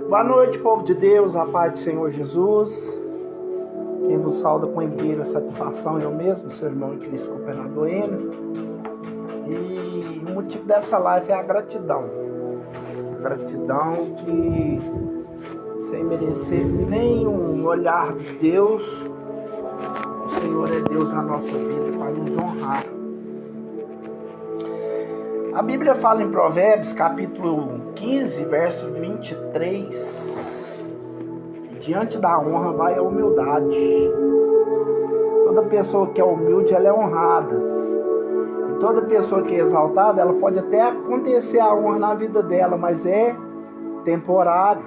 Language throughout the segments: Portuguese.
Boa noite, povo de Deus, a paz do Senhor Jesus. Quem vos sauda com inteira satisfação eu mesmo, seu irmão em Cristo, cooperador Enio. E o motivo dessa live é a gratidão. A gratidão que, sem merecer nenhum olhar de Deus, o Senhor é Deus na nossa vida para nos honrar. A Bíblia fala em Provérbios, capítulo 15, verso 23. Diante da honra vai a humildade. Toda pessoa que é humilde, ela é honrada. E toda pessoa que é exaltada, ela pode até acontecer a honra na vida dela, mas é temporário.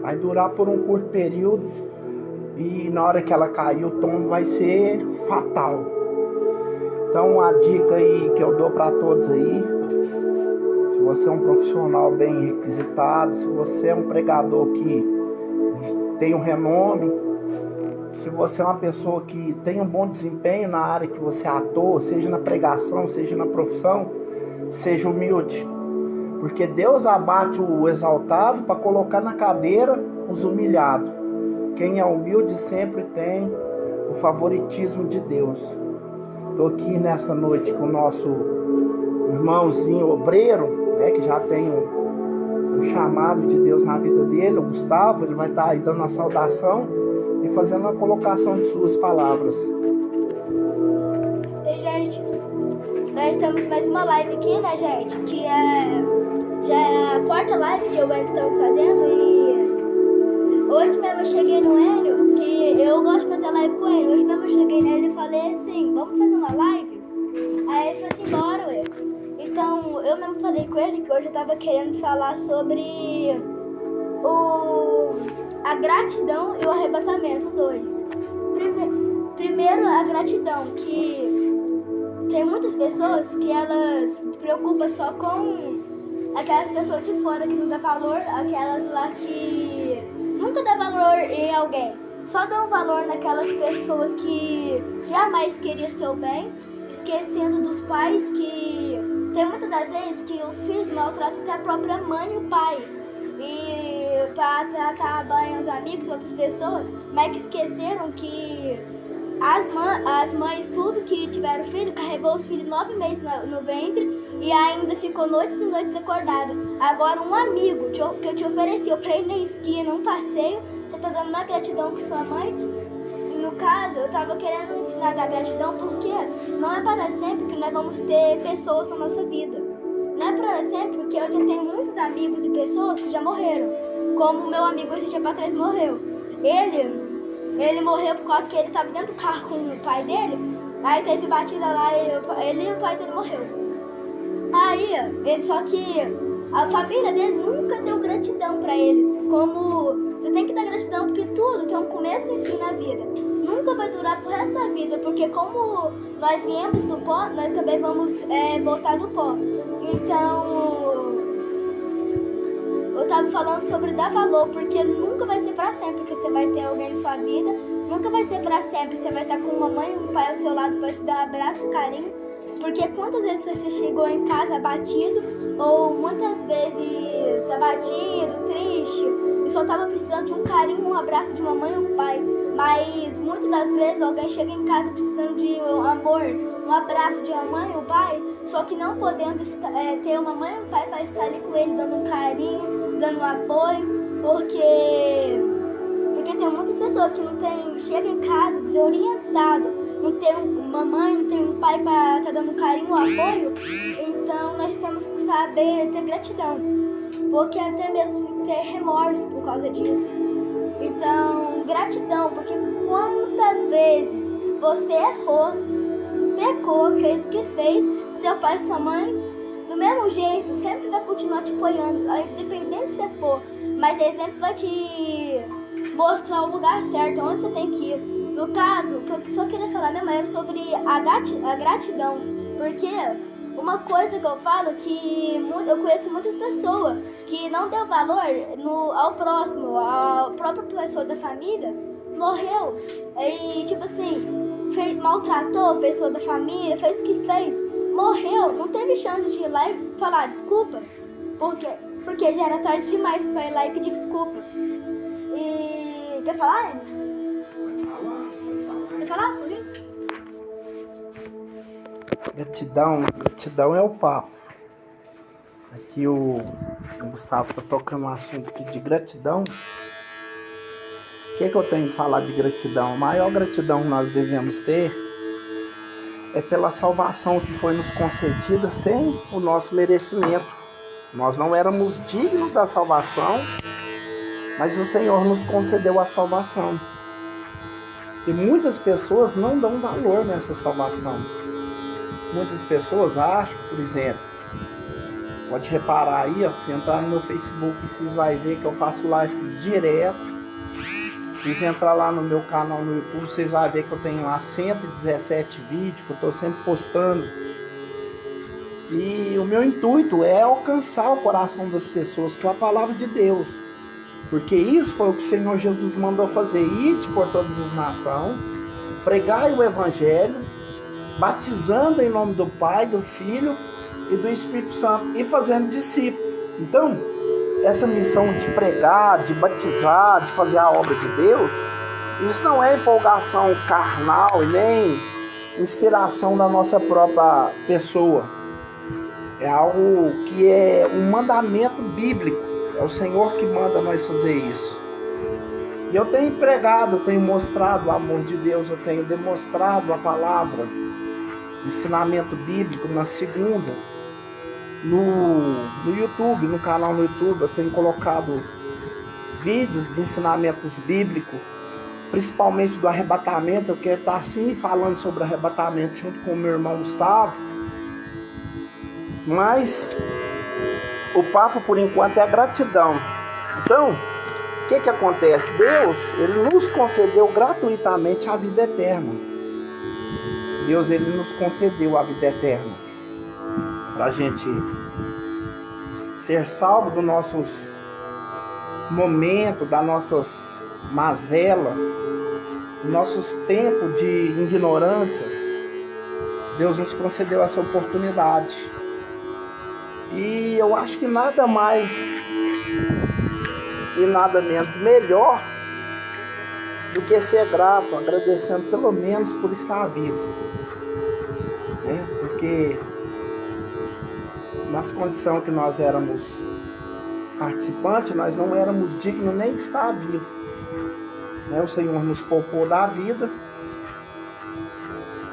Vai durar por um curto período. E na hora que ela cair, o tom vai ser fatal. Então a dica aí que eu dou para todos aí, se você é um profissional bem requisitado, se você é um pregador que tem um renome, se você é uma pessoa que tem um bom desempenho na área que você atua, seja na pregação, seja na profissão, seja humilde. Porque Deus abate o exaltado para colocar na cadeira os humilhados. Quem é humilde sempre tem o favoritismo de Deus. Estou aqui nessa noite com o nosso irmãozinho obreiro, que já tem um chamado de Deus na vida dele, o Gustavo. Ele vai estar aí dando uma saudação e fazendo uma colocação de suas palavras. Ei, gente, nós estamos mais uma live aqui, né, gente? Que já é a quarta live que eu e estamos fazendo. E hoje mesmo eu cheguei no Enio, que eu gosto de fazer live com ele. Hoje mesmo eu cheguei nele e falei assim: vamos fazer uma live? Aí ele falou assim: bora, ué. Então, eu mesmo falei com ele que hoje eu tava querendo falar sobre a gratidão e o arrebatamento, os dois. Primeiro, a gratidão, que tem muitas pessoas que elas se preocupam só com aquelas pessoas de fora que não dão valor, aquelas lá que nunca dão valor em alguém. Só dão valor naquelas pessoas que jamais queriam seu bem, esquecendo dos pais que... Tem muitas das vezes que os filhos maltratam até a própria mãe e o pai. E para tratar bem os amigos, outras pessoas, mas que esqueceram que as mães, tudo que tiveram filho, carregou os filhos 9 meses no ventre e ainda ficou noites e noites acordada. Agora um amigo que eu te ofereci, eu pra ir na esquina, um passeio, você tá dando mais gratidão que sua mãe? No caso, eu estava querendo ensinar a dar gratidão porque não é para sempre que nós vamos ter pessoas na nossa vida. Não é para sempre porque eu já tenho muitos amigos e pessoas que já morreram. Como o meu amigo esse dia para trás morreu. Ele morreu por causa que ele estava dentro do carro com o pai dele. Aí teve batida lá e ele e o pai dele morreu. Só que a família dele nunca deu gratidão para eles. Como você tem que dar gratidão porque tudo tem um começo e fim na vida. Nunca vai durar pro resto da vida, porque como nós viemos do pó, nós também vamos voltar do pó. Então, eu tava falando sobre dar valor, porque nunca vai ser pra sempre que você vai ter alguém na sua vida. Nunca vai ser pra sempre, você vai estar com uma mãe e um pai ao seu lado para te dar um abraço e carinho. Porque quantas vezes você chegou em casa abatido, ou muitas vezes abatido, triste, e só tava precisando de um carinho, um abraço de uma mãe ou um pai. Mas muitas das vezes alguém chega em casa precisando de um amor, um abraço de uma mãe ou um pai, só que não podendo ter uma mãe ou um pai para estar ali com ele, dando um carinho, dando um apoio, porque tem muitas pessoas que não tem, chega em casa desorientado, não tem uma mãe, não tem um pai para estar dando carinho, um apoio. Então nós temos que saber ter gratidão, porque até mesmo ter remorso por causa disso. Então, gratidão, porque quantas vezes você errou, pecou, fez o que fez, seu pai e sua mãe, do mesmo jeito, sempre vai continuar te apoiando, independente se você for, mas ele sempre vai te mostrar o lugar certo, onde você tem que ir. No caso, o que eu só queria falar mesmo era sobre a gratidão, porque uma coisa que eu falo que eu conheço muitas pessoas que não deu valor ao próximo, à própria pessoa da família, morreu e tipo assim, maltratou a pessoa da família, fez o que fez, morreu, não teve chance de ir lá e falar desculpa, porque porque já era tarde demais pra ir lá e pedir desculpa. E... Quer falar, Ana? Quer falar? Gratidão é o papo. Aqui o Gustavo tá tocando um assunto aqui de gratidão. O que eu tenho que falar de gratidão? A maior gratidão que nós devemos ter é pela salvação que foi nos concedida sem o nosso merecimento. Nós não éramos dignos da salvação, mas o Senhor nos concedeu a salvação. E muitas pessoas não dão valor nessa salvação. Muitas pessoas acham, por exemplo, pode reparar aí, ó, se entrar no meu Facebook, vocês vão ver que eu faço live direto. Se vocês entrar lá no meu canal no YouTube, vocês vão ver que eu tenho lá 117 vídeos que eu estou sempre postando. E o meu intuito é alcançar o coração das pessoas com a palavra de Deus. Porque isso foi o que o Senhor Jesus mandou fazer. Ide por todas as nações, pregai o Evangelho, batizando em nome do Pai, do Filho e do Espírito Santo e fazendo discípulos. Então, essa missão de pregar, de batizar, de fazer a obra de Deus, isso não é empolgação carnal e nem inspiração da nossa própria pessoa. É algo que é um mandamento bíblico. É o Senhor que manda nós fazer isso. E eu tenho pregado, eu tenho mostrado o amor de Deus, eu tenho demonstrado a palavra, ensinamento bíblico na segunda. No YouTube, no canal no YouTube, eu tenho colocado vídeos de ensinamentos bíblicos, principalmente do arrebatamento. Eu quero estar assim falando sobre arrebatamento junto com o meu irmão Gustavo. Mas o papo por enquanto é a gratidão. Então, o que acontece? Deus, Ele nos concedeu gratuitamente a vida eterna. Deus, Ele nos concedeu a vida eterna. Para a gente ser salvo dos nossos momentos, das nossas mazelas, dos nossos tempos de ignorâncias. Deus nos concedeu essa oportunidade. E eu acho que nada mais e nada menos melhor do que ser grato, agradecendo pelo menos por estar vivo. Porque nas condições que nós éramos participantes, nós não éramos dignos nem de estar vivos. O Senhor nos poupou da vida,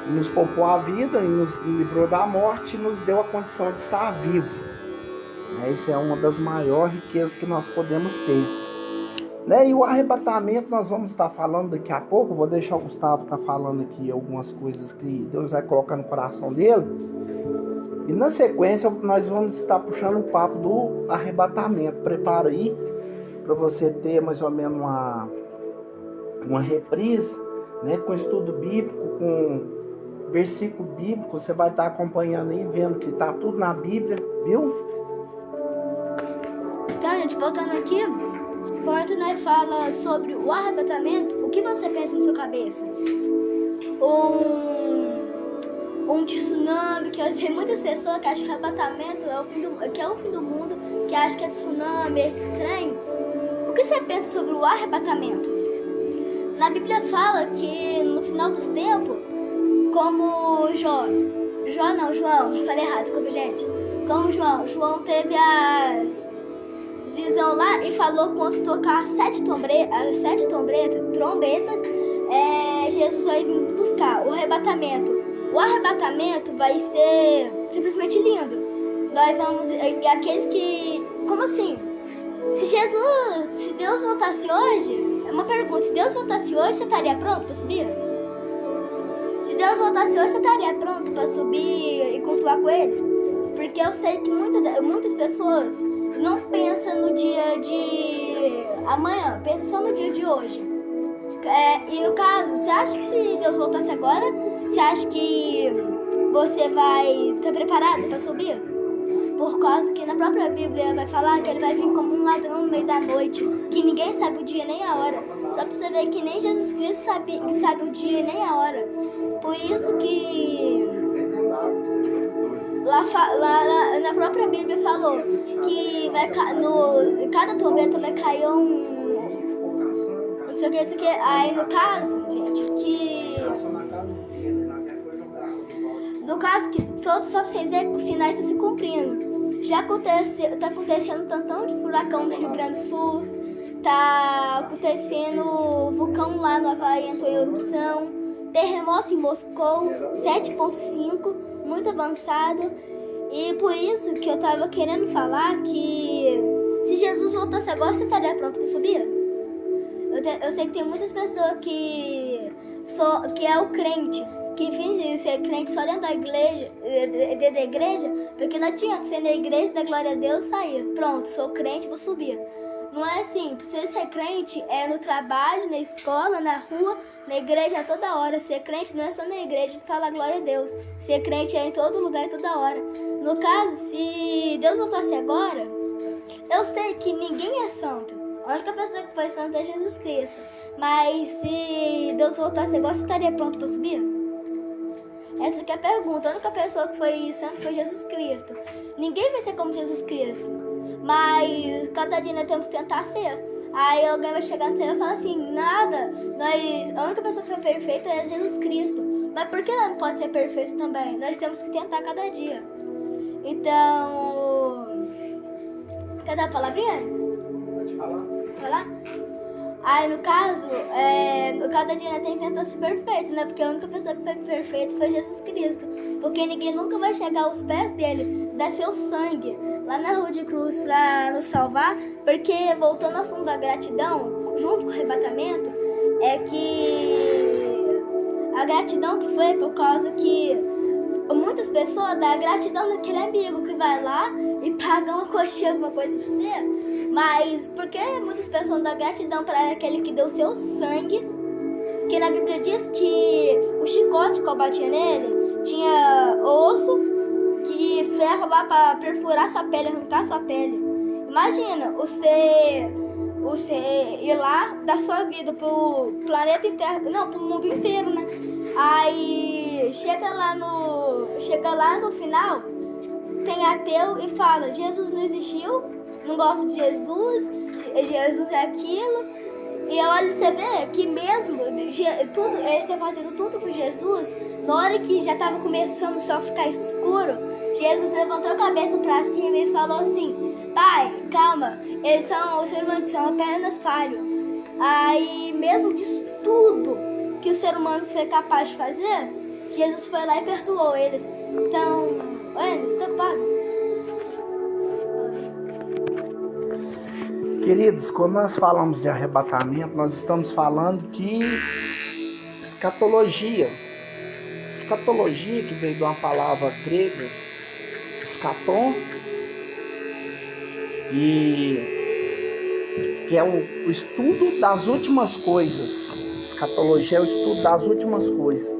nos poupou a vida e nos livrou da morte e nos deu a condição de estar vivo. Isso é uma das maiores riquezas que nós podemos ter. E o arrebatamento nós vamos estar falando daqui a pouco. Eu vou deixar o Gustavo estar falando aqui algumas coisas que Deus vai colocar no coração dele. E na sequência nós vamos estar puxando o papo do arrebatamento. Prepara aí para você ter mais ou menos uma reprise, com estudo bíblico, com versículo bíblico. Você vai estar acompanhando aí, vendo que está tudo na Bíblia, viu? Então, gente, voltando aqui, enquanto nós fala sobre o arrebatamento, o que você pensa na sua cabeça? Um tsunami, que eu sei muitas pessoas que acham que arrebatamento é o fim do mundo, que acham que é tsunami, esse trem. O que você pensa sobre o arrebatamento? Na Bíblia fala que no final dos tempos, como João, falei errado, desculpa, gente. Como João teve as visão lá e falou quando tocar as sete trombetas, Jesus vai vir nos buscar. O arrebatamento vai ser simplesmente lindo. Nós vamos, aqueles que, como assim? Se Deus voltasse hoje, é uma pergunta, se Deus voltasse hoje, você estaria pronto para subir? Se Deus voltasse hoje, você estaria pronto para subir e cultuar com Ele? Porque eu sei que muitas pessoas não pensam no dia de amanhã, pensam só no dia de hoje. E no caso, você acha que se Deus voltasse agora, você acha que você vai estar preparado para subir? Por causa que na própria Bíblia vai falar que Ele vai vir como um ladrão no meio da noite, que ninguém sabe o dia nem a hora. Só para você ver que nem Jesus Cristo sabe o dia nem a hora. Por isso que... lá na própria Bíblia falou que cada trombeta vai cair não sei o que. Aí no caso, gente, no caso que só pra vocês verem que os sinais estão se cumprindo. Já tá acontecendo um tantão de furacão no Rio Grande do Sul, tá acontecendo vulcão lá no Havaí entrou em erupção, terremoto em Moscou 7.5, muito avançado. E por isso que eu tava querendo falar que se Jesus voltasse agora, você estaria pronto para subir? Eu sei que tem muitas pessoas que é o crente, que finge ser crente só dentro da igreja, porque não adianta ser na igreja da glória a Deus sair. Pronto, sou crente, vou subir. Não é assim, pra você ser crente é no trabalho, na escola, na rua, na igreja a toda hora. Ser crente não é só na igreja de falar glória a Deus. Ser crente é em todo lugar e toda hora. No caso, se Deus voltasse agora, eu sei que ninguém é santo. A única pessoa que foi santa é Jesus Cristo. Mas se Deus voltasse agora, você estaria pronto para subir? Essa aqui é a pergunta. A única pessoa que foi santa foi Jesus Cristo. Ninguém vai ser como Jesus Cristo. Mas cada dia nós temos que tentar ser. Aí alguém vai chegar no céu e vai falar assim, nada, a única pessoa que foi perfeita é Jesus Cristo. Mas por que não pode ser perfeito também? Nós temos que tentar cada dia. Então, quer dar a palavrinha? Pode falar. Vai lá? Aí no caso, cada dia nós tem que tentar ser perfeito, né? Porque a única pessoa que foi perfeita foi Jesus Cristo. Porque ninguém nunca vai chegar aos pés dele, dar seu sangue lá na rua de cruz pra nos salvar. Porque, voltando ao assunto da gratidão, junto com o arrebatamento, é que a gratidão que foi por causa que muitas pessoas dão gratidão naquele amigo que vai lá e paga uma coxinha, alguma coisa pra você. Mas por que muitas pessoas dão gratidão para aquele que deu seu sangue? Porque na Bíblia diz que o chicote que eu batia nele tinha osso, que ferro lá para perfurar sua pele, arrancar sua pele. Imagina, você ir lá dar sua vida pro planeta inteiro, não, pro mundo inteiro, né? Aí chega lá no final, tem ateu e fala, Jesus não existiu, não gosta de Jesus é aquilo. E olha, você vê que mesmo eles têm fazendo tudo com Jesus, na hora que já estava começando o céu ficar escuro, Jesus levantou a cabeça para cima e falou assim, Pai, calma, os seres humanos são apenas falhos. Aí mesmo disso tudo que o ser humano foi capaz de fazer, Jesus foi lá e perdoou eles. Então, eles estão pagos. Queridos, quando nós falamos de arrebatamento, nós estamos falando de escatologia. Escatologia, que veio de uma palavra grega, escaton, e que é o estudo das últimas coisas. Escatologia é o estudo das últimas coisas.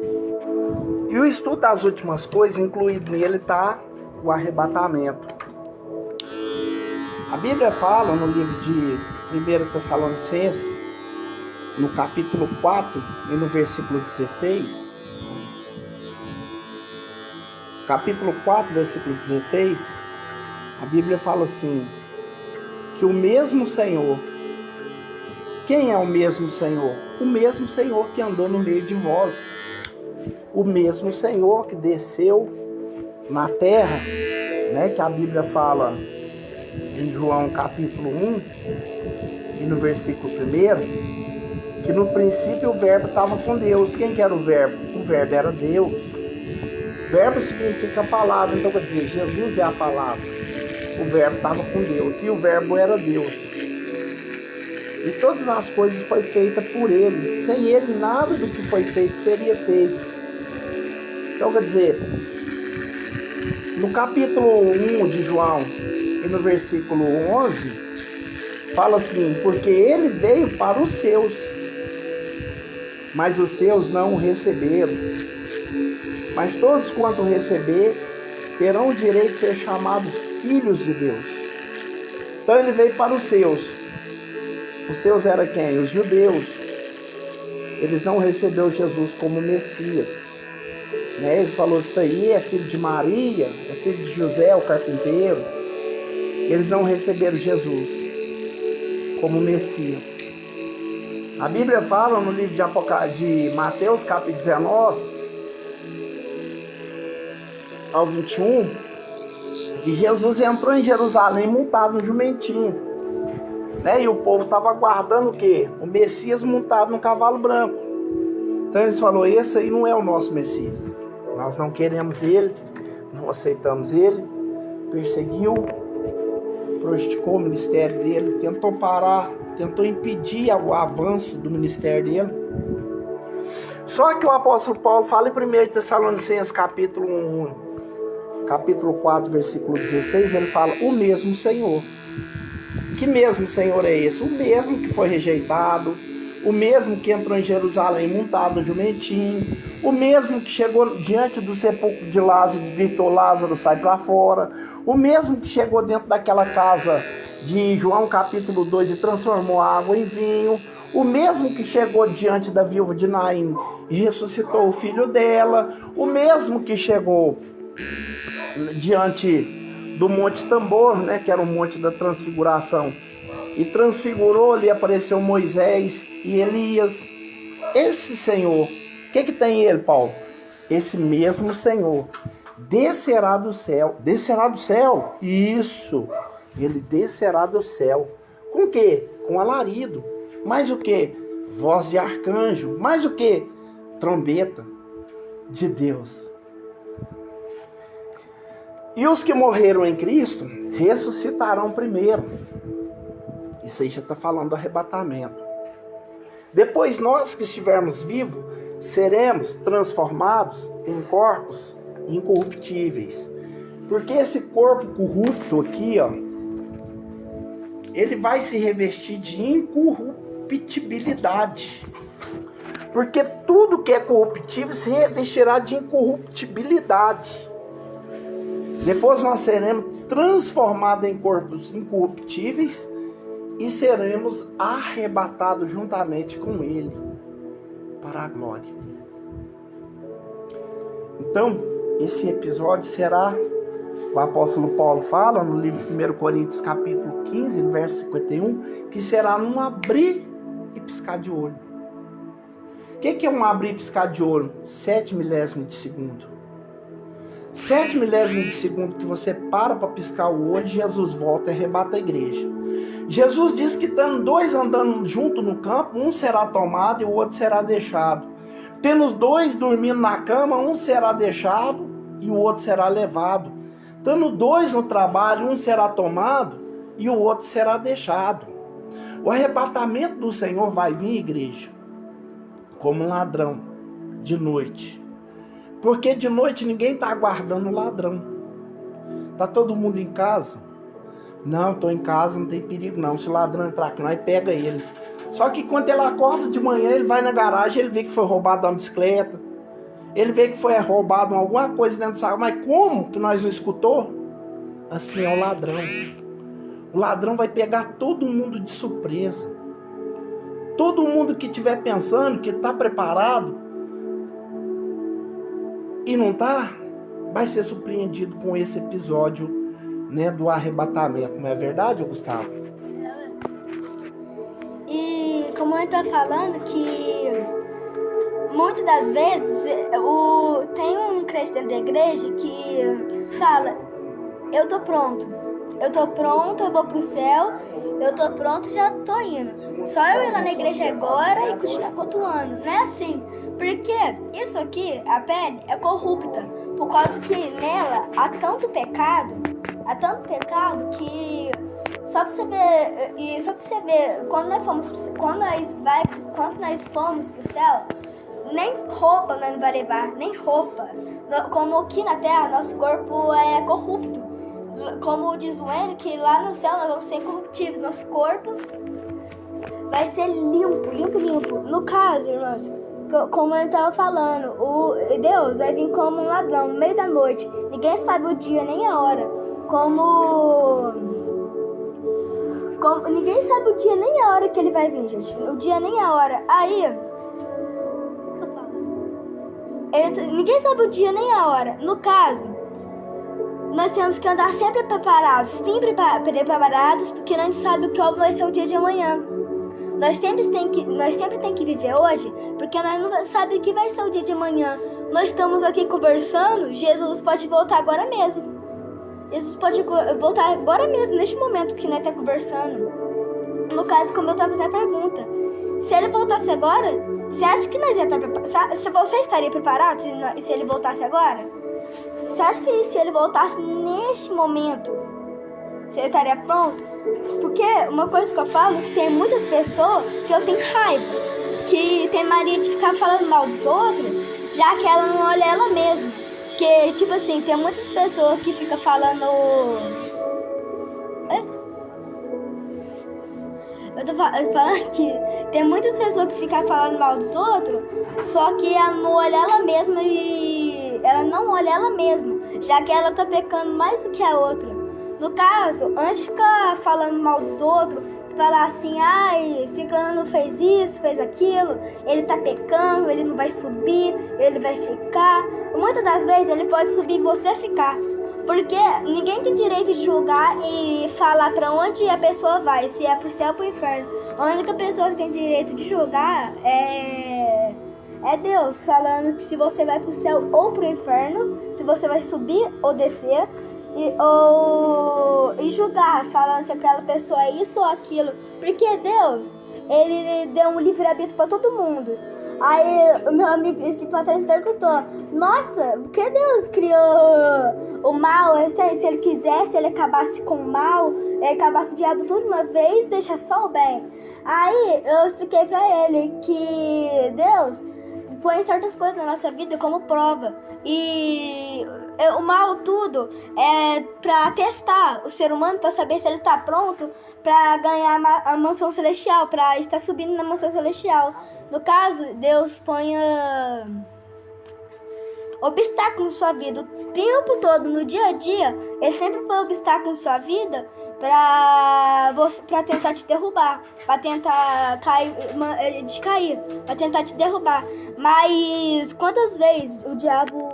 E o estudo das últimas coisas, incluído nele está o arrebatamento. A Bíblia fala no livro de 1 Tessalonicenses, no capítulo 4 e no versículo 16, capítulo 4, versículo 16, a Bíblia fala assim, que o mesmo Senhor, quem é o mesmo Senhor? O mesmo Senhor que andou no meio de vós, o mesmo Senhor que desceu na terra, né, que a Bíblia fala em João capítulo 1 e no versículo 1, que no princípio o verbo estava com Deus. Quem que era o verbo? O verbo era Deus. Verbo significa palavra, então quer dizer, Jesus é a palavra. O verbo estava com Deus e o verbo era Deus. E todas as coisas foram feitas por ele. Sem ele, nada do que foi feito seria feito. Então quer dizer, no capítulo 1 de João e no versículo 11, fala assim, porque ele veio para os seus, mas os seus não o receberam. Mas todos quanto receber, terão o direito de ser chamados filhos de Deus. Então ele veio para os seus. Os seus eram quem? Os judeus. Eles não receberam Jesus como Messias. né? Eles falaram, isso aí é filho de Maria, é filho de José, o carpinteiro. Eles não receberam Jesus como Messias. A Bíblia fala no livro de Mateus, capítulo 19, ao 21, que Jesus entrou em Jerusalém montado no jumentinho, né? E o povo estava aguardando o quê? O Messias montado num cavalo branco. Então eles falaram, esse aí não é o nosso Messias. Nós não queremos ele, não aceitamos ele. Perseguiu, prejudicou o ministério dele, tentou parar, tentou impedir o avanço do ministério dele. Só que o apóstolo Paulo fala em 1 Tessalonicenses capítulo 4, versículo 16, ele fala, o mesmo Senhor. Que mesmo Senhor é esse? O mesmo que foi rejeitado, o mesmo que entrou em Jerusalém montado no jumentinho, o mesmo que chegou diante do sepulcro de Lázaro e gritou, Lázaro, sai para fora, o mesmo que chegou dentro daquela casa de João capítulo 2 e transformou a água em vinho, o mesmo que chegou diante da viúva de Naim e ressuscitou o filho dela, o mesmo que chegou diante do Monte Tambor, né, que era o Monte da Transfiguração, e transfigurou, ali apareceu Moisés e Elias. Esse Senhor, o que tem ele, Paulo? Esse mesmo Senhor descerá do céu. Descerá do céu? Isso, ele descerá do céu. Com o quê? Com alarido. Mais o quê? Voz de arcanjo. Mais o quê? Trombeta de Deus. E os que morreram em Cristo ressuscitarão primeiro. Isso aí já está falando do arrebatamento. Depois nós que estivermos vivos, seremos transformados em corpos incorruptíveis. Porque esse corpo corrupto aqui, ó, ele vai se revestir de incorruptibilidade. Porque tudo que é corruptível se revestirá de incorruptibilidade. Depois nós seremos transformados em corpos incorruptíveis e seremos arrebatados juntamente com Ele para a glória. Então, esse episódio será, o apóstolo Paulo fala no livro de 1 Coríntios capítulo 15, verso 51, que será num abrir e piscar de olho. O que é um abrir e piscar de olho? 7 milésimos de segundo. 7 milésimos de segundo que você para piscar o olho, Jesus volta e arrebata a igreja. Jesus disse que estando dois andando junto no campo, um será tomado e o outro será deixado. Tendo os dois dormindo na cama, um será deixado e o outro será levado. Tendo dois no trabalho, um será tomado e o outro será deixado. O arrebatamento do Senhor vai vir, igreja, como um ladrão de noite. Porque de noite ninguém está aguardando o ladrão. Está todo mundo em casa? Não, estou em casa, não tem perigo não. Se o ladrão entrar aqui, nós pega ele. Só que quando ele acorda de manhã, ele vai na garagem, ele vê que foi roubado uma bicicleta. Ele vê que foi roubado alguma coisa dentro do saco. Mas como que nós não escutou? Assim é o ladrão. O ladrão vai pegar todo mundo de surpresa. Todo mundo que estiver pensando que está preparado e não está, vai ser surpreendido com esse episódio, né, do arrebatamento. Não é verdade, Gustavo? E como eu estou falando que muitas das vezes tem um crente dentro da igreja que fala, eu tô pronto, eu vou pro céu, eu tô pronto, já tô indo. Só eu ir lá na igreja agora e continuar cultuando. Não é assim. Porque isso aqui, a pele, é corrupta. Por causa que nela há tanto pecado que só pra você ver, quando nós fomos pro céu, nem roupa nós não vai levar, nem roupa. Como aqui na terra, nosso corpo é corrupto. Como diz o Enio, que lá no céu nós vamos ser incorruptíveis. Nosso corpo vai ser limpo. No caso, irmãos, como eu estava falando, Deus vai vir como um ladrão no meio da noite. Ninguém sabe o dia nem a hora. Ninguém sabe o dia nem a hora que ele vai vir, gente. O dia nem a hora. Aí, ninguém sabe o dia nem a hora. No caso, nós temos que andar sempre preparados, porque não sabe o que vai ser o dia de amanhã. Nós sempre tem que viver hoje, porque nós não sabemos o que vai ser o dia de amanhã. Nós estamos aqui conversando, Jesus pode voltar agora mesmo. Jesus pode voltar agora mesmo, neste momento que nós estamos conversando. No caso, como eu estava fazendo a pergunta, se ele voltasse agora, você acha que nós ia estar preparados? Você estaria preparado se ele voltasse agora? Você acha que se ele voltasse neste momento, você estaria pronto? Porque uma coisa que eu falo é que tem muitas pessoas que eu tenho raiva, que tem mania de ficar falando mal dos outros, já que ela não olha ela mesma. Porque, tipo assim, tem muitas pessoas que ficam falando... Eu tô falando que tem muitas pessoas que ficam falando mal dos outros, só que ela não olha ela mesma já que ela tá pecando mais do que a outra. No caso, antes de ficar falando mal dos outros, falar assim, ai, ciclano fez isso, fez aquilo, ele tá pecando, ele não vai subir, ele vai ficar. Muitas das vezes ele pode subir e você ficar. Porque ninguém tem direito de julgar e falar pra onde a pessoa vai, se é pro céu ou pro inferno. A única pessoa que tem direito de julgar é Deus, falando que se você vai pro céu ou pro inferno, se você vai subir ou descer, e julgar, falando se aquela pessoa é isso ou aquilo. Porque Deus, ele deu um livre-arbítrio pra todo mundo. Aí o meu amigo tipo até me perguntou, nossa, por que Deus criou o mal? Se ele quisesse, ele acabasse com o mal, ele acabasse o diabo tudo uma vez, deixa só o bem. Aí eu expliquei pra ele que Deus põe certas coisas na nossa vida como prova. E o mal tudo é pra testar o ser humano, pra saber se ele tá pronto pra ganhar a mansão celestial, pra estar subindo na mansão celestial. No caso, Deus põe obstáculos na sua vida o tempo todo, no dia a dia. Ele sempre põe obstáculos na sua vida pra tentar te derrubar, pra tentar cair, pra tentar te derrubar. Mas quantas vezes o diabo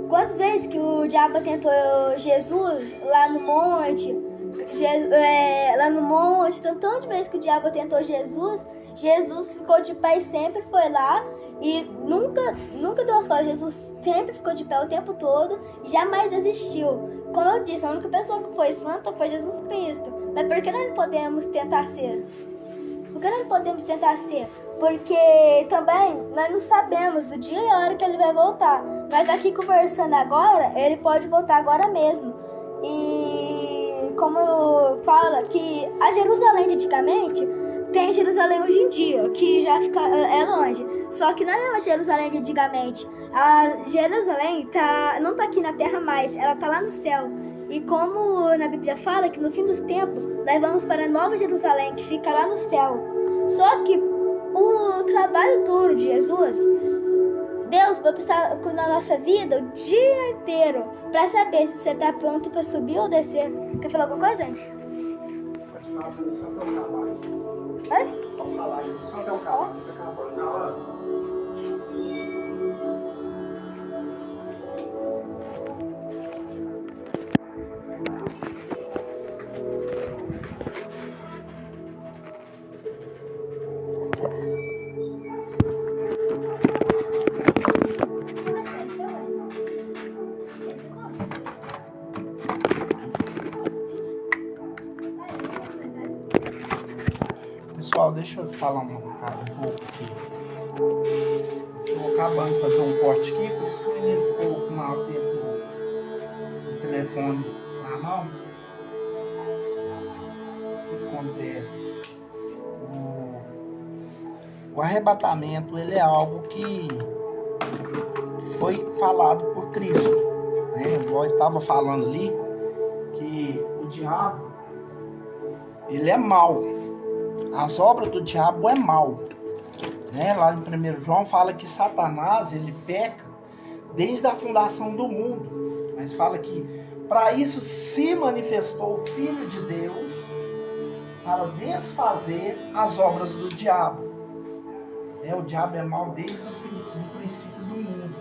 quantas vezes que o diabo tentou Jesus lá no monte? Lá no monte, tantas vezes que o diabo tentou Jesus ficou de pé e sempre foi lá e nunca deu as costas. Jesus sempre ficou de pé o tempo todo e jamais desistiu. Como eu disse, a única pessoa que foi santa foi Jesus Cristo. Mas por que nós não podemos tentar ser? Porque também nós não sabemos o dia e a hora que ele vai voltar. Mas aqui conversando agora, ele pode voltar agora mesmo. E como fala que a Jerusalém de antigamente tem Jerusalém hoje em dia, que já é longe. Só que não é a Jerusalém de antigamente. A Jerusalém não tá aqui na terra mais, ela tá lá no céu. E como na Bíblia fala que no fim dos tempos nós vamos para a Nova Jerusalém, que fica lá no céu. Só que o trabalho duro de Jesus, Deus vai precisar na nossa vida o dia inteiro para saber se você está pronto para subir ou descer. Quer falar alguma coisa? Pode falar, só que eu trabalho. Oi? Pode falar, só que eu trabalho, acabou na hora. Pessoal, deixa eu falar um pouco aqui. Estou acabando de fazer um corte aqui, por isso que o menino ficou com o tempo do telefone na mão. O que acontece? O arrebatamento, ele é algo que foi falado por Cristo, né? Igual eu estava falando ali, que o diabo, ele é mau. As obras do diabo é mal, né? Lá em 1 João fala que Satanás, ele peca desde a fundação do mundo, mas fala que para isso se manifestou o Filho de Deus para desfazer as obras do diabo. O diabo é mau desde o princípio do mundo.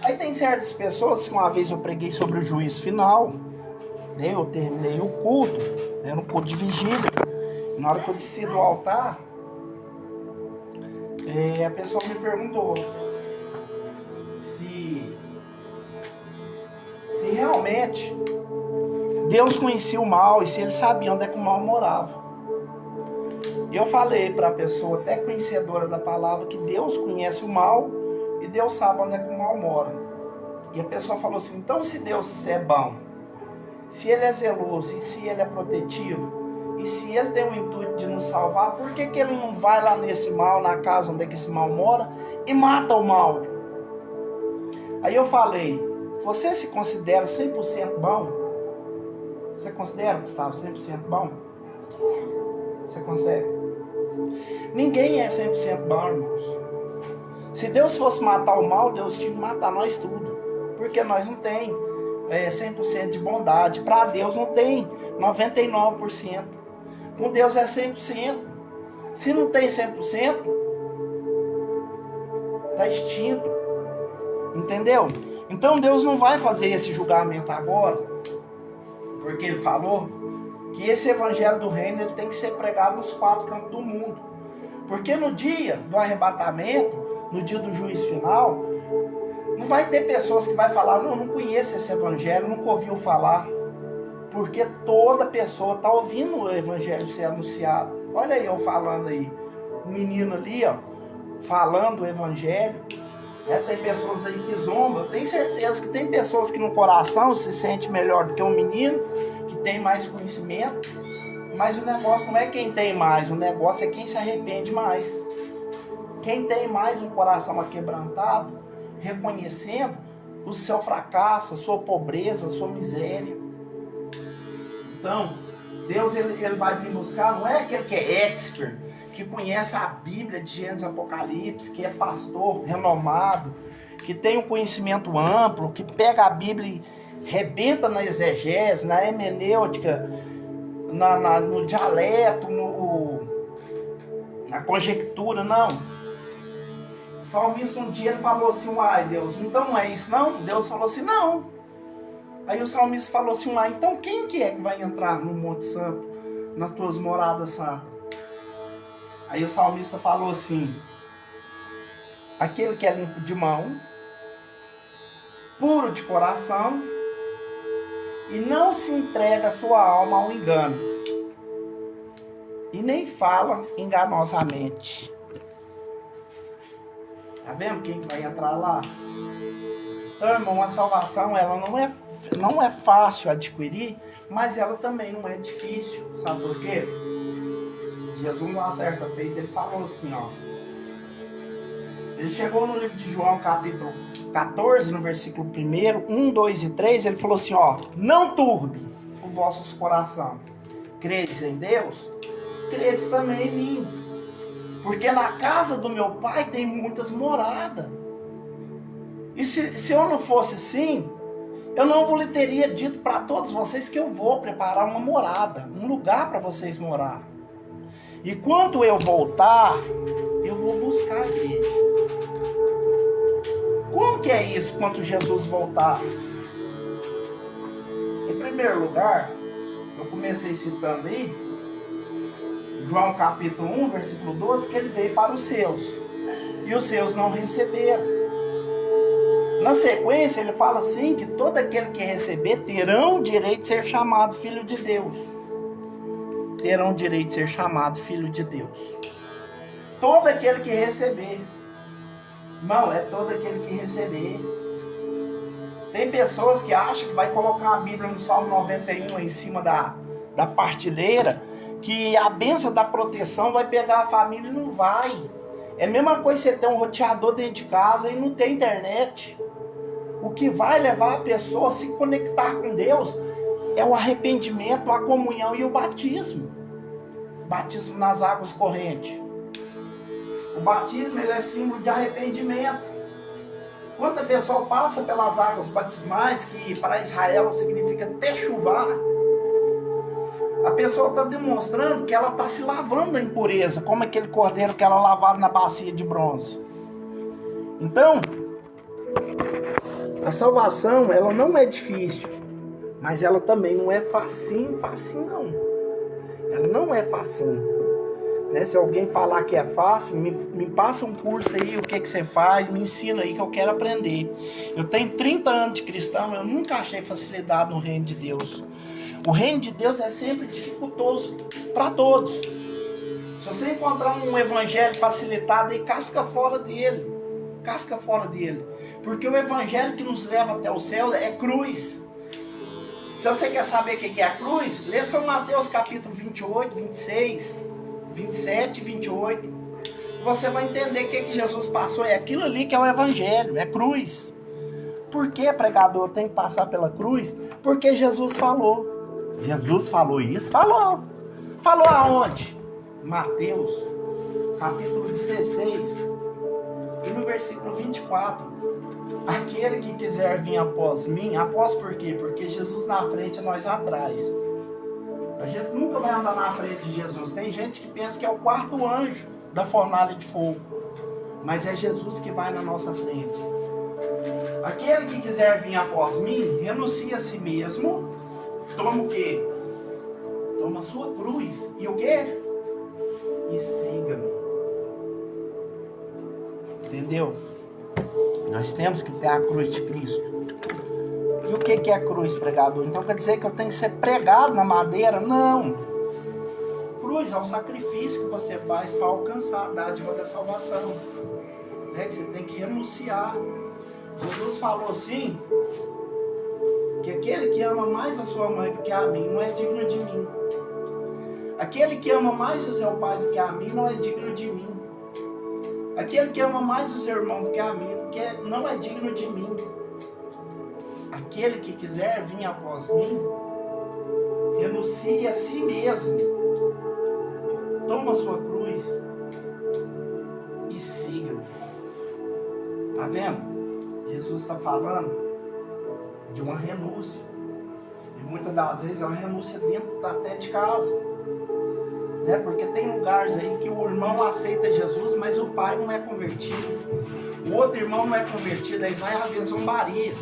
Aí tem certas pessoas, uma vez eu preguei sobre o juízo final, né? Eu terminei o culto, era um culto de vigília. Na hora que eu desci do altar, a pessoa me perguntou se realmente Deus conhecia o mal e se ele sabia onde é que o mal morava. Eu falei para a pessoa, até conhecedora da palavra, que Deus conhece o mal e Deus sabe onde é que o mal mora. E a pessoa falou assim, então se Deus é bom, se ele é zeloso e se ele é protetivo, e se ele tem o intuito de nos salvar, por que ele não vai lá nesse mal, na casa onde é que esse mal mora, e mata o mal? Aí eu falei, você se considera 100% bom? Você considera, Gustavo, 100% bom? Você consegue? Ninguém é 100% bom, irmãos. Se Deus fosse matar o mal, Deus tinha que matar nós tudo. Porque nós não tem 100% de bondade. Para Deus não tem 99%. Com Deus é 100%. Se não tem 100%, está extinto. Entendeu? Então Deus não vai fazer esse julgamento agora. Porque Ele falou que esse evangelho do reino ele tem que ser pregado nos 4 cantos do mundo. Porque no dia do arrebatamento, no dia do juízo final, não vai ter pessoas que vai falar, não conheço esse evangelho, nunca ouviu falar. Porque toda pessoa está ouvindo o evangelho ser anunciado. Olha aí eu falando aí, um menino ali, ó, falando o evangelho. Tem pessoas aí que zombam. Eu tenho certeza que tem pessoas que no coração se sente melhor do que um menino, que tem mais conhecimento. Mas o negócio não é quem tem mais, o negócio é quem se arrepende mais. Quem tem mais um coração aquebrantado, reconhecendo o seu fracasso, a sua pobreza, a sua miséria. Então, Deus ele vai vir buscar, não é aquele que é expert, que conhece a Bíblia de Gênesis e Apocalipse, que é pastor renomado, que tem um conhecimento amplo, que pega a Bíblia e rebenta na exegese, na hermenêutica, no dialeto, na conjectura, não. O salmista um dia ele falou assim, uai Deus, então não é isso não? Deus falou assim, não. Aí o salmista falou assim, uai, então quem que é que vai entrar no Monte Santo, nas tuas moradas santas? Aí o salmista falou assim, aquele que é limpo de mão, puro de coração, e não se entrega a sua alma ao engano, e nem fala enganosamente. Tá vendo quem que vai entrar lá? Então, irmão, a salvação ela não é fácil adquirir, mas ela também não é difícil. Sabe por quê? Jesus, numa certa vez, ele falou assim, ó. Ele chegou no livro de João, capítulo 14, no versículo 1, 2 e 3, ele falou assim, ó. Não turbe o vosso coração. Credes em Deus? Credes também em mim. Porque na casa do meu pai tem muitas moradas. E se eu não fosse assim, eu não vos teria dito para todos vocês que eu vou preparar uma morada, um lugar para vocês morar. E quando eu voltar, eu vou buscar a igreja. Como que é isso quando Jesus voltar? Em primeiro lugar, eu comecei citando aí, João capítulo 1, versículo 12, que ele veio para os seus, e os seus não receberam. Na sequência, ele fala assim, que todo aquele que receber terão o direito de ser chamado filho de Deus. Terão o direito de ser chamado filho de Deus. Todo aquele que receber. Não, é todo aquele que receber. Tem pessoas que acham que vai colocar a Bíblia no Salmo 91 em cima da partilheira, que a bênção da proteção vai pegar a família e não vai. É a mesma coisa você ter um roteador dentro de casa e não ter internet. O que vai levar a pessoa a se conectar com Deus é o arrependimento, a comunhão e o batismo. Batismo nas águas correntes. O batismo ele é símbolo de arrependimento. Quando a pessoa passa pelas águas batismais, que para Israel significa techuvá, a pessoa está demonstrando que ela está se lavando da impureza, como aquele cordeiro que era lavado na bacia de bronze. Então, a salvação, ela não é difícil, mas ela também não é facinho não. Ela não é facinho. Né? Se alguém falar que é fácil, me passa um curso aí, o que você faz, me ensina aí que eu quero aprender. Eu tenho 30 anos de cristão, eu nunca achei facilidade no reino de Deus. O reino de Deus é sempre dificultoso para todos. Se você encontrar um evangelho facilitado, aí casca fora dele. Casca fora dele. Porque o evangelho que nos leva até o céu é cruz. Se você quer saber o que é a cruz, lê São Mateus capítulo 28, 26, 27 e 28. Você vai entender o que Jesus passou. É aquilo ali que é o evangelho, é cruz. Por que, pregador, tem que passar pela cruz? Porque Jesus falou. Jesus falou isso? Falou. Falou aonde? Mateus capítulo 16 e no versículo 24. Aquele que quiser vir após mim, após por quê? Porque Jesus na frente e nós atrás. A gente nunca vai andar na frente de Jesus. Tem gente que pensa que é o quarto anjo da fornalha de fogo, mas é Jesus que vai na nossa frente. Aquele que quiser vir após mim, renuncie a si mesmo, toma o quê? Toma a sua cruz. E o quê? E siga-me. Entendeu? Nós temos que ter a cruz de Cristo. E o que é a cruz, pregador? Então quer dizer que eu tenho que ser pregado na madeira? Não. Cruz é o sacrifício que você faz para alcançar a dádiva da salvação. Né? Que você tem que renunciar. Jesus falou assim, que aquele que ama mais a sua mãe do que a mim não é digno de mim. Aquele que ama mais o seu pai do que a mim não é digno de mim. Aquele que ama mais o seu irmão do que a mim não é digno de mim. Aquele que quiser vir após mim, renuncie a si mesmo. Toma a sua cruz e siga-me. Tá vendo? Jesus está falando de uma renúncia. E muitas das vezes é uma renúncia dentro até de casa. Né? Porque tem lugares aí que o irmão aceita Jesus, mas o pai não é convertido. O outro irmão não é convertido, aí vai haver zombaria.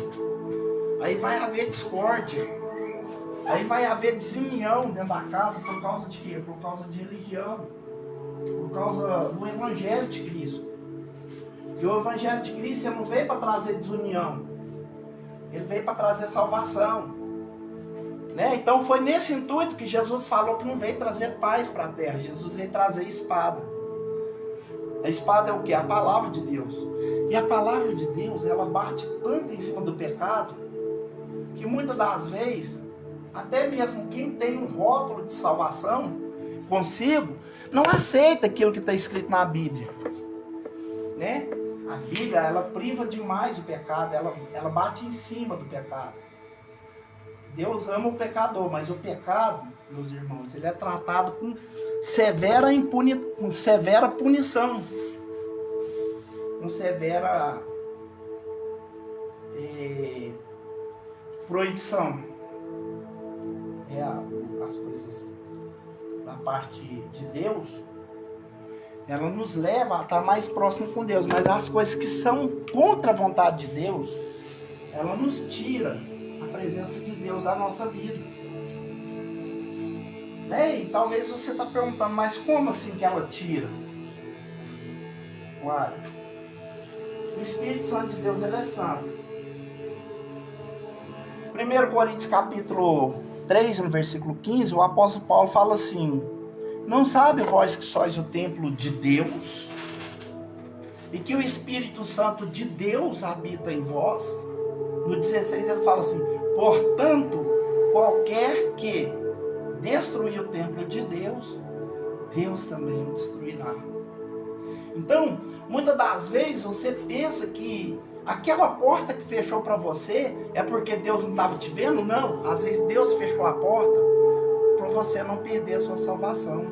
Aí vai haver discórdia. Aí vai haver desunião dentro da casa por causa de quê? Por causa de religião. Por causa do evangelho de Cristo. E o evangelho de Cristo ele não veio para trazer desunião. Ele veio para trazer salvação. Né? Então foi nesse intuito que Jesus falou que não veio trazer paz para a terra. Jesus veio trazer espada. A espada é o que? A palavra de Deus. E a palavra de Deus, ela bate tanto em cima do pecado, que muitas das vezes, até mesmo quem tem um rótulo de salvação consigo, não aceita aquilo que está escrito na Bíblia. Né? A Bíblia, ela priva demais o pecado, ela bate em cima do pecado. Deus ama o pecador, mas o pecado, meus irmãos, ele é tratado com severa punição, com severa proibição. As coisas da parte de Deus, ela nos leva a estar mais próximo com Deus, mas as coisas que são contra a vontade de Deus, ela nos tira a presença de Deus da nossa vida. Né? E talvez você está perguntando, mas como assim que ela tira? Uai, o Espírito Santo de Deus, ele é santo. 1 Coríntios capítulo 3, no versículo 15, o apóstolo Paulo fala assim: não sabe vós que sois o templo de Deus e que o Espírito Santo de Deus habita em vós? No 16 ele fala assim: portanto, qualquer que destruir o templo de Deus, Deus também o destruirá. Então, muitas das vezes você pensa que aquela porta que fechou para você é porque Deus não estava te vendo? Não, às vezes Deus fechou a porta para você não perder a sua salvação.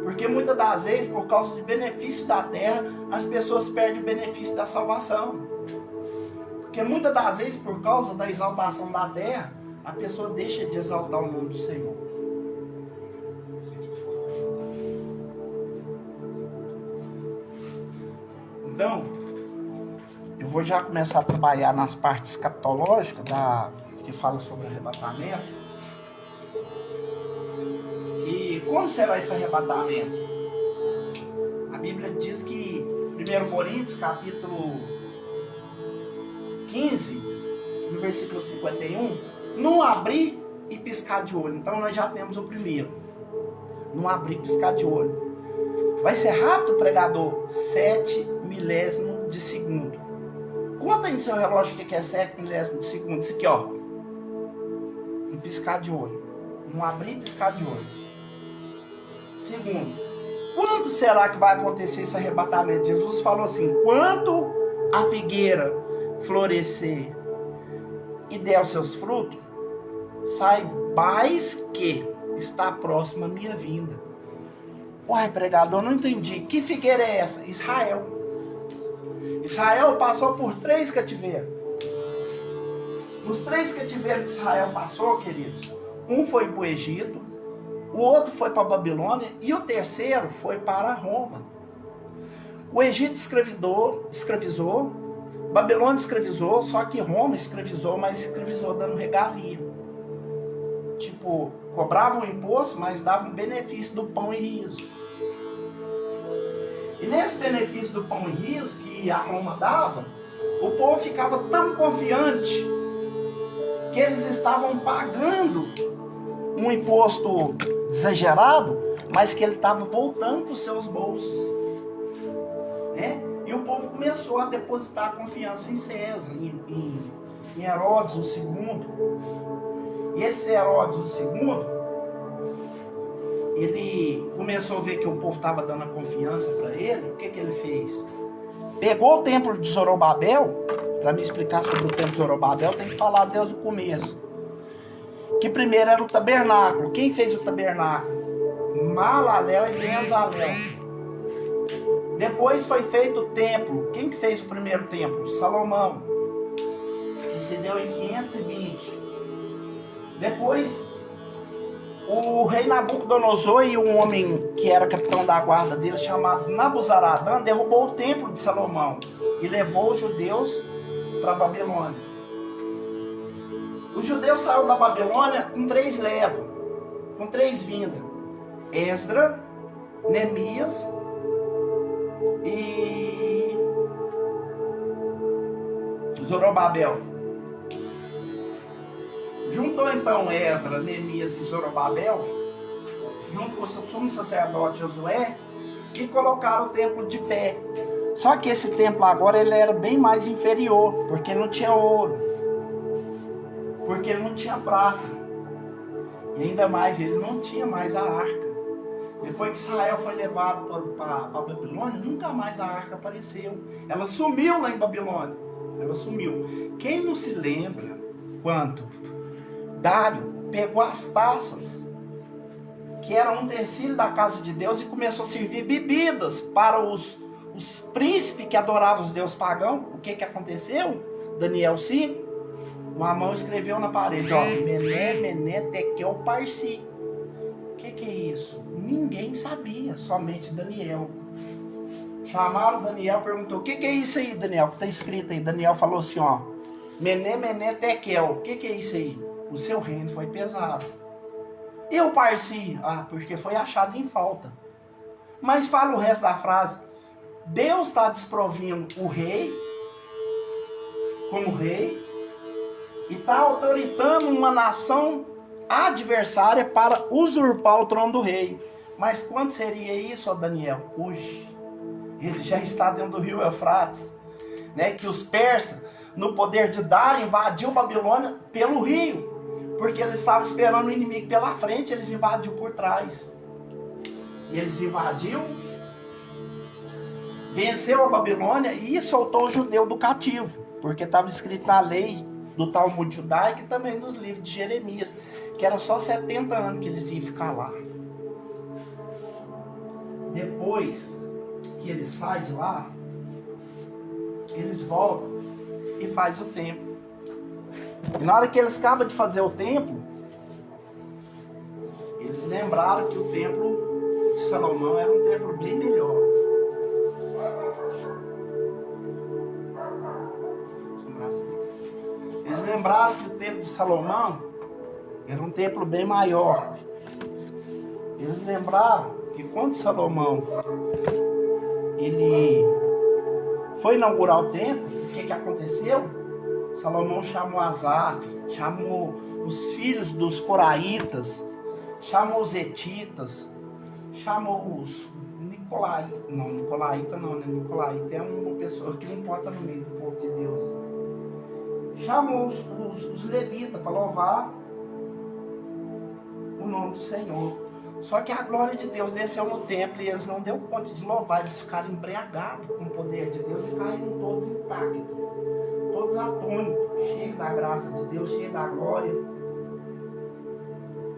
Porque muitas das vezes, por causa do benefício da terra, as pessoas perdem o benefício da salvação. Porque muitas das vezes, por causa da exaltação da terra, a pessoa deixa de exaltar o nome do Senhor. Então, eu vou já começar a trabalhar nas partes escatológicas que fala sobre arrebatamento. E como será esse arrebatamento? A Bíblia diz que 1 Coríntios, capítulo 15, no versículo 51, não abrir e piscar de olho. Então nós já temos o primeiro. Não abrir e piscar de olho. Vai ser rápido, pregador? 7 milésimos de segundo. Conta aí no seu relógio o que é 7 milésimos de segundo. Isso aqui, ó. Um piscar de olho. Não abrir e piscar de olho. Segundo, quando será que vai acontecer esse arrebatamento? Jesus falou assim: quando a figueira florescer e der os seus frutos, saibais que está próxima a minha vinda. Uai, pregador, não entendi. Que figueira é essa? Israel. Israel passou por 3 cativeiros. Nos 3 cativeiros que Israel passou, queridos, um foi para o Egito, o outro foi para a Babilônia e o terceiro foi para Roma. O Egito escravizou, Babilônia escravizou, só que Roma escravizou, mas escravizou dando regalia. Tipo, cobrava um imposto, mas dava um benefício do pão e riso. E nesse benefício do pão e riso que a Roma dava, o povo ficava tão confiante que eles estavam pagando um imposto exagerado, mas que ele estava voltando para os seus bolsos, né? E o povo começou a depositar a confiança em César, em Herodes II. E esse Herodes II, ele começou a ver que o povo estava dando a confiança para ele. O que ele fez? Pegou o templo de Zorobabel. Para me explicar sobre o templo de Zorobabel, tem que falar desde o começo. Que primeiro era o tabernáculo. Quem fez o tabernáculo? Malalel e Benzalel. Depois foi feito o templo. Quem que fez o primeiro templo? Salomão, que se deu em 520. Depois, o rei Nabucodonosor e um homem que era capitão da guarda dele, chamado Nabuzaradã, derrubou o templo de Salomão e levou os judeus para a Babilônia. Os judeus saíram da Babilônia com 3 levas, com 3 vindas: Esdra, Neemias e Zorobabel. Juntou então Esdra, Neemias e Zorobabel, junto com o sumo sacerdote Josué, e colocaram o templo de pé. Só que esse templo agora ele era bem mais inferior, porque não tinha ouro, porque ele não tinha prata, e ainda mais ele não tinha mais a arca. Depois que Israel foi levado para a Babilônia, nunca mais a arca apareceu. Ela sumiu lá em Babilônia. Ela sumiu. Quem não se lembra quando Dário pegou as taças, que eram um utensílio da casa de Deus, e começou a servir bebidas para os príncipes que adoravam os deuses pagãos? O que aconteceu? Daniel 5, uma mão escreveu na parede, ó, Mené, Mené, Tekel, Parsi. O que é isso? Ninguém sabia, somente Daniel. Chamaram Daniel, perguntou: o que é isso aí, Daniel? O que está escrito aí? Daniel falou assim, ó, Mené, Mené, Tekel. O que é isso aí? O seu reino foi pesado. E o Parsi? Ah, porque foi achado em falta. Mas fala o resto da frase. Deus está desprovindo o rei, como rei, e está autoritando uma nação adversária para usurpar o trono do rei. Mas quando seria isso, ó Daniel? Hoje. Ele já está dentro do rio Eufrates, né? Que os persas, no poder de Dário, invadiu Babilônia pelo rio, porque eles estavam esperando o inimigo pela frente, eles invadiu por trás. E eles invadiu, venceu a Babilônia e soltou o judeu do cativo, porque estava escrito na lei do Talmud judaico e também nos livros de Jeremias, que era só 70 anos que eles iam ficar lá. Depois que eles saem de lá, eles voltam e fazem o templo. E na hora que eles acabam de fazer o templo, eles lembraram que o templo de Salomão era um templo bem melhor. lembraram que o templo de Salomão era um templo bem maior. Eles lembraram que quando Salomão ele foi inaugurar o templo, o que aconteceu? Salomão chamou Asaf, chamou os filhos dos coraitas, chamou os etitas, chamou os nicolaítas. Não, nicolaíta não, né? Nicolaíta é uma pessoa que não pode estar no meio do povo de Deus. Chamou os levitas para louvar o nome do Senhor. Só que a glória de Deus desceu no templo e eles não deu conta de louvar. Eles ficaram embriagados com o poder de Deus e caíram todos intactos, todos atônitos, cheios da graça de Deus, cheios da glória.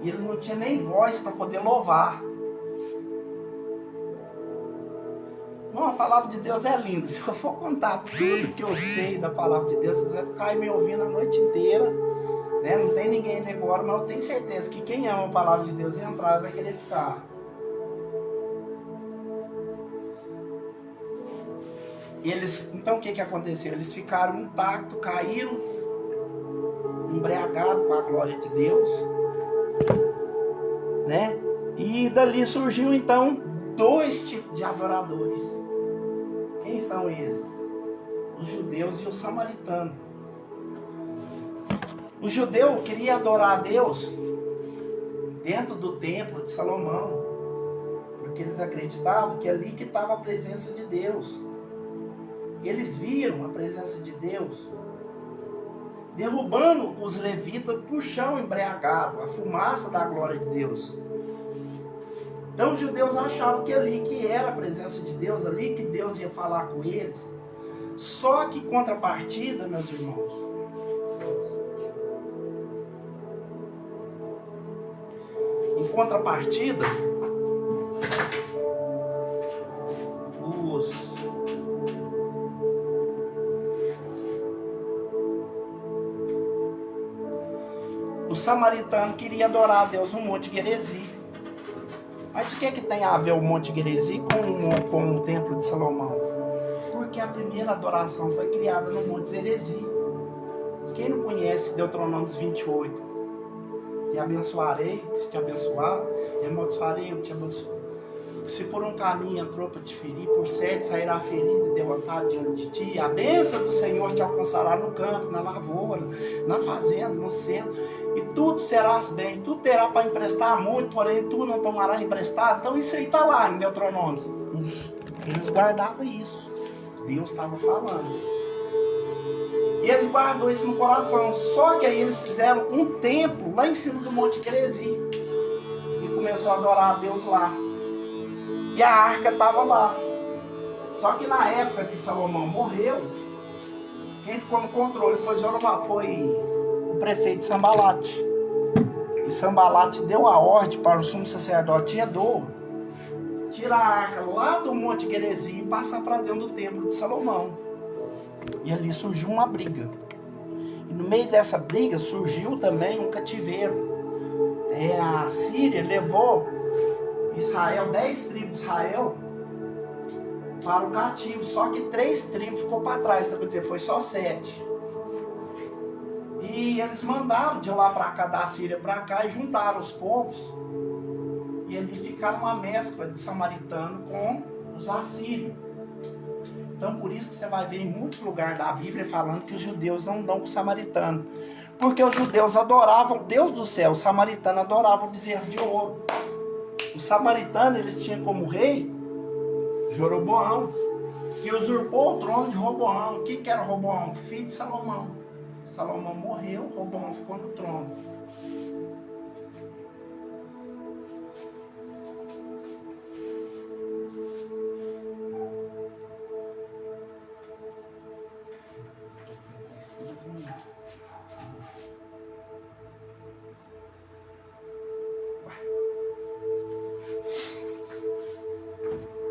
E eles não tinham nem voz para poder louvar. Não, a palavra de Deus é linda. Se eu for contar tudo que eu sei da palavra de Deus, vocês vão ficar aí me ouvindo a noite inteira. Né? Não tem ninguém ali agora, mas eu tenho certeza que quem ama a palavra de Deus entrar vai querer ficar. Então o que aconteceu? Eles ficaram intactos, caíram, embriagados com a glória de Deus, né? E dali surgiu então 2 tipos de adoradores. Quem são esses? Os judeus e os samaritanos. O judeu queria adorar a Deus dentro do templo de Salomão, porque eles acreditavam que ali que estava a presença de Deus. E eles viram a presença de Deus derrubando os levitas para o chão embriagado, a fumaça da glória de Deus. Então os judeus achavam que ali que era a presença de Deus, ali que Deus ia falar com eles. Só que em contrapartida, meus irmãos, em contrapartida, o samaritano queria adorar a Deus no Monte Gerizim. Mas o que é que tem a ver o Monte Gerizim com o Templo de Salomão? Porque a primeira adoração foi criada no Monte Gerizim. Quem não conhece Deuteronômio 28? E abençoarei, se te abençoar, e amaldiçoarei, eu te abençoarei. Se por um caminho entrou para te ferir, por 7 sairá ferido e derrotado diante de ti. A bênção do Senhor te alcançará no campo, na lavoura, na fazenda, no centro. E tudo serás bem, tu terá para emprestar muito, porém tu não tomarás emprestado. Então isso aí está lá em Deuteronômio. Eles guardavam isso. Deus estava falando. E eles guardaram isso no coração. Só que aí eles fizeram um templo lá em cima do Monte Gerizim. E começou a adorar a Deus lá. E a arca estava lá. Só que na época que Salomão morreu, quem ficou no controle foi o prefeito Sambalate. E Sambalate deu a ordem para o sumo sacerdote Edom tirar a arca lá do Monte Gerizim e passar para dentro do templo de Salomão. E ali surgiu uma briga. E no meio dessa briga surgiu também um cativeiro. A Síria levou Israel, 10 tribos de Israel, para o cativo. Só que 3 tribos ficou para trás, então, quer dizer, foi só 7. E eles mandaram de lá para cá, da Síria para cá, e juntaram os povos. E ali ficaram uma mescla de samaritano com os assírios. Então por isso que você vai ver em muitos lugares da Bíblia falando que os judeus não dão para o samaritano. Porque os judeus adoravam Deus do céu, os samaritanos adoravam o bezerro de ouro. Os samaritanos, eles tinham como rei Jeroboão, que usurpou o trono de Roboão. Quem que era Roboão? Filho de Salomão. Salomão morreu, Roboão ficou no trono.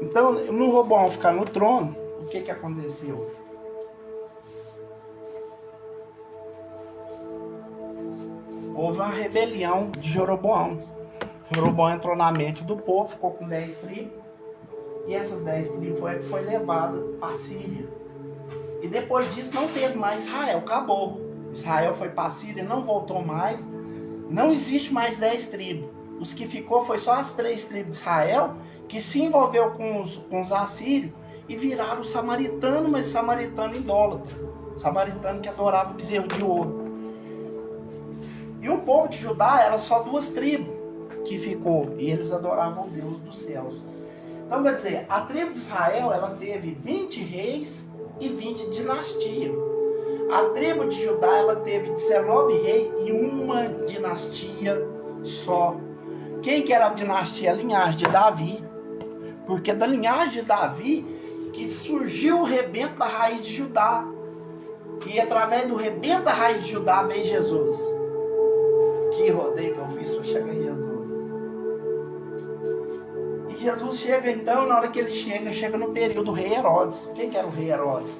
Então, no Roboão ficar no trono, o que aconteceu? Houve uma rebelião de Jeroboão. Jeroboão entrou na mente do povo, ficou com 10 tribos. E essas 10 tribos foi levada para a Síria. E depois disso não teve mais Israel, acabou. Israel foi para a Síria e não voltou mais. Não existe mais 10 tribos. Os que ficou foi só as 3 tribos de Israel, que se envolveu com os assírios e viraram samaritano, mas samaritano idólatra. Samaritano que adorava bezerro de ouro. E o povo de Judá era só 2 tribos que ficou, e eles adoravam o Deus dos céus. Então, quer dizer, a tribo de Israel, ela teve 20 reis e 20 dinastias. A tribo de Judá, ela teve 19 reis e uma dinastia só. Quem que era a dinastia? A linhagem de Davi. Porque da linhagem de Davi que surgiu o rebento da raiz de Judá. E através do rebento da raiz de Judá veio Jesus. Que rodeio que eu fiz para chegar em Jesus. E Jesus chega então, na hora que ele chega no período do rei Herodes. Quem que era o rei Herodes?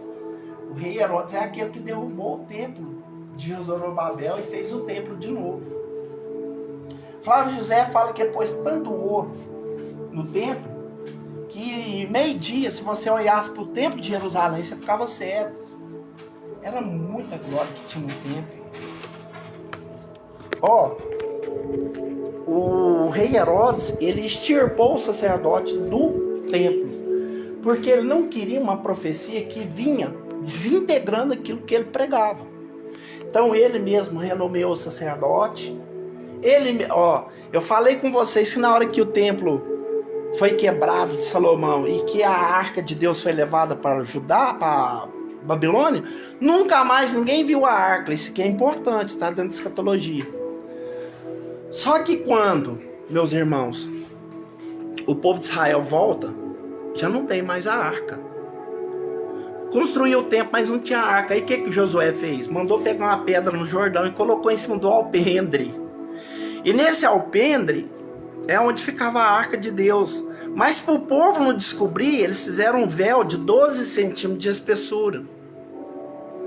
O rei Herodes é aquele que derrubou o templo de Zorobabel e fez o templo de novo. Flávio José fala que ele pôs tanto ouro no templo que meio-dia, se você olhasse para o templo de Jerusalém, você ficava cego. Era muita glória que tinha no templo. O rei Herodes, ele extirpou o sacerdote do templo, porque ele não queria uma profecia que vinha desintegrando aquilo que ele pregava. Então ele mesmo renomeou o sacerdote. Eu falei com vocês que na hora que o templo foi quebrado de Salomão e que a arca de Deus foi levada para Judá, para Babilônia, nunca mais ninguém viu a arca. Isso aqui é importante, está dentro da escatologia. Só que quando, meus irmãos, o povo de Israel volta, já não tem mais a arca. Construiu o templo, mas não tinha arca. Aí o que Josué fez? Mandou pegar uma pedra no Jordão e colocou em cima do alpendre. E nesse alpendre é onde ficava a arca de Deus. Mas para o povo não descobrir, eles fizeram um véu de 12 centímetros de espessura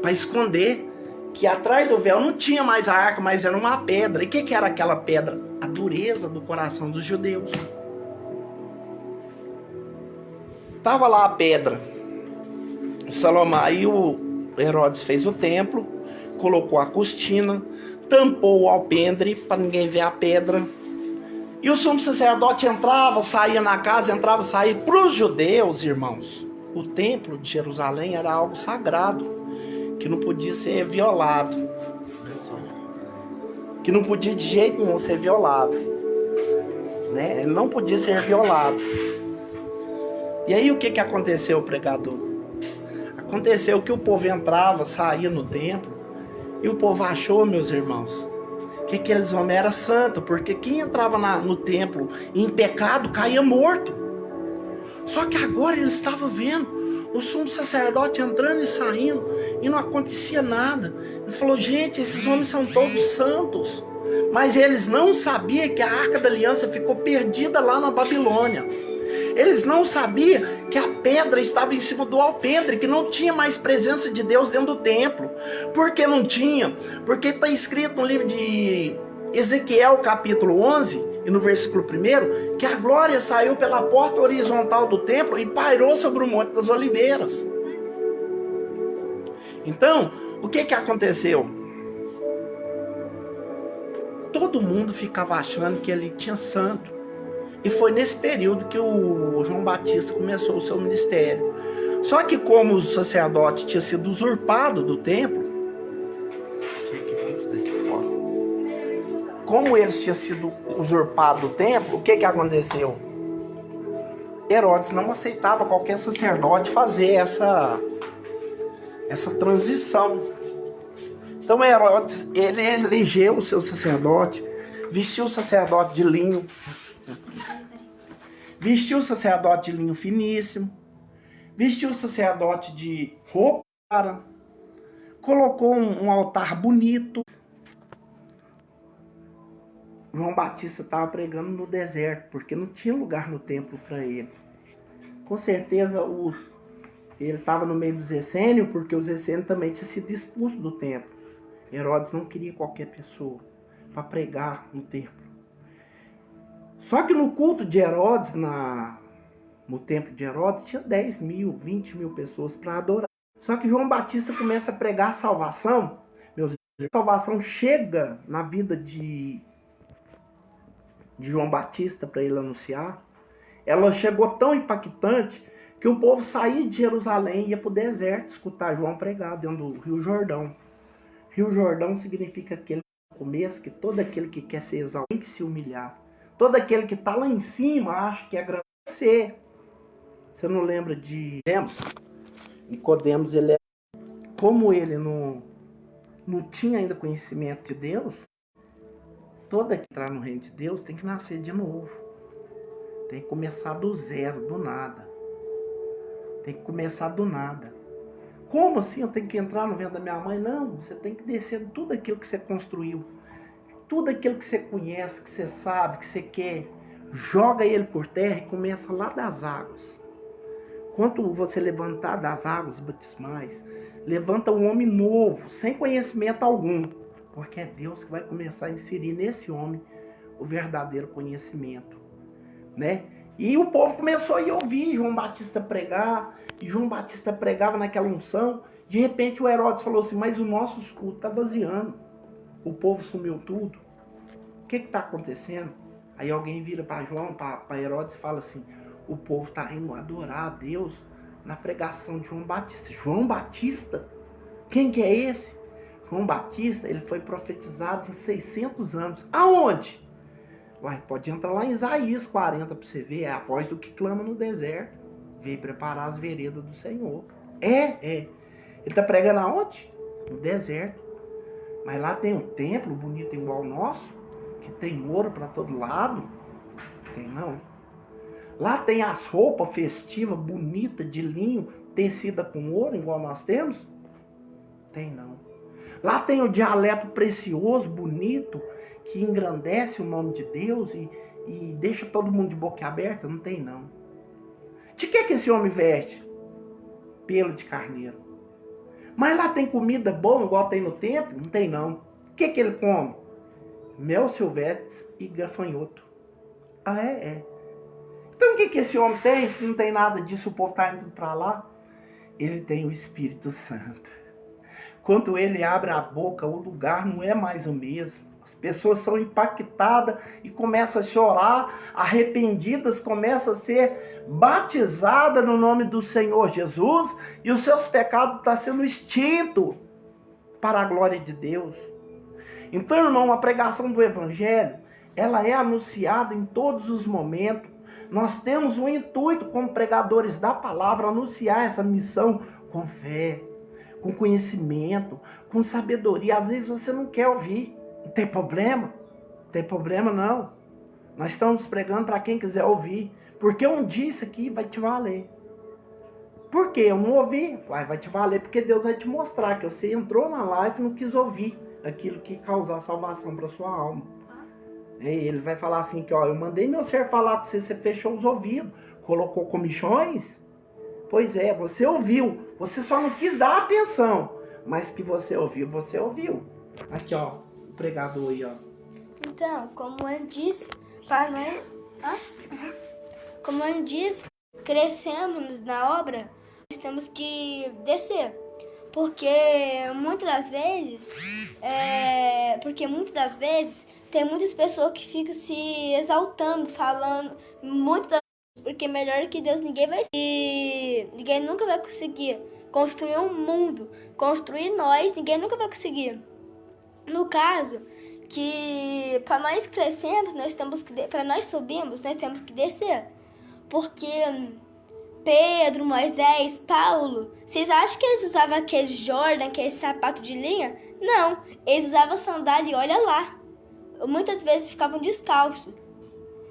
para esconder que atrás do véu não tinha mais a arca, mas era uma pedra. E o que era aquela pedra? A dureza do coração dos judeus. Tava lá a pedra. Salomão, aí o Herodes fez o templo, colocou a cortina, tampou o alpendre para ninguém ver a pedra. E o sumo sacerdote entrava, saía na casa, entrava, saía. Para os judeus, irmãos, o templo de Jerusalém era algo sagrado, que não podia ser violado. Que não podia de jeito nenhum ser violado. Né? Ele não podia ser violado. E aí o que aconteceu, pregador? Aconteceu que o povo entrava, saía no templo, e o povo achou, meus irmãos, que aqueles homens eram santos, porque quem entrava no templo em pecado caía morto. Só que agora eles estavam vendo o sumo sacerdote entrando e saindo, e não acontecia nada. Eles falaram, gente, esses homens são todos santos. Mas eles não sabiam que a Arca da Aliança ficou perdida lá na Babilônia. Eles não sabiam que a pedra estava em cima do alpendre, que não tinha mais presença de Deus dentro do templo. Por que não tinha? Porque está escrito no livro de Ezequiel, capítulo 11, e no versículo 1, que a glória saiu pela porta horizontal do templo e pairou sobre o Monte das Oliveiras. Então, o que aconteceu? Todo mundo ficava achando que ele tinha santo. E foi nesse período que o João Batista começou o seu ministério. Só que como o sacerdote tinha sido usurpado do templo, como eles tinham sido usurpados do templo, o que aconteceu? Herodes não aceitava qualquer sacerdote fazer essa transição. Então Herodes, ele elegeu o seu sacerdote, vestiu o sacerdote de linho, vestiu o sacerdote de linho finíssimo, vestiu o sacerdote de roupa, colocou um altar bonito. João Batista estava pregando no deserto, porque não tinha lugar no templo para ele. Com certeza ele estava no meio dos essênios, porque os essênios também tinham sido expulsos do templo. Herodes não queria qualquer pessoa para pregar no templo. Só que no culto de Herodes, no templo de Herodes, tinha 10 mil, 20 mil pessoas para adorar. Só que João Batista começa a pregar a salvação, meus A salvação chega na vida de João Batista para ele anunciar. Ela chegou tão impactante que o povo saía de Jerusalém e ia para o deserto escutar João pregar dentro do Rio Jordão. Rio Jordão significa aquele começo que todo aquele que quer ser exaltado tem que se humilhar. Todo aquele que está lá em cima acha que é grande. Você não lembra de Nicodemos? Ele como ele não tinha ainda conhecimento de Deus, todo que entrar no reino de Deus tem que nascer de novo. Tem que começar do zero, do nada. Tem que começar do nada. Como assim eu tenho que entrar no ventre da minha mãe? Não, você tem que descer de tudo aquilo que você construiu. Tudo aquilo que você conhece, que você sabe, que você quer. Joga ele por terra e começa lá das águas. Quando você levantar das águas batismais, levanta um homem novo, sem conhecimento algum. Porque é Deus que vai começar a inserir nesse homem o verdadeiro conhecimento, né? E o povo começou a ouvir João Batista pregar, e João Batista pregava naquela unção. De repente o Herodes falou assim, mas o nosso culto está vaziando, o povo sumiu tudo, o que está acontecendo? Aí alguém vira para João, para Herodes e fala assim, o povo está indo adorar a Deus na pregação de João Batista. João Batista? Quem que é esse? João Batista, ele foi profetizado em 600 anos. Aonde? Uai, pode entrar lá em Isaías 40 para você ver. É a voz do que clama no deserto. Veio preparar as veredas do Senhor. Ele está pregando aonde? No deserto. Mas lá tem um templo bonito igual o nosso, que tem ouro para todo lado. Tem não. Lá tem as roupas festivas bonitas de linho, tecida com ouro, igual nós temos. Tem não. Lá tem o dialeto precioso, bonito, que engrandece o nome de Deus e deixa todo mundo de boca aberta. Não tem não. De que esse homem veste? Pelo de carneiro. Mas lá tem comida boa, igual tem no templo? Não tem não. O que ele come? Mel silvestre e gafanhoto. Ah, é? Então o que esse homem tem? Se não tem nada disso, o povo está indo para lá. Ele tem o Espírito Santo. Quando ele abre a boca, o lugar não é mais o mesmo. As pessoas são impactadas e começam a chorar, arrependidas, começam a ser batizadas no nome do Senhor Jesus, e os seus pecados estão sendo extintos para a glória de Deus. Então, irmão, a pregação do Evangelho, ela é anunciada em todos os momentos. Nós temos um intuito como pregadores da palavra, anunciar essa missão com fé, com conhecimento, com sabedoria. Às vezes você não quer ouvir, não tem problema, não. Nós estamos pregando para quem quiser ouvir, porque um dia isso aqui vai te valer. Por quê? Eu não ouvi, vai te valer, porque Deus vai te mostrar que você entrou na live e não quis ouvir aquilo que causar salvação para sua alma. Ele vai falar assim, que ó, eu mandei meu ser falar com você, você fechou os ouvidos, colocou comichões. Pois é, você ouviu, você só não quis dar atenção, mas que você ouviu, você ouviu. Aqui, ó, o pregador aí, ó. Então, como eu disse, crescemos na obra, nós temos que descer. Porque muitas das vezes tem muitas pessoas que ficam se exaltando, falando porque melhor que Deus ninguém nunca vai conseguir construir um mundo, construir nós, ninguém nunca vai conseguir. No caso, que para nós crescermos, para nós subirmos, nós temos que descer. Porque Pedro, Moisés, Paulo, vocês acham que eles usavam aquele Jordan, aquele sapato de linha? Não, eles usavam sandália e olha lá. Muitas vezes ficavam descalços.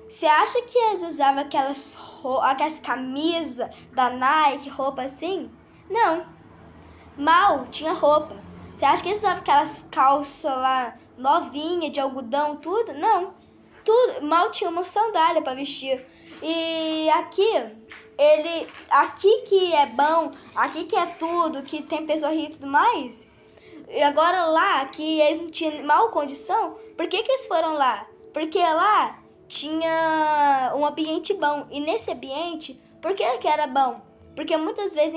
Você acha que eles usavam aquelas camisas da Nike, roupa assim? Não. Mal tinha roupa. Você acha que eles usavam aquelas calças lá novinhas, de algodão, tudo? Não. Mal tinha uma sandália para vestir. E aqui que é bom, aqui que é tudo, que tem pessoa rica e tudo mais. E agora lá, que eles não tinham mal condição, por que eles foram lá? Porque lá tinha um ambiente bom. E nesse ambiente, por que era bom? Porque muitas vezes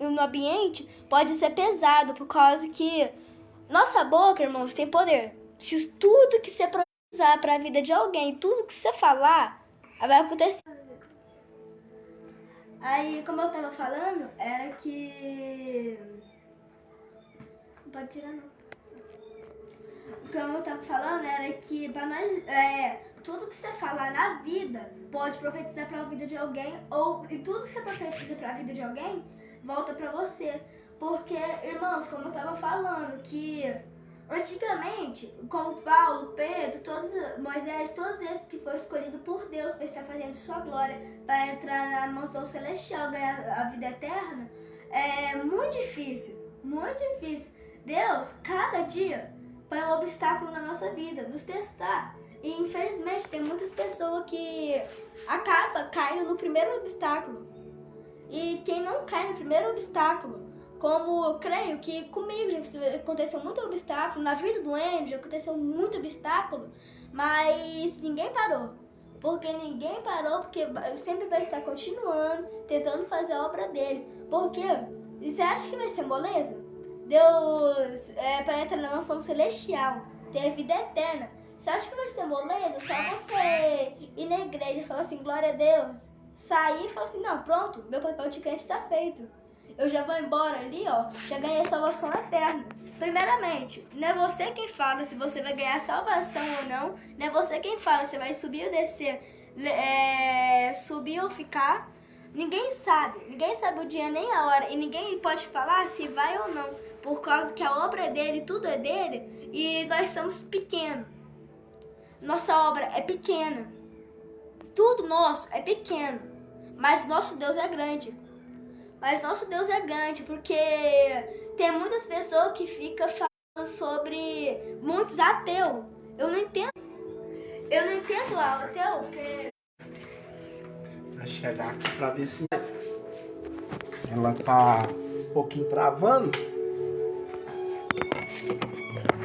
no ambiente pode ser pesado, por causa que Nossa boca, irmãos, tem poder. Se tudo que você usar para a vida de alguém, tudo que você falar, vai acontecer. Aí, como eu tava falando, era que... Não pode tirar, não. Como eu tava falando, era que pra nós, tudo que você falar na vida pode profetizar para a vida de alguém, e tudo que você profetiza para a vida de alguém volta para você. Porque, irmãos, como eu tava falando, que antigamente, como Paulo, Pedro, Moisés, todos esses que foram escolhidos por Deus para estar fazendo sua glória, para entrar na mansão celestial, ganhar a vida eterna, é muito difícil, muito difícil. Deus, cada dia, põe um obstáculo na nossa vida, nos testar. E infelizmente tem muitas pessoas que acabam caindo no primeiro obstáculo. E quem não cai no primeiro obstáculo, como eu creio que comigo já aconteceu muito obstáculo, na vida do Andrew já aconteceu muito obstáculo, mas ninguém parou. Porque ninguém parou, porque sempre vai estar continuando, tentando fazer a obra dele. Porque você acha que vai ser moleza? Deus para entrar na mansão celestial, ter a vida eterna. Você acha que vai ser moleza? Só você ir na igreja e falar assim, glória a Deus, sair e falar assim, não, pronto, meu papel de crente está feito. Eu já vou embora ali, ó, já ganhei salvação eterna. Primeiramente, não é você quem fala se você vai ganhar salvação ou não. Não é você quem fala se vai subir ou descer, subir ou ficar. Ninguém sabe o dia nem a hora. E ninguém pode falar se vai ou não. Por causa que a obra é dele, tudo é dele. E nós somos pequenos. Nossa obra é pequena. Tudo nosso é pequeno. Mas nosso Deus é grande. Porque tem muitas pessoas que ficam falando sobre muitos ateus. Eu não entendo ateu, porque... Vai chegar aqui pra ver se ela tá um pouquinho travando.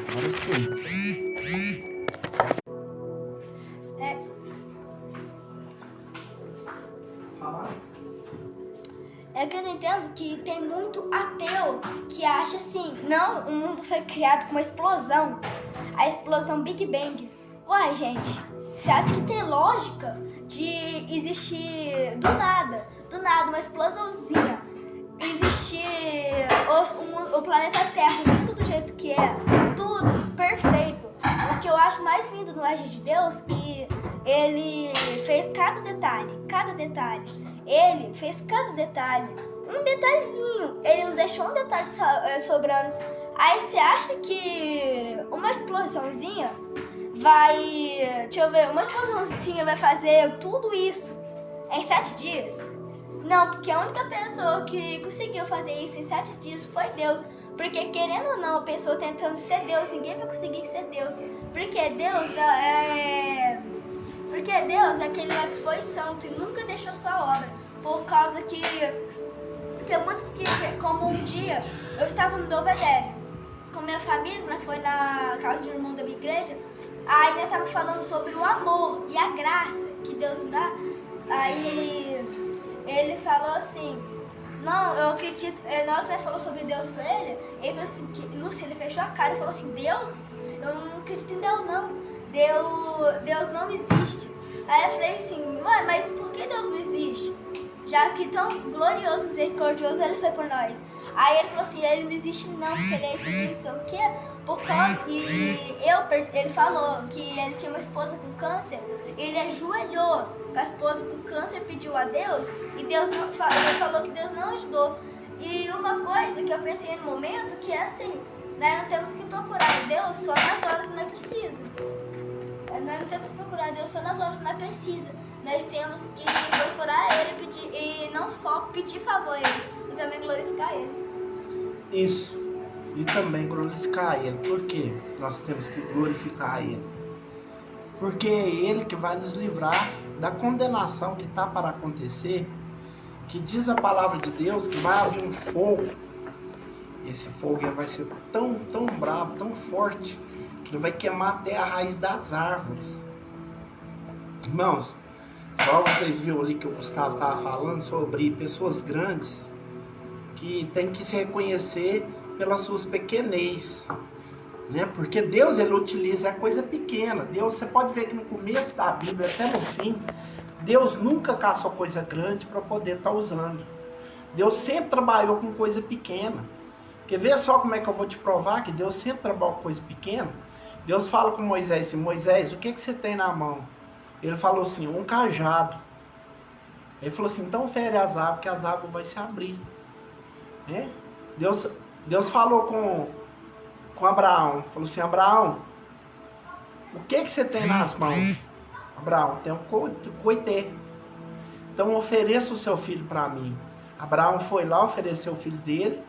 Agora sim. É que eu não entendo que tem muito ateu que acha assim, não, o mundo foi criado com uma explosão, a explosão Big Bang. Uai, gente, você acha que tem lógica de existir do nada, uma explosãozinha, existir o planeta Terra lindo do jeito que é, tudo perfeito. O que eu acho mais lindo no agir de Deus é que ele fez cada detalhe. Ele fez cada detalhe, um detalhinho. Ele não deixou um detalhe sobrando. Aí você acha que uma explosãozinha vai... uma explosãozinha vai fazer tudo isso em 7 dias? Não, porque a única pessoa que conseguiu fazer isso em 7 dias foi Deus. Porque querendo ou não, a pessoa tentando ser Deus, ninguém vai conseguir ser Deus. Porque Deus é aquele lá que foi santo e nunca deixou sua obra. Por causa que tem muitos que, como um dia, eu estava no Belvedere com minha família, né, foi na casa de um irmão da minha igreja. Aí eu estava falando sobre o amor e a graça que Deus dá. Aí ele falou assim, não, eu acredito, na hora que ele falou sobre Deus com ele falou assim, Lúcia, ele fechou a cara e falou assim, Deus? Eu não acredito em Deus não, Deus não existe. Aí eu falei assim, mãe, mas por que Deus não existe? Já que tão glorioso, misericordioso ele foi por nós. Aí ele falou assim, ele não existe não, porque ele é isso aqui, não sei o quê. Por causa que ele falou que ele tinha uma esposa com câncer, ele ajoelhou com a esposa com câncer, pediu a Deus, e Deus não, ele falou que Deus não ajudou. E uma coisa que eu pensei no momento, que é assim, nós não temos que procurar Deus só nas horas que nós precisamos. Nós não temos que procurar Deus só nas horas que nós precisamos. Nós temos que procurar Ele e não só pedir favor a Ele, e também glorificar Ele. Isso. E também glorificar Ele. Por quê? Nós temos que glorificar Ele. Porque é Ele que vai nos livrar da condenação que está para acontecer. Que diz a palavra de Deus que vai haver um fogo. Esse fogo vai ser tão bravo, tão forte, que ele vai queimar até a raiz das árvores. Irmãos, igual vocês viram ali que o Gustavo estava falando sobre pessoas grandes que tem que se reconhecer pelas suas pequenez. né? Porque Deus, ele utiliza a coisa pequena. Deus, você pode ver que no começo da Bíblia até no fim, Deus nunca caçou coisa grande para poder estar usando. Deus sempre trabalhou com coisa pequena. Quer ver só como é que eu vou te provar que Deus sempre trabalhou com coisa pequena? Deus fala com Moisés assim: Moisés, o que você tem na mão? Ele falou assim: um cajado. Ele falou assim: então fere as águas, que as águas vão se abrir, né? Deus falou com Abraão, falou assim: Abraão, o que você tem nas mãos? Abraão, tem um coité. Então ofereça o seu filho para mim. Abraão foi lá, ofereceu o filho dele.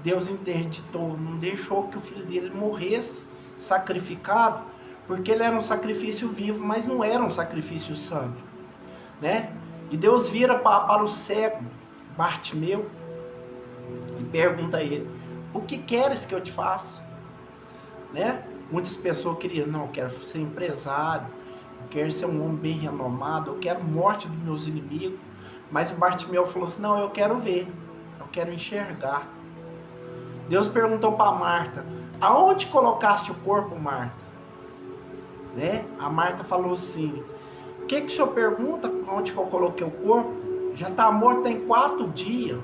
Deus interditou, não deixou que o filho dele morresse sacrificado, porque ele era um sacrifício vivo, mas não era um sacrifício santo, né? E Deus vira para o cego Bartimeu e pergunta a ele: o que queres que eu te faça? Né? Muitas pessoas queriam: não, eu quero ser empresário, eu quero ser um homem bem renomado, eu quero morte dos meus inimigos. Mas o Bartimeu falou assim: não, eu quero ver, eu quero enxergar. Deus perguntou para Marta: aonde colocaste o corpo, Marta? Né? A Marta falou assim: o que o senhor pergunta onde que eu coloquei o corpo? Já está morto tem 4 dias.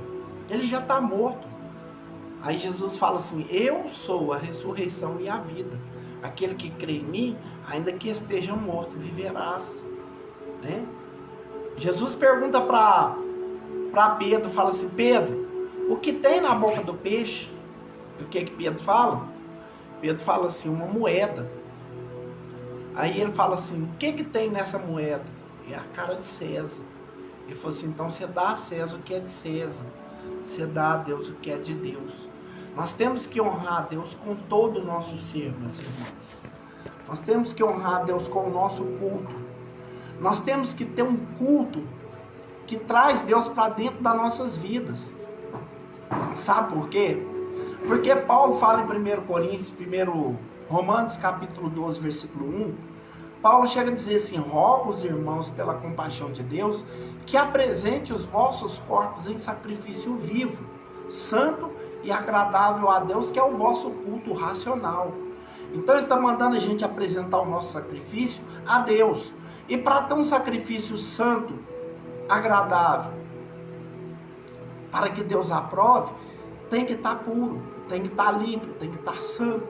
Ele já está morto. Aí Jesus fala assim: eu sou a ressurreição e a vida. Aquele que crê em mim, ainda que esteja morto, viverás. Né? Jesus pergunta para Pedro, fala assim: Pedro, o que tem na boca do peixe? E o que Pedro fala? Pedro fala assim: uma moeda. Aí ele fala assim: o que tem nessa moeda? É a cara de César. Ele falou assim: então você dá a César o que é de César, você dá a Deus o que é de Deus. Nós temos que honrar a Deus com todo o nosso ser, meus irmãos. Nós temos que honrar a Deus com o nosso culto. Nós temos que ter um culto que traz Deus para dentro das nossas vidas. Sabe por quê? Porque Paulo fala em Romanos capítulo 12, versículo 1, Paulo chega a dizer assim: rogo os irmãos pela compaixão de Deus, que apresente os vossos corpos em sacrifício vivo, santo e agradável a Deus, que é o vosso culto racional. Então ele está mandando a gente apresentar o nosso sacrifício a Deus. E para ter um sacrifício santo, agradável, para que Deus aprove, tem que estar puro, tem que estar limpo, tem que estar santo.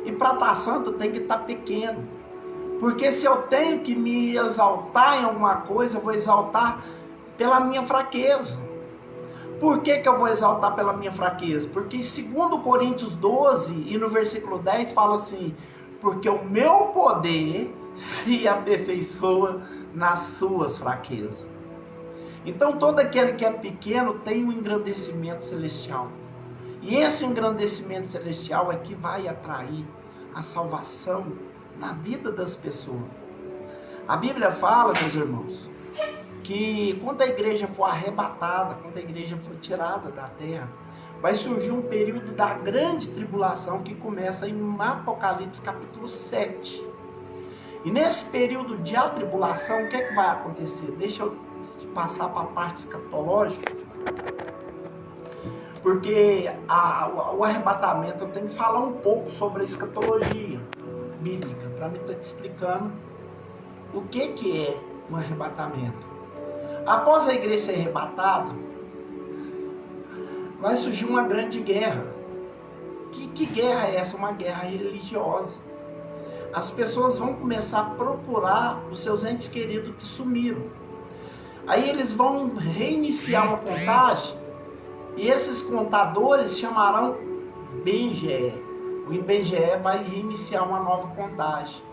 E para estar santo tem que estar pequeno. Porque se eu tenho que me exaltar em alguma coisa, eu vou exaltar pela minha fraqueza. Por que eu vou exaltar pela minha fraqueza? Porque em 2 Coríntios 12 e no versículo 10 fala assim: porque o meu poder se aperfeiçoa nas suas fraquezas. Então todo aquele que é pequeno tem um engrandecimento celestial. E esse engrandecimento celestial é que vai atrair a salvação na vida das pessoas. A Bíblia fala, meus irmãos, que quando a igreja for arrebatada, quando a igreja for tirada da terra, vai surgir um período da grande tribulação que começa em Apocalipse capítulo 7. E nesse período de atribulação, o que é que vai acontecer? Deixa eu passar para a parte escatológica. Porque o arrebatamento, eu tenho que falar um pouco sobre a escatologia bíblica, para mim estar te explicando o que é o arrebatamento. Após a igreja ser arrebatada, vai surgir uma grande guerra. Que guerra é essa? Uma guerra religiosa. As pessoas vão começar a procurar os seus entes queridos que sumiram. Aí eles vão reiniciar uma contagem. E esses contadores chamarão IBGE. O IBGE vai reiniciar uma nova contagem.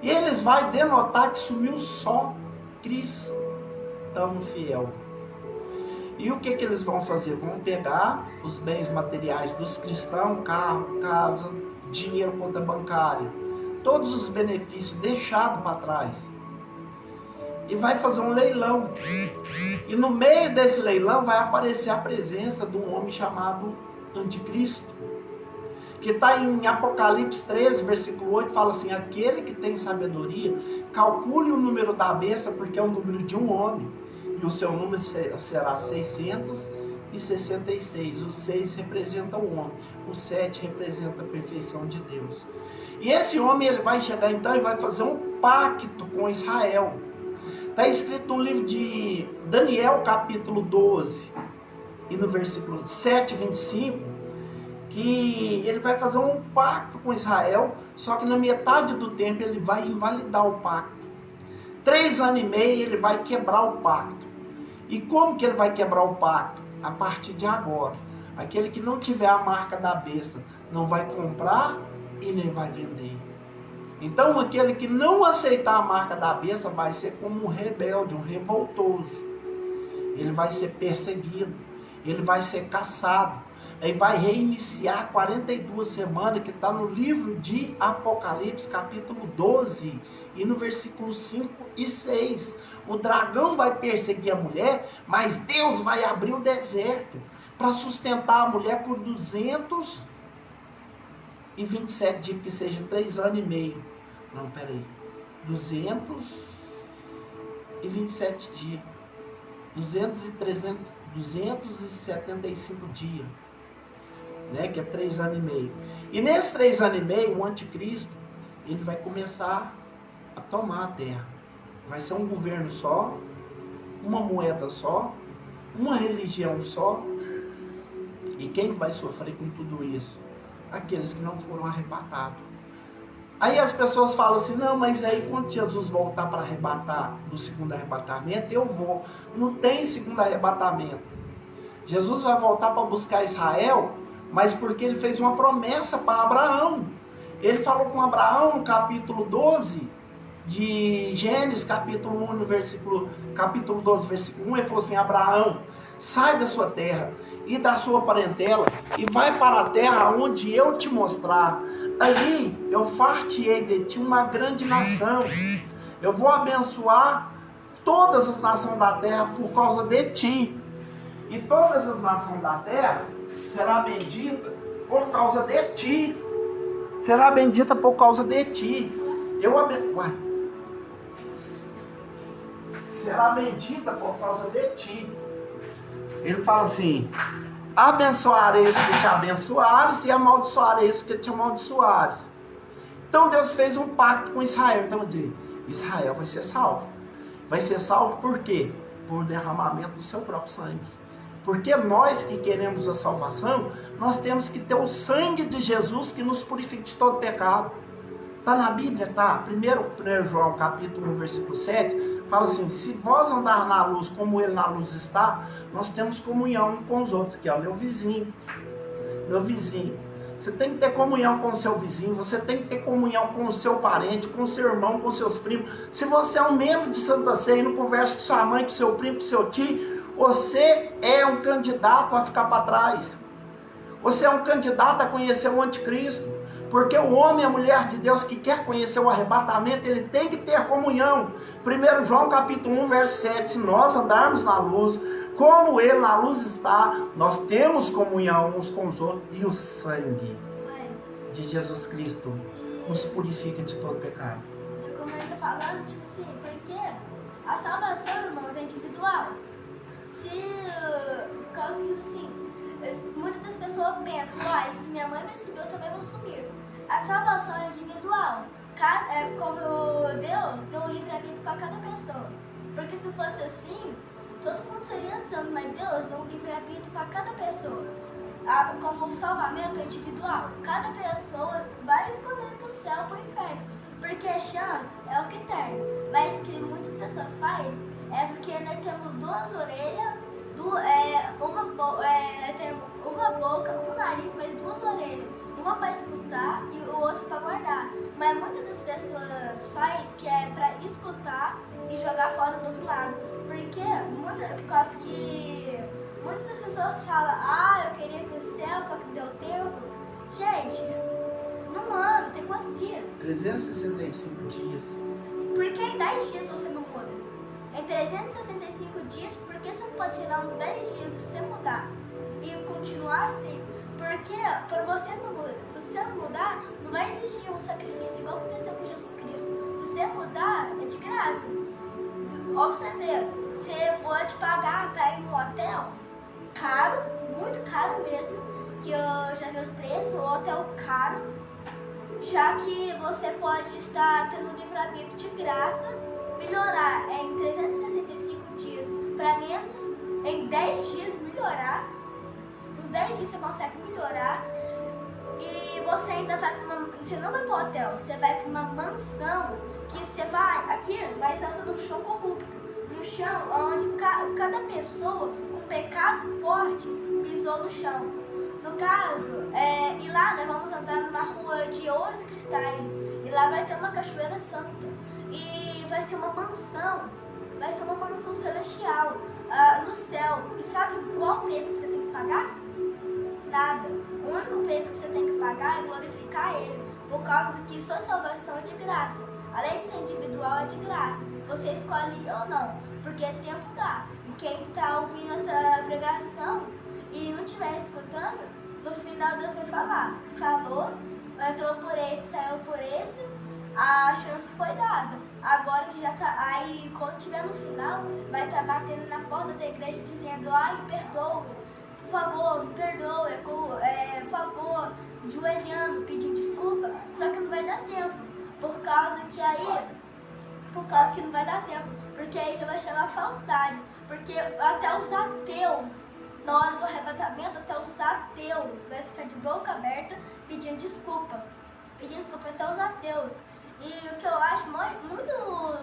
E eles vão denotar que sumiu só cristão fiel. E o que eles vão fazer? Vão pegar os bens materiais dos cristãos, carro, casa, dinheiro, conta bancária, todos os benefícios deixados para trás. E vai fazer um leilão. E no meio desse leilão vai aparecer a presença de um homem chamado Anticristo. Que está em Apocalipse 13, versículo 8, fala assim: aquele que tem sabedoria, calcule o número da besta, porque é o número de um homem. E o seu número será 666. O 6 representa o homem. o 7 representa a perfeição de Deus. E esse homem, ele vai chegar então e vai fazer um pacto com Israel. Está escrito no livro de Daniel, capítulo 12, e no versículo 7, 25, que ele vai fazer um pacto com Israel, só que na metade do tempo ele vai invalidar o pacto. 3 anos e meio ele vai quebrar o pacto. E como que ele vai quebrar o pacto? A partir de agora. Aquele que não tiver a marca da besta não vai comprar e nem vai vender. Então aquele que não aceitar a marca da besta vai ser como um rebelde, um revoltoso. Ele vai ser perseguido, ele vai ser caçado. Aí vai reiniciar 42 semanas, que está no livro de Apocalipse, capítulo 12, e no versículo 5 e 6. O dragão vai perseguir a mulher, mas Deus vai abrir o deserto para sustentar a mulher por 227 dias, que seja 3 anos e meio. Não, peraí. 227 dias. 275 dias. Né, que é 3 anos e meio. E nesses 3 anos e meio, o anticristo, ele vai começar a tomar a terra. Vai ser um governo só, uma moeda só, uma religião só. E quem vai sofrer com tudo isso? Aqueles que não foram arrebatados. Aí as pessoas falam assim, não, mas aí quando Jesus voltar para arrebatar, no segundo arrebatamento, eu vou. Não tem segundo arrebatamento. Jesus vai voltar para buscar Israel, mas porque ele fez uma promessa para Abraão. Ele falou com Abraão no capítulo 12 de Gênesis, capítulo 1, capítulo 12, versículo 1, ele falou assim, Abraão, sai da sua terra e da sua parentela e vai para a terra onde eu te mostrar. Ali eu far-te-ei de ti uma grande nação. Eu vou abençoar todas as nações da terra por causa de ti. E todas as nações da terra será bendita por causa de ti. Será bendita por causa de ti. Será bendita por causa de ti. Ele fala assim, abençoarei os que te abençoares e amaldiçoarei os que te amaldiçoares. Então Deus fez um pacto com Israel. Então dizer, Israel vai ser salvo. Vai ser salvo por quê? Por derramamento do seu próprio sangue. Porque nós que queremos a salvação, nós temos que ter o sangue de Jesus que nos purifica de todo pecado. Está na Bíblia, tá? 1 João capítulo 1, versículo 7, fala assim, se vós andar na luz como ele na luz está, nós temos comunhão uns com os outros, que é o meu vizinho. Meu vizinho. Você tem que ter comunhão com o seu vizinho, você tem que ter comunhão com o seu parente, com o seu irmão, com os seus primos. Se você é um membro de Santa Ceia e não conversa com sua mãe, com seu primo, com seu tio, você é um candidato a ficar para trás. Você é um candidato a conhecer o anticristo. Porque o homem e a mulher de Deus que quer conhecer o arrebatamento, ele tem que ter comunhão. 1 João capítulo 1, verso 7, se nós andarmos na luz, como ele na luz está, nós temos comunhão uns com os outros. E o sangue de Jesus Cristo nos purifica de todo pecado. Eu comecei falando, tipo assim, porque a salvação, irmãos, é individual. Por causa que, assim, muitas das pessoas pensam, se minha mãe me subiu, eu também vou subir. A salvação é individual. Como Deus deu um livre-arbítrio para cada pessoa. Porque se fosse assim, todo mundo seria santo, mas Deus deu um livre-arbítrio para cada pessoa. Como o salvamento é individual. Cada pessoa vai escolher para o céu ou para o inferno. Porque a chance é o que tem. Mas o que muitas pessoas fazem é porque nós temos 2 orelhas, tem uma boca, um nariz, mas 2 orelhas. Uma para escutar e o outro para guardar. Mas muitas das pessoas faz que é para escutar e jogar fora do outro lado. Por causa que muitas das pessoas falam, eu queria ir pro céu, só que deu tempo. Gente, num ano, tem quantos dias? 365 dias. Por que em 10 dias você não muda? Em 365 dias, por que você não pode tirar uns 10 dias para você mudar? E continuar assim? Porque para você não mudar, não vai exigir um sacrifício igual aconteceu com Jesus Cristo. Você mudar é de graça. Ó, pra você ver, você pode pagar para ir no hotel, caro, muito caro mesmo, que eu já vi os preços, o hotel caro, já que você pode estar tendo um livramento de graça, melhorar em 365 dias para menos, em 10 dias melhorar, nos 10 dias você consegue melhorar, e você ainda vai para uma, você não vai para um hotel, você vai para uma mansão, que você vai, aqui, mas você anda num chão corrupto, num chão onde cada pessoa com pecado forte pisou no chão. No caso, e lá nós vamos andar numa rua de ouros e cristais, e lá vai ter uma cachoeira santa, e vai ser uma mansão celestial, no céu. E sabe qual o preço que você tem que pagar? Nada. O único preço que você tem que pagar é glorificar Ele, por causa que sua salvação é de graça. Além de ser individual, é de graça. Você escolhe ou não, porque tempo dá. E quem está ouvindo essa pregação e não estiver escutando, no final Deus vai falar. Falou, entrou por esse, saiu por esse, a chance foi dada. Agora que já tá. Aí quando estiver no final, vai estar batendo na porta da igreja dizendo: ai, me perdoe, por favor, me perdoe, por favor, joelhando, pedindo desculpa. Só que não vai dar tempo. Por causa que não vai dar tempo. Porque aí já vai chamar falsidade. Porque até os ateus, na hora do arrebatamento, até os ateus vai ficar de boca aberta pedindo desculpa. Pedindo desculpa até os ateus. E o que eu acho muito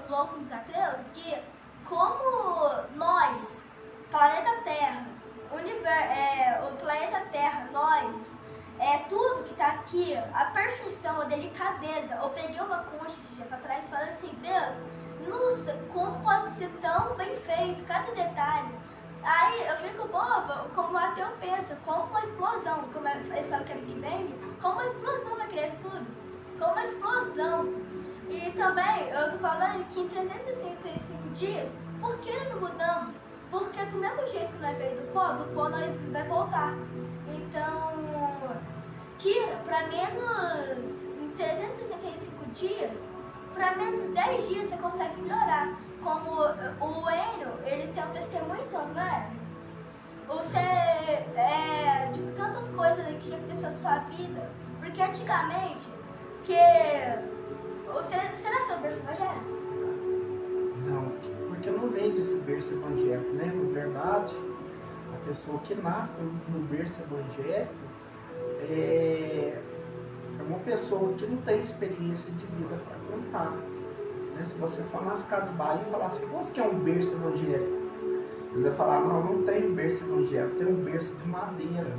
louco dos ateus, que como nós, planeta Terra, o planeta Terra, nós, tudo que tá aqui, a perfeição, a delicadeza. Eu peguei uma concha esse dia pra trás e falei assim: Deus, nossa, como pode ser tão bem feito, cada detalhe. Aí eu fico boba, como o ateu pensa, como uma explosão, como eles falam que é Big Bang, como uma explosão vai criar isso tudo, como uma explosão. E também, eu tô falando que em 365 dias, por que não mudamos? Porque do mesmo jeito que nós veio do pó nós vai voltar. Então, tira para menos, em 365 dias, para menos 10 dias você consegue melhorar. Como o Enio, ele tem um testemunho tanto, né? Você, de tantas coisas que já aconteceu na sua vida. Porque antigamente, você nasceu berço evangélico? Não, porque não vem desse berço evangélico, né? Na verdade, a pessoa que nasce no berço evangélico é uma pessoa que não tem experiência de vida para contar. Né? Se você for nas Casas Bahia e falar assim: você quer um berço evangélico? Eles vão falar: não tem berço evangélico, tem um berço de madeira,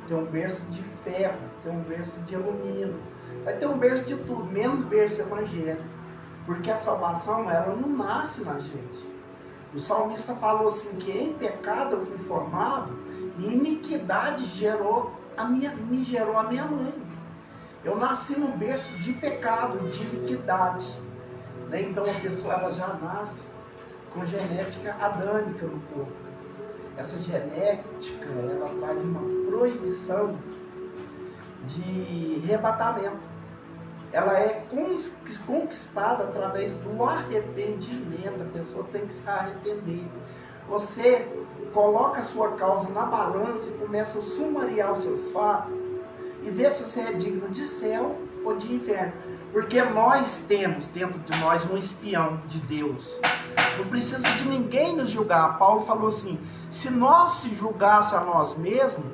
tem um berço de ferro, tem um berço de alumínio, vai ter um berço de tudo, menos berço evangélico, porque a salvação, ela não nasce na gente. O salmista falou assim, que em pecado eu fui formado, e iniquidade me gerou a minha mãe. Eu nasci no berço de pecado, de iniquidade. Né? Então a pessoa, ela já nasce com genética adâmica no corpo. Essa genética, ela traz uma proibição de arrebatamento. Ela é conquistada através do arrependimento. A pessoa tem que se arrepender. Você coloca a sua causa na balança e começa a sumariar os seus fatos e ver se você é digno de céu ou de inferno. Porque nós temos dentro de nós um espião de Deus. Não precisa de ninguém nos julgar. Paulo falou assim: se nós se julgasse a nós mesmos,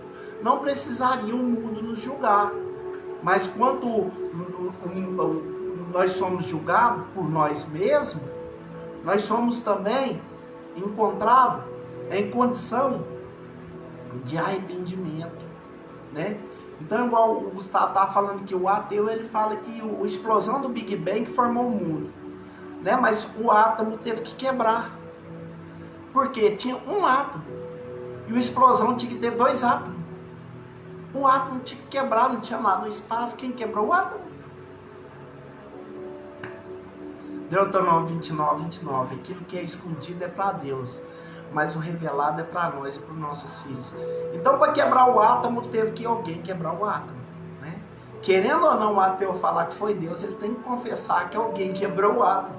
não precisaria o mundo nos julgar. Mas quando nós somos julgados por nós mesmos, nós somos também encontrados em condição de arrependimento, né? Então, igual o Gustavo está falando que o ateu, ele fala que a explosão do Big Bang formou o mundo, né? Mas o átomo teve que quebrar, porque tinha um átomo e a explosão tinha que ter 2 átomos. O átomo tinha que quebrar, não tinha nada no espaço. Quem quebrou o átomo? Deuteronômio 29. Aquilo que é escondido é para Deus, mas o revelado é para nós e para os nossos filhos. Então, para quebrar o átomo, teve que alguém quebrar o átomo, né? Querendo ou não o ateu falar que foi Deus, ele tem que confessar que alguém quebrou o átomo,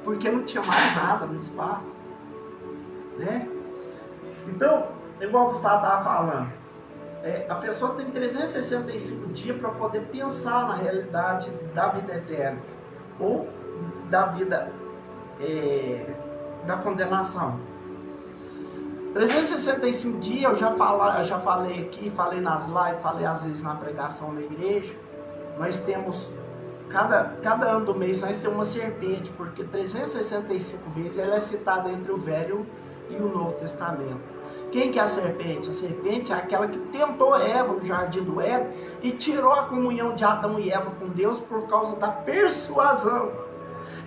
porque não tinha mais nada no espaço, né? Então, igual o Gustavo estava falando, A pessoa tem 365 dias para poder pensar na realidade da vida eterna ou da vida da condenação. 365 dias, eu já falei aqui, falei nas lives, falei às vezes na pregação na igreja. Nós temos, cada ano do mês, nós temos uma serpente, porque 365 vezes ela é citada entre o Velho e o Novo Testamento. Quem que é a serpente? A serpente é aquela que tentou Eva no jardim do Éden e tirou a comunhão de Adão e Eva com Deus por causa da persuasão.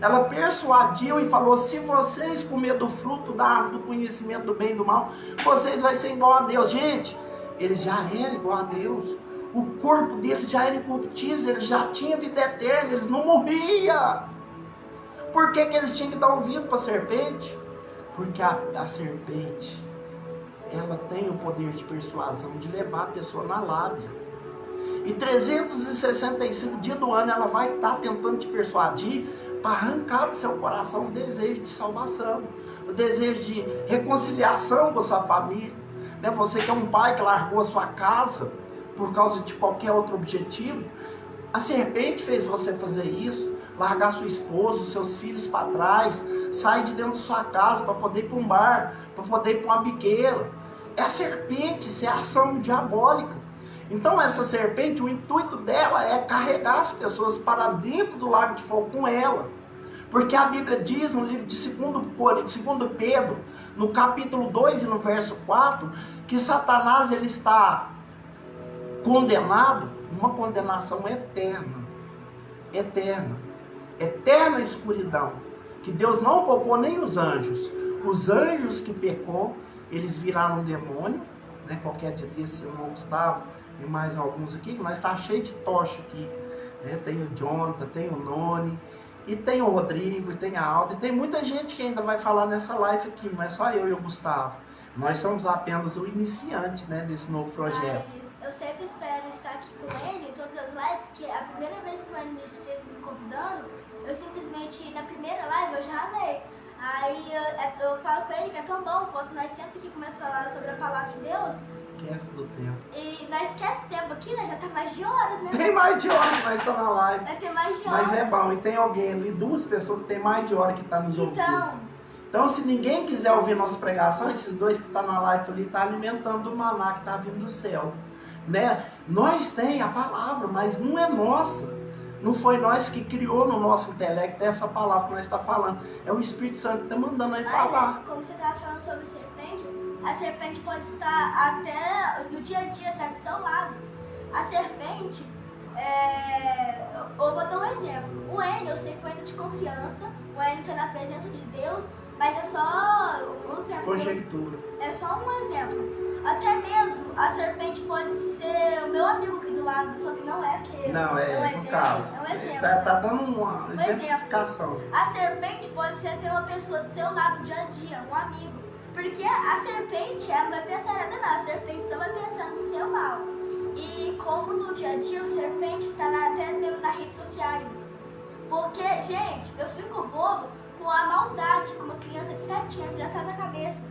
Ela persuadiu e falou: se vocês comer do fruto da árvore do conhecimento do bem e do mal, vocês vão ser igual a Deus. Gente, eles já eram igual a Deus. O corpo deles já era incorruptível, eles já tinham vida eterna, eles não morriam. Por que eles tinham que dar ouvido para a serpente? Porque a serpente, ela tem o poder de persuasão, de levar a pessoa na lábia. E 365 dias do ano ela vai estar tentando te persuadir para arrancar do seu coração o desejo de salvação, o desejo de reconciliação com a sua família. Né? Você que é um pai que largou a sua casa por causa de qualquer outro objetivo, a serpente fez você fazer isso, largar sua esposa, os seus filhos para trás, sair de dentro da sua casa para poder ir para um bar, para poder ir para uma biqueira. É a serpente, isso é a ação diabólica. Então essa serpente, o intuito dela é carregar as pessoas para dentro do lago de fogo com ela. Porque a Bíblia diz no livro de 2 Pedro, no capítulo 2 e no verso 4, que Satanás ele está condenado, uma condenação eterna. Eterna escuridão. Que Deus não poupou nem os anjos. Os anjos que pecou, eles viraram um demônio. Né? Qualquer dia desse, o irmão Gustavo e mais alguns aqui, que nós está cheio de tocha aqui. Né? Tem o Jonathan, tem o Noni, e tem o Rodrigo, e tem a Alda, e tem muita gente que ainda vai falar nessa live aqui, não é só eu e o Gustavo. Nós somos apenas o iniciante, né, desse novo projeto. Eu sempre espero estar aqui com ele em todas as lives, porque a primeira vez que o Enio esteve me convidando, eu simplesmente, na primeira live, eu já amei. Aí eu falo com ele que é tão bom, quando nós sentamos aqui e começamos a falar sobre a palavra de Deus. Esquece do tempo. E nós esquece o tempo aqui, né? Já tá mais de horas, né? Tem mais de horas, nós estamos na live. Vai ter mais de horas. Mas é bom, e tem alguém ali, 2 pessoas que tem mais de hora que tá nos ouvindo. Então, se ninguém quiser ouvir nossa pregação, esses 2 que estão na live ali, tá alimentando o maná que tá vindo do céu. Né? Nós tem a palavra, mas não é nossa. Não foi nós que criou no nosso intelecto essa palavra que nós estamos falando. É o Espírito Santo que está mandando aí falar. Como você estava falando sobre a serpente pode estar até no dia a dia, até do seu lado. A serpente, eu vou dar um exemplo. O Enio, eu sei que o Enio é de confiança, o Enio está na presença de Deus, mas é só um exemplo. Conjectura. É só um exemplo. Até mesmo a serpente pode ser o meu amigo aqui do lado, só que não é aquele. Não, é no caso. É um exemplo. Tá dando uma exemplificação. A serpente pode ser ter uma pessoa do seu lado dia a dia, um amigo. Porque a serpente, ela não vai pensar nada não. A serpente só vai pensar no seu mal. E como no dia a dia a serpente está até mesmo nas redes sociais. Porque, gente, eu fico bobo com a maldade que uma criança de 7 anos já está na cabeça.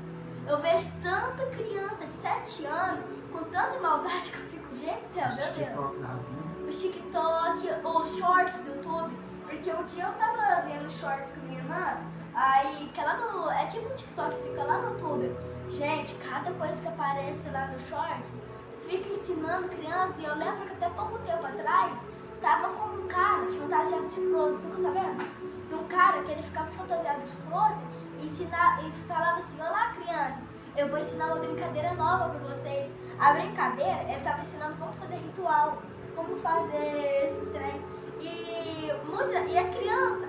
Eu vejo tanta criança de 7 anos com tanta maldade que eu fico, gente, céu, meu Deus. O TikTok, os shorts do YouTube. Porque um dia eu tava vendo shorts com minha irmã, aí que ela no. É tipo um TikTok que fica lá no YouTube. Gente, cada coisa que aparece lá no shorts fica ensinando criança. E eu lembro que até pouco tempo atrás tava com um cara fantasiado de Frozen, você ficou sabendo? De um cara que ele ficava fantasiado de Frozen. E falava assim: olá crianças, eu vou ensinar uma brincadeira nova pra vocês. A brincadeira, ele estava ensinando como fazer ritual, como fazer esses trem. E uma criança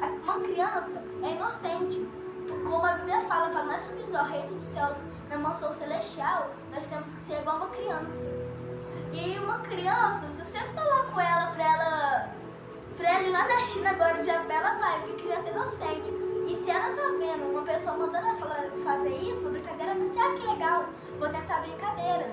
é inocente. Como a Bíblia fala, para nós subirmos ao reino dos céus na mansão celestial, nós temos que ser igual uma criança. E uma criança, se você falar com ela pra ela ir lá na China agora, o diabo ela vai, porque criança é inocente. E se ela tá vendo uma pessoa mandando ela fazer isso, a brincadeira vai ser, que legal, vou tentar a brincadeira.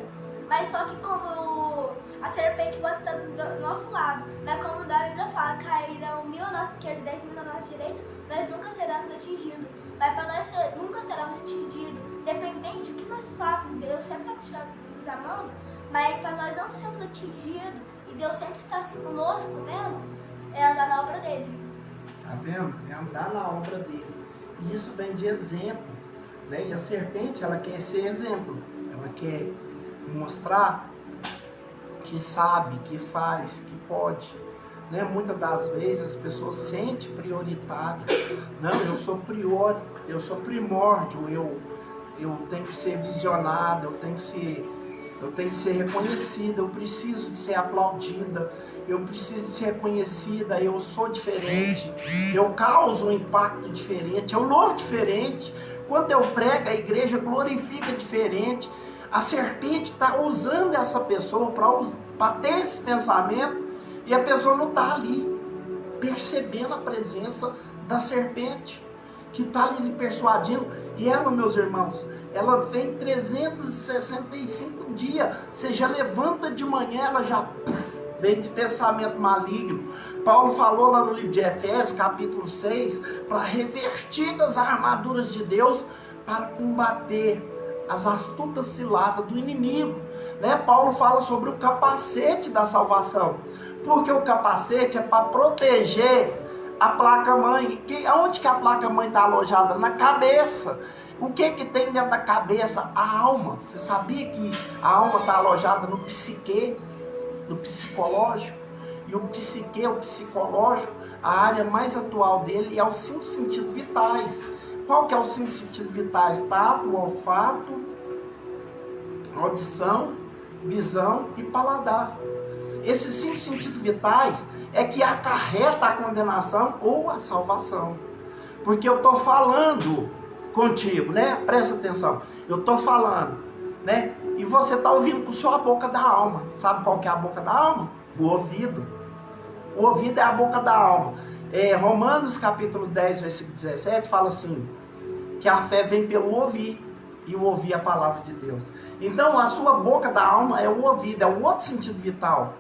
Mas só que como a serpente pode estar do nosso lado, mas como a Bíblia fala, cairão 1000 à nossa esquerda e 10.000 à nossa direita, nós nunca seremos atingidos. Mas para nós nunca seremos atingidos, dependente do que nós façamos, Deus sempre vai continuar nos amando, Mas para nós não sermos atingidos e Deus sempre estar conosco mesmo, é andar na obra dele. Tá vendo? É andar na obra dele. E isso vem de exemplo, né? E a serpente, ela quer ser exemplo. Ela quer mostrar que sabe, que faz, que pode. Né? Muitas das vezes as pessoas sentem prioritário. Não, eu sou prior, eu sou primórdio, eu tenho que ser visionada, eu tenho que ser reconhecida, eu preciso de ser aplaudida, eu preciso de ser reconhecida, eu sou diferente, eu causo um impacto diferente, eu louvo diferente. Quando eu prego, a igreja glorifica diferente. A serpente está usando essa pessoa para ter esse pensamento e a pessoa não está ali percebendo a presença da serpente que está ali lhe persuadindo. E ela, meus irmãos, ela vem 365 dias. Você já levanta de manhã, ela já vem de pensamento maligno. Paulo falou lá no livro de Efésios, capítulo 6, para revestir das armaduras de Deus para combater as astutas ciladas do inimigo. Né? Paulo fala sobre o capacete da salvação, porque o capacete é para proteger a placa-mãe. Onde que a placa-mãe está alojada? Na cabeça. O que tem dentro da cabeça? A alma. Você sabia que a alma está alojada no psique, no psicológico? E o psique, o psicológico, a área mais atual dele é os 5 sentidos vitais. Qual que é os 5 sentidos vitais? Tato, olfato, audição, visão e paladar. Esses 5 sentidos vitais é que acarreta a condenação ou a salvação. Porque eu estou falando contigo, né? Presta atenção. Eu estou falando, né? E você está ouvindo com sua boca da alma. Sabe qual que é a boca da alma? O ouvido. O ouvido é a boca da alma. Romanos capítulo 10, versículo 17 fala assim, que a fé vem pelo ouvir, e o ouvir a palavra de Deus. Então a sua boca da alma é o ouvido, é o outro sentido vital.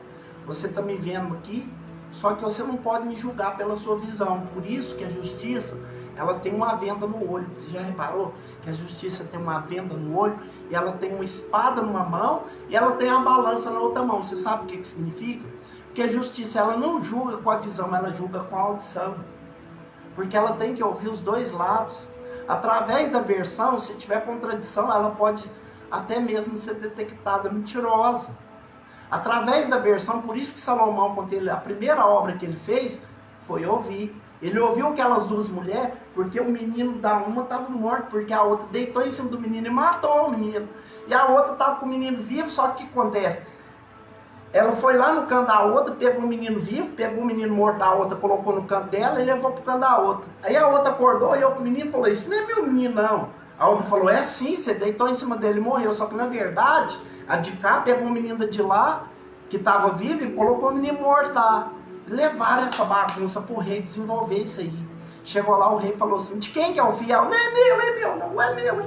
Você está me vendo aqui, só que você não pode me julgar pela sua visão. Por isso que a justiça, ela tem uma venda no olho. Você já reparou que a justiça tem uma venda no olho, e ela tem uma espada numa mão, e ela tem a balança na outra mão. Você sabe o que significa? Porque a justiça, ela não julga com a visão, ela julga com a audição. Porque ela tem que ouvir os dois lados. Através da versão, se tiver contradição, ela pode até mesmo ser detectada mentirosa. Através da versão, por isso que Salomão, quando a primeira obra que ele fez foi ouvir. Ele ouviu aquelas duas mulheres, porque o menino da uma estava morto, porque a outra deitou em cima do menino e matou o menino. E a outra estava com o menino vivo, só que o que acontece? Ela foi lá no canto da outra, pegou o menino vivo, pegou o menino morto da outra, colocou no canto dela e levou pro canto da outra. Aí a outra acordou, olhou pro menino e falou, isso não é meu menino não. A outra falou, é sim, você deitou em cima dele e morreu. Só que na verdade, a de cá pegou o menino de lá, que estava vivo, e colocou o menino morto lá. Levaram essa bagunça pro rei desenvolver isso aí. Chegou lá, o rei falou assim, de quem que é o fiel? Não é meu, não é meu.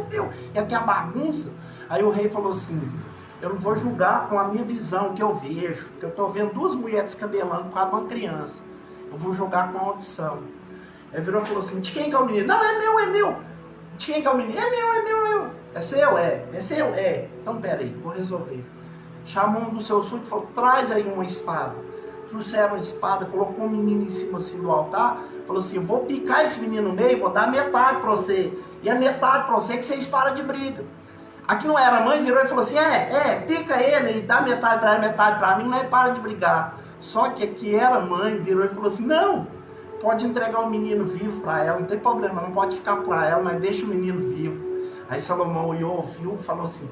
E aqui a bagunça. Aí o rei falou assim, eu não vou julgar com a minha visão que eu vejo, porque eu estou vendo duas mulheres descabelando por causa de uma criança. Eu vou julgar com a audição. Aí virou e falou assim, de quem que é o menino? Não, é meu. De quem que é o menino? É meu. É seu? É seu? É. Então pera aí, vou resolver. Chamou um dos seus súditos e falou, traz aí uma espada. Trouxeram a espada, colocou o menino em cima assim do altar, falou assim, vou picar esse menino no meio, vou dar metade para você. E a metade para você que vocês param de briga. Aqui não era a mãe, virou e falou assim, pica ele e dá metade para ele, metade para mim, não é para de brigar. Só que aqui era a mãe, virou e falou assim, não, pode entregar o menino vivo para ela, não tem problema, não pode ficar para ela, mas deixa o menino vivo. Aí Salomão ouviu e falou assim,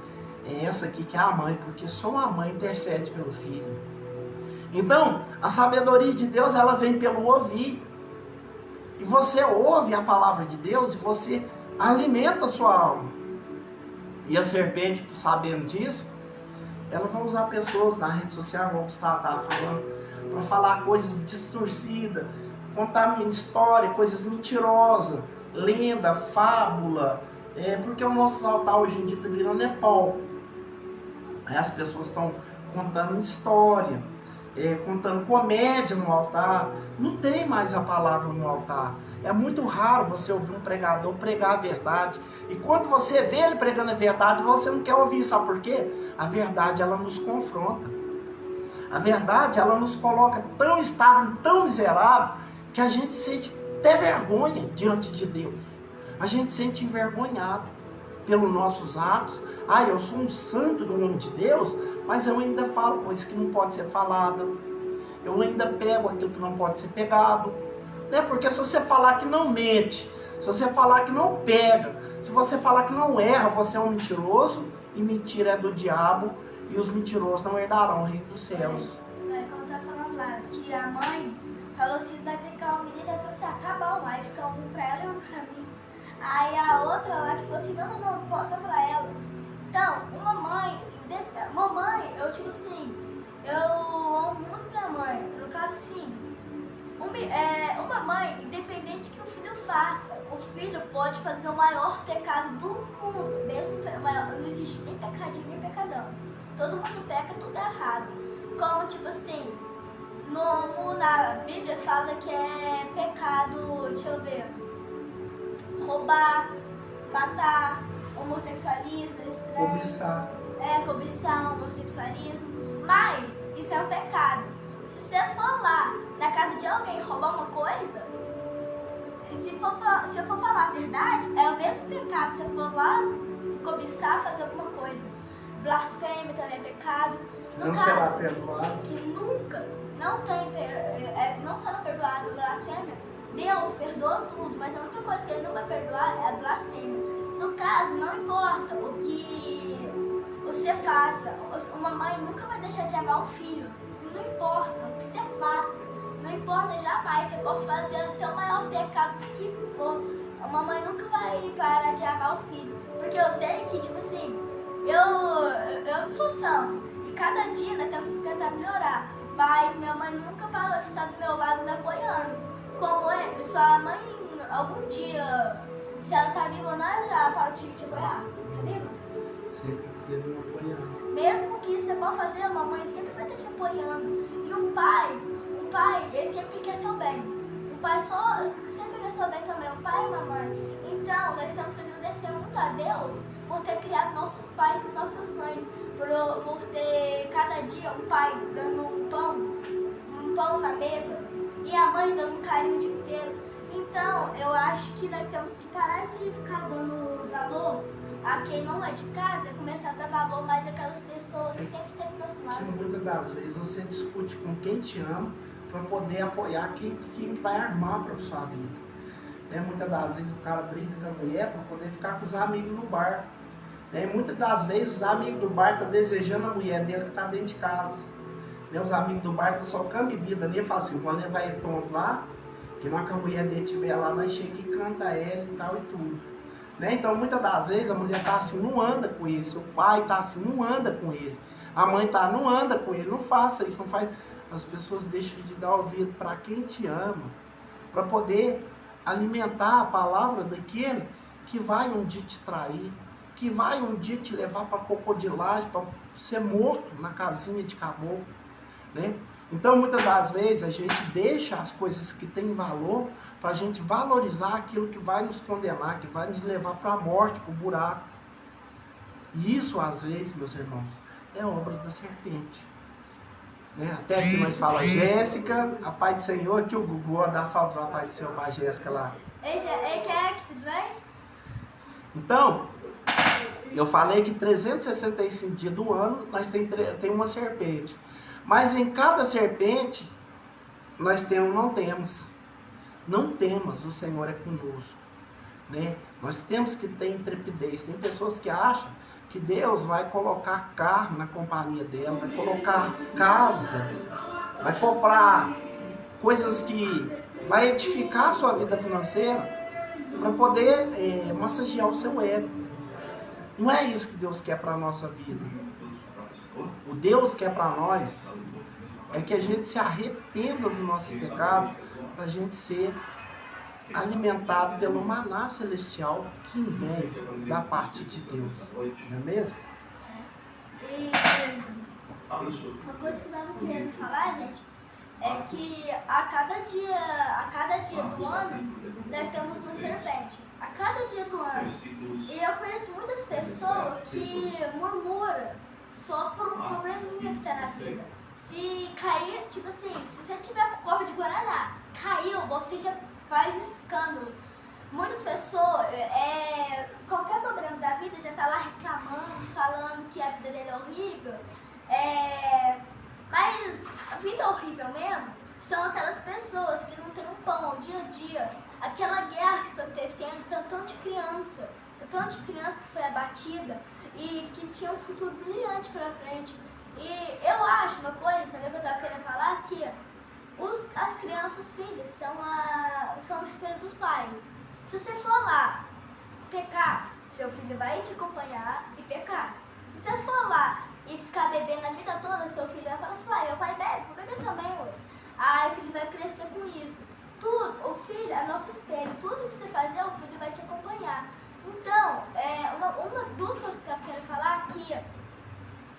é essa aqui que é a mãe, porque só uma mãe intercede pelo filho. Então, a sabedoria de Deus, ela vem pelo ouvir. E você ouve a palavra de Deus e você alimenta a sua alma. E a serpente, sabendo disso, ela vai usar pessoas na rede social, como você estava falando, para falar coisas distorcidas, contar história, coisas mentirosas, lenda, fábula, porque o nosso altar hoje em dia está virando pó. As pessoas estão contando história, contando comédia no altar, não tem mais a palavra no altar. É muito raro você ouvir um pregador pregar a verdade. E quando você vê ele pregando a verdade, você não quer ouvir. Sabe por quê? A verdade, ela nos confronta. A verdade, ela nos coloca tão estado, tão miserável, que a gente sente até vergonha diante de Deus. A gente sente envergonhado pelos nossos atos. Eu sou um santo no nome de Deus, mas eu ainda falo coisas que não podem ser faladas. Eu ainda pego aquilo que não pode ser pegado. Né? Porque se você falar que não mente, se você falar que não pega, se você falar que não erra, você é um mentiroso, e mentira é do diabo, e os mentirosos não herdarão o reino dos céus. Como tá falando lá, que a mãe falou assim, vai pegar o menino, e falou assim, tá bom, aí fica um pra ela e um pra mim. Aí a outra lá que falou assim, não, pode dar pra ela. Então, mamãe, eu tipo assim, eu amo muito minha mãe. No caso assim, uma mãe, independente que o filho faça, o filho pode fazer o maior pecado do mundo, mesmo não existe nem pecadinho nem pecadão. Todo mundo peca, tudo é errado. Como tipo assim, na Bíblia fala que é pecado, deixa eu ver, roubar, matar, homossexualismo, cobiçar, homossexualismo. Mas isso é um pecado. Se você for lá na casa de alguém roubar uma coisa, se eu for falar a verdade, é o mesmo pecado. Se eu for lá cobiçar, fazer alguma coisa. Blasfêmia também é pecado. Não será perdoado. Que nunca, não será perdoado blasfêmia. Deus perdoa tudo, mas a única coisa que ele não vai perdoar é a blasfêmia. No caso, não importa o que você faça, uma mãe nunca vai deixar de amar o filho. E não importa o que você faça, não importa jamais, você pode fazer até o maior pecado que for. Uma mãe nunca vai parar de amar o filho. Porque eu sei que, tipo assim, eu não sou santo. E cada dia nós temos que tentar melhorar. Mas minha mãe nunca parou de estar do meu lado me apoiando. Como sua mãe, algum dia, se ela tá viva ou não, ela parou de te apoiar. Tá viva? Sempre teve me apoiando. Mesmo que você pode fazer, a mamãe sempre vai estar te apoiando. E um pai, ele sempre quer seu bem. O pai sempre quer seu bem também, o pai e a mamãe. Então, nós temos que agradecer muito a Deus por ter criado nossos pais e nossas mães. Por ter cada dia um pai dando um pão na mesa e a mãe dando um carinho o dia inteiro. Então, eu acho que nós temos que parar de ficar dando valor a quem não é de casa e começar a dar valor mais àquelas pessoas que sempre estão do nosso lado. Que muitas das vezes você discute com quem te ama para poder apoiar quem vai armar para a sua vida. Muitas das vezes o cara briga com a mulher para poder ficar com os amigos no bar. Muitas das vezes os amigos do bar estão desejando a mulher dele que está dentro de casa. Os amigos do bar estão socando bebida. Ele fala assim, vou levar ele tonto lá, que na hora que a mulher dele estiver lá, nós chega e canta ela e tal e tudo. Então muitas das vezes a mulher está assim, não anda com ele. Seu pai está assim, não anda com ele. A mãe está, não anda com ele. Não faça isso, não faz. As pessoas deixam de dar ouvido para quem te ama, para poder alimentar a palavra daquele que vai um dia te trair, que vai um dia te levar para crocodilagem, para ser morto na casinha de caboclo. Então muitas das vezes a gente deixa as coisas que têm valor para a gente valorizar aquilo que vai nos condenar, que vai nos levar para a morte, para o buraco. E isso às vezes, meus irmãos, é obra da serpente. Até que nós falamos, Jéssica, a paz do Senhor, aqui o Gugu, dá salve a paz do Senhor para a Jéssica lá. Ei, tudo bem? Então, eu falei que 365 dias do ano nós tem uma serpente. Mas em cada serpente, nós temos, não temos. Não temos, o Senhor é conosco. Nós temos que ter intrepidez. Tem pessoas que acham que Deus vai colocar carro na companhia dela, vai colocar casa, vai comprar coisas que vai edificar a sua vida financeira para poder massagear o seu ego. Não é isso que Deus quer para a nossa vida. O Deus quer para nós é que a gente se arrependa do nosso pecado, para a gente ser alimentado pelo maná celestial que vem da parte de Deus. Não é mesmo? E uma coisa que eu estava querendo falar, gente, é que a cada dia do ano, nós temos uma serpente. A cada dia do ano. E eu conheço muitas pessoas que murmuram só por um probleminha que tá na vida. Se cair, tipo assim, se você tiver com copo de Guaraná, caiu, você já faz escândalo. Muitas pessoas, qualquer problema da vida já tá lá reclamando, falando que a vida dele é horrível. Mas a vida horrível mesmo são aquelas pessoas que não têm um pão ao dia a dia. Aquela guerra que está acontecendo, tanto de criança que foi abatida e que tinha um futuro brilhante pela frente. E eu acho uma coisa também que eu estava querendo falar, que as crianças, filhos, são o espelho dos pais. Se você for lá pecar, seu filho vai te acompanhar e pecar. Se você for lá e ficar bebendo a vida toda, seu filho vai falar assim, meu pai bebe, vou beber também, ué. Aí o filho vai crescer com isso. Tudo, o filho é nosso espelho. Tudo que você fazer, o filho vai te acompanhar. Então, duas coisas que eu quero falar aqui.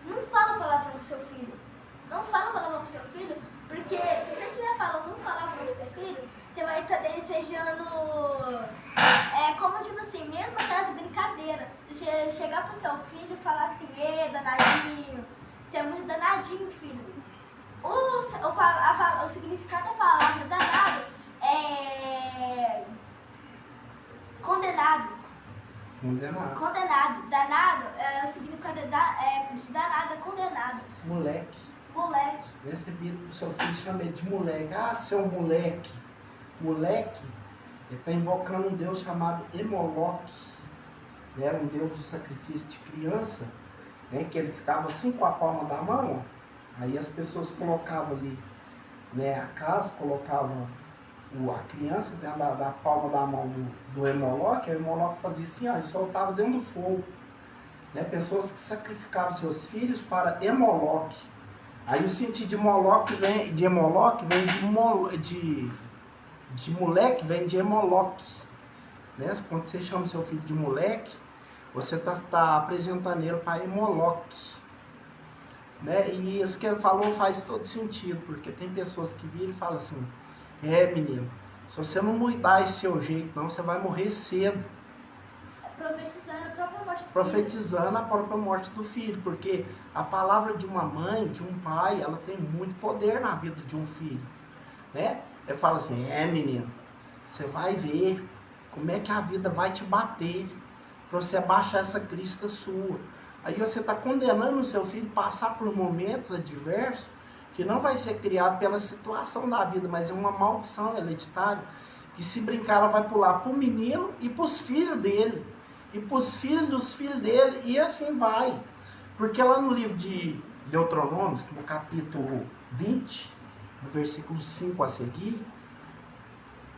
Não fala palavrão com seu filho. Não fala palavrão com seu filho, porque se você estiver falando um palavrão com seu filho, você vai estar desejando, como tipo assim, mesmo aquelas brincadeiras. Se você chegar pro seu filho e falar assim, danadinho, você é muito danadinho, filho. O significado da palavra danado é condenado. Condenado. Danado, o significado de danado é condenado. Moleque. Você vira pro seu filho, chama ele de moleque. Ah, seu moleque. Moleque, ele está invocando um Deus chamado Emoloque. Era um Deus do sacrifício de criança, né, que ele ficava assim com a palma da mão. Aí as pessoas colocavam ali, né, a casa, colocavam a criança dentro da palma da mão do Emoloque. Aí o Emoloque fazia assim, e soltava dentro do fogo. Né, pessoas que sacrificavam seus filhos para Emoloque. Aí o sentido de Emoloque vem de moleque, vem de Emoloque. Né? Quando você chama seu filho de moleque, você está apresentando ele para Emoloque. Né? E isso que ele falou faz todo sentido, porque tem pessoas que viram e falam assim, menino, se você não mudar esse seu jeito, não, você vai morrer cedo. Profetizando a própria morte do filho, porque a palavra de uma mãe, de um pai, ela tem muito poder na vida de um filho. Né? Ele fala assim, menino, você vai ver como é que a vida vai te bater para você abaixar essa crista sua. Aí você está condenando o seu filho a passar por momentos adversos que não vai ser criado pela situação da vida, mas é uma maldição hereditária, que se brincar ela vai pular para o menino e para os filhos dele, e para os filhos dos filhos dele, e assim vai. Porque lá no livro de Deuteronômio, no capítulo 20, no versículo 5 a seguir,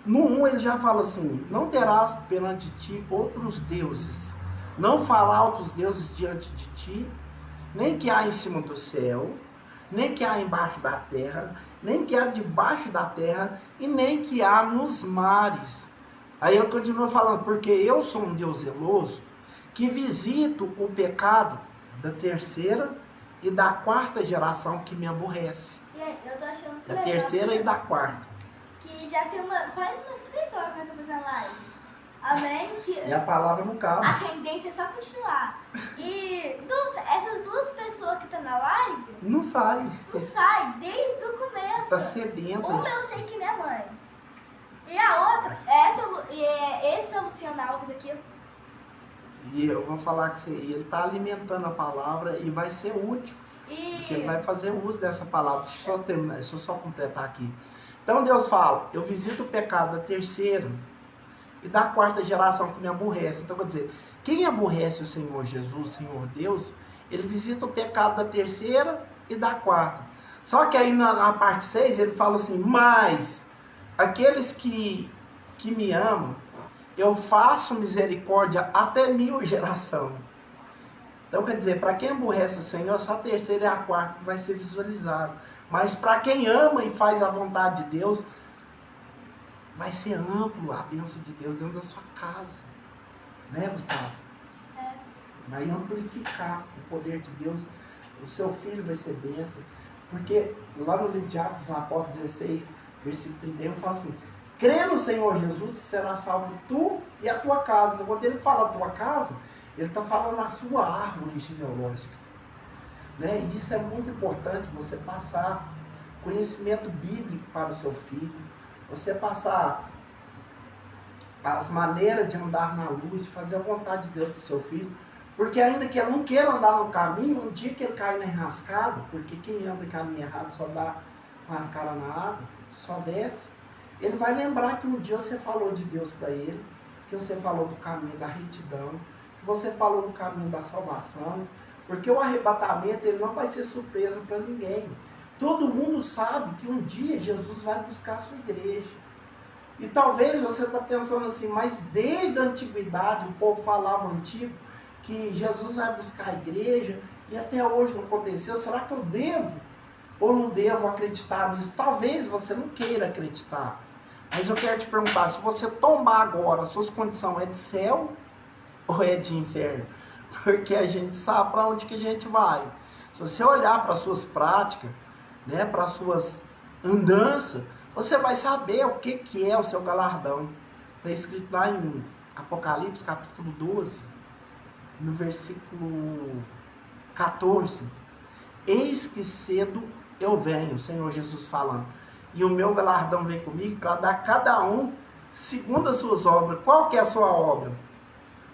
no 1 ele já fala assim, não terás perante ti outros deuses, não fará outros deuses diante de ti, nem que há em cima do céu, nem que há embaixo da terra, nem que há debaixo da terra, e nem que há nos mares. Aí ele continua falando, porque eu sou um Deus zeloso, que visito o pecado da terceira e da quarta geração que me aborrece. Eu tô achando muito da legal. Terceira e da quarta. Que já tem quase umas 3 horas que nós estamos fazendo live. Amém? E a palavra não cabe. A tendência é só continuar. E essas duas pessoas que estão na live... Não sai. Não sai desde o começo. Tá sedenta. Uma eu sei que é minha mãe. E a outra, esse é o Luciano Alves aqui. E eu vou falar que ele está alimentando a palavra e vai ser útil. Porque ele vai fazer uso dessa palavra. Deixa eu só completar aqui. Então Deus fala, eu visito o pecado da terceira e da quarta geração que me aborrece. Então quer dizer, quem aborrece o Senhor Jesus, o Senhor Deus, ele visita o pecado da terceira e da quarta. Só que aí na parte 6 ele fala assim, mas aqueles que me amam, eu faço misericórdia até 1000 gerações. Então quer dizer, para quem aborrece o Senhor, só a terceira e a quarta que vai ser visualizado. Mas para quem ama e faz a vontade de Deus, vai ser amplo a bênção de Deus dentro da sua casa. Né, Gustavo? Vai amplificar o poder de Deus. O seu filho vai ser bênção. Porque lá no livro de Atos dos Apóstolos 16, versículo 31, fala assim: crê no Senhor Jesus, será salvo tu e a tua casa. Então, quando ele fala a tua casa, ele está falando a sua árvore genealógica. Né? E isso é muito importante, você passar conhecimento bíblico para o seu filho, você passar as maneiras de andar na luz, de fazer a vontade de Deus para o seu filho. Porque ainda que ele não queira andar no caminho, um dia que ele cai na enrascada, porque quem anda em caminho errado só dá com a cara na água, só desce. Ele vai lembrar que um dia você falou de Deus para ele, que você falou do caminho da retidão, que você falou do caminho da salvação, porque o arrebatamento ele não vai ser surpresa para ninguém. Todo mundo sabe que um dia Jesus vai buscar a sua igreja. E talvez você está pensando assim, mas desde a antiguidade o povo falava antigo que Jesus vai buscar a igreja e até hoje não aconteceu. Será que eu devo ou não devo acreditar nisso? Talvez você não queira acreditar. Mas eu quero te perguntar, se você tombar agora, a sua condição é de céu ou é de inferno? Porque a gente sabe para onde que a gente vai. Se você olhar para as suas práticas, né, para as suas andanças, você vai saber o que é o seu galardão. Está escrito lá em Apocalipse, capítulo 12, no versículo 14. Eis que cedo eu venho, o Senhor Jesus falando, e o meu galardão vem comigo para dar a cada um segundo as suas obras. Qual que é a sua obra?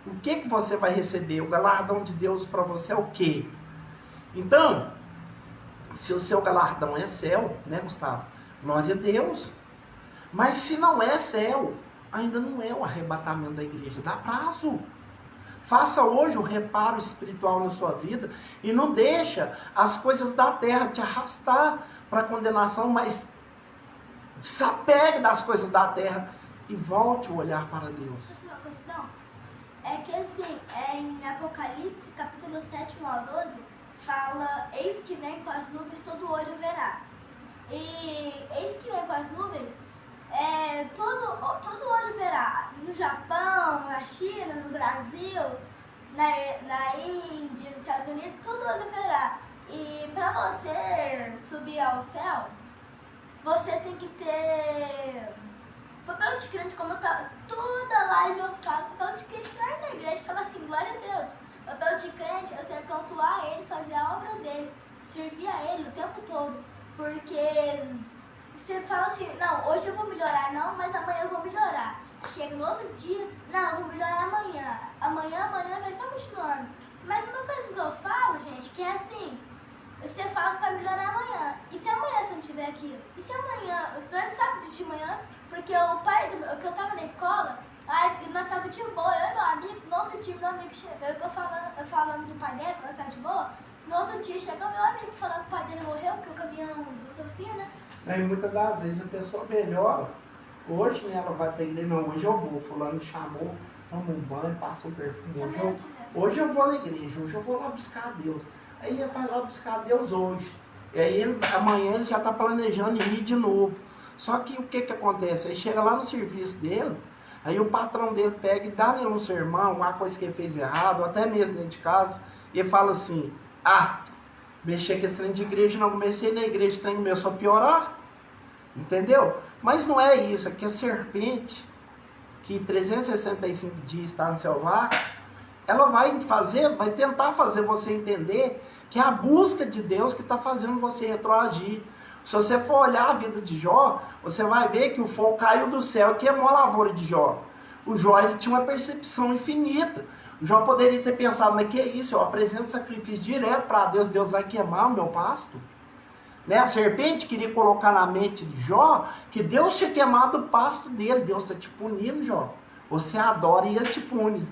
O que você vai receber? O galardão de Deus para você é o quê? Então, se o seu galardão é céu, né, Gustavo? Glória a Deus. Mas se não é céu, ainda não é o arrebatamento da igreja. Dá prazo. Faça hoje o reparo espiritual na sua vida e não deixa as coisas da terra te arrastar para a condenação, mas desapegue das coisas da terra e volte o olhar para Deus. É que assim, em Apocalipse, capítulo 7, 1 ao 12, fala, eis que vem com as nuvens, todo olho verá. E eis que vem com as nuvens, todo olho verá. No Japão, na China, no Brasil, na Índia, nos Estados Unidos, todo olho verá. E para você subir ao céu, você tem que ter papel de crente, como toda live eu falo, papel de crente não é na igreja, fala assim, glória a Deus. Papel de crente é você cultuar ele, fazer a obra dele, servir a ele o tempo todo. Porque você fala assim, não, hoje eu vou melhorar não, mas amanhã eu vou melhorar. Chega no outro dia, não, eu vou melhorar amanhã. Amanhã vai só continuando. Mas uma coisa que eu falo, gente, que é assim, você fala que vai melhorar amanhã. E se amanhã você não tiver aquilo? E se amanhã, o estudante sabe de manhã, porque o pai, que eu tava na escola, aí nós tava de boa, eu e meu amigo, no outro dia meu amigo chegou, eu falando do pai dele, quando eu tava de boa, no outro dia chegou meu amigo falando que o pai dele morreu, porque o caminhão do oficina. E muitas das vezes a pessoa melhora. Hoje, né, ela vai pra igreja, não, hoje eu vou, fulano me chamou, toma um banho, passa um perfume, hoje eu vou na igreja, hoje eu vou lá buscar a Deus. Aí ele vai lá buscar a Deus hoje. E aí amanhã ele já está planejando ir de novo. Só que o que acontece? Aí chega lá no serviço dele, aí o patrão dele pega e dá-lhe um sermão, uma coisa que ele fez errado, ou até mesmo dentro de casa, e ele fala assim, mexer com esse trem de igreja, não comecei na igreja, o trem começou a piorar. Entendeu? Mas não é isso, é que a serpente, que 365 dias está no seu vácuo, ela vai tentar fazer você entender que é a busca de Deus que está fazendo você retroagir. Se você for olhar a vida de Jó, você vai ver que o fogo caiu do céu e queimou a lavoura de Jó. O Jó ele tinha uma percepção infinita. O Jó poderia ter pensado, mas que é isso? Eu apresento sacrifício direto para Deus, Deus vai queimar o meu pasto? Né? A serpente queria colocar na mente de Jó que Deus tinha queimado o pasto dele. Deus está te punindo, Jó. Você adora e ele te pune.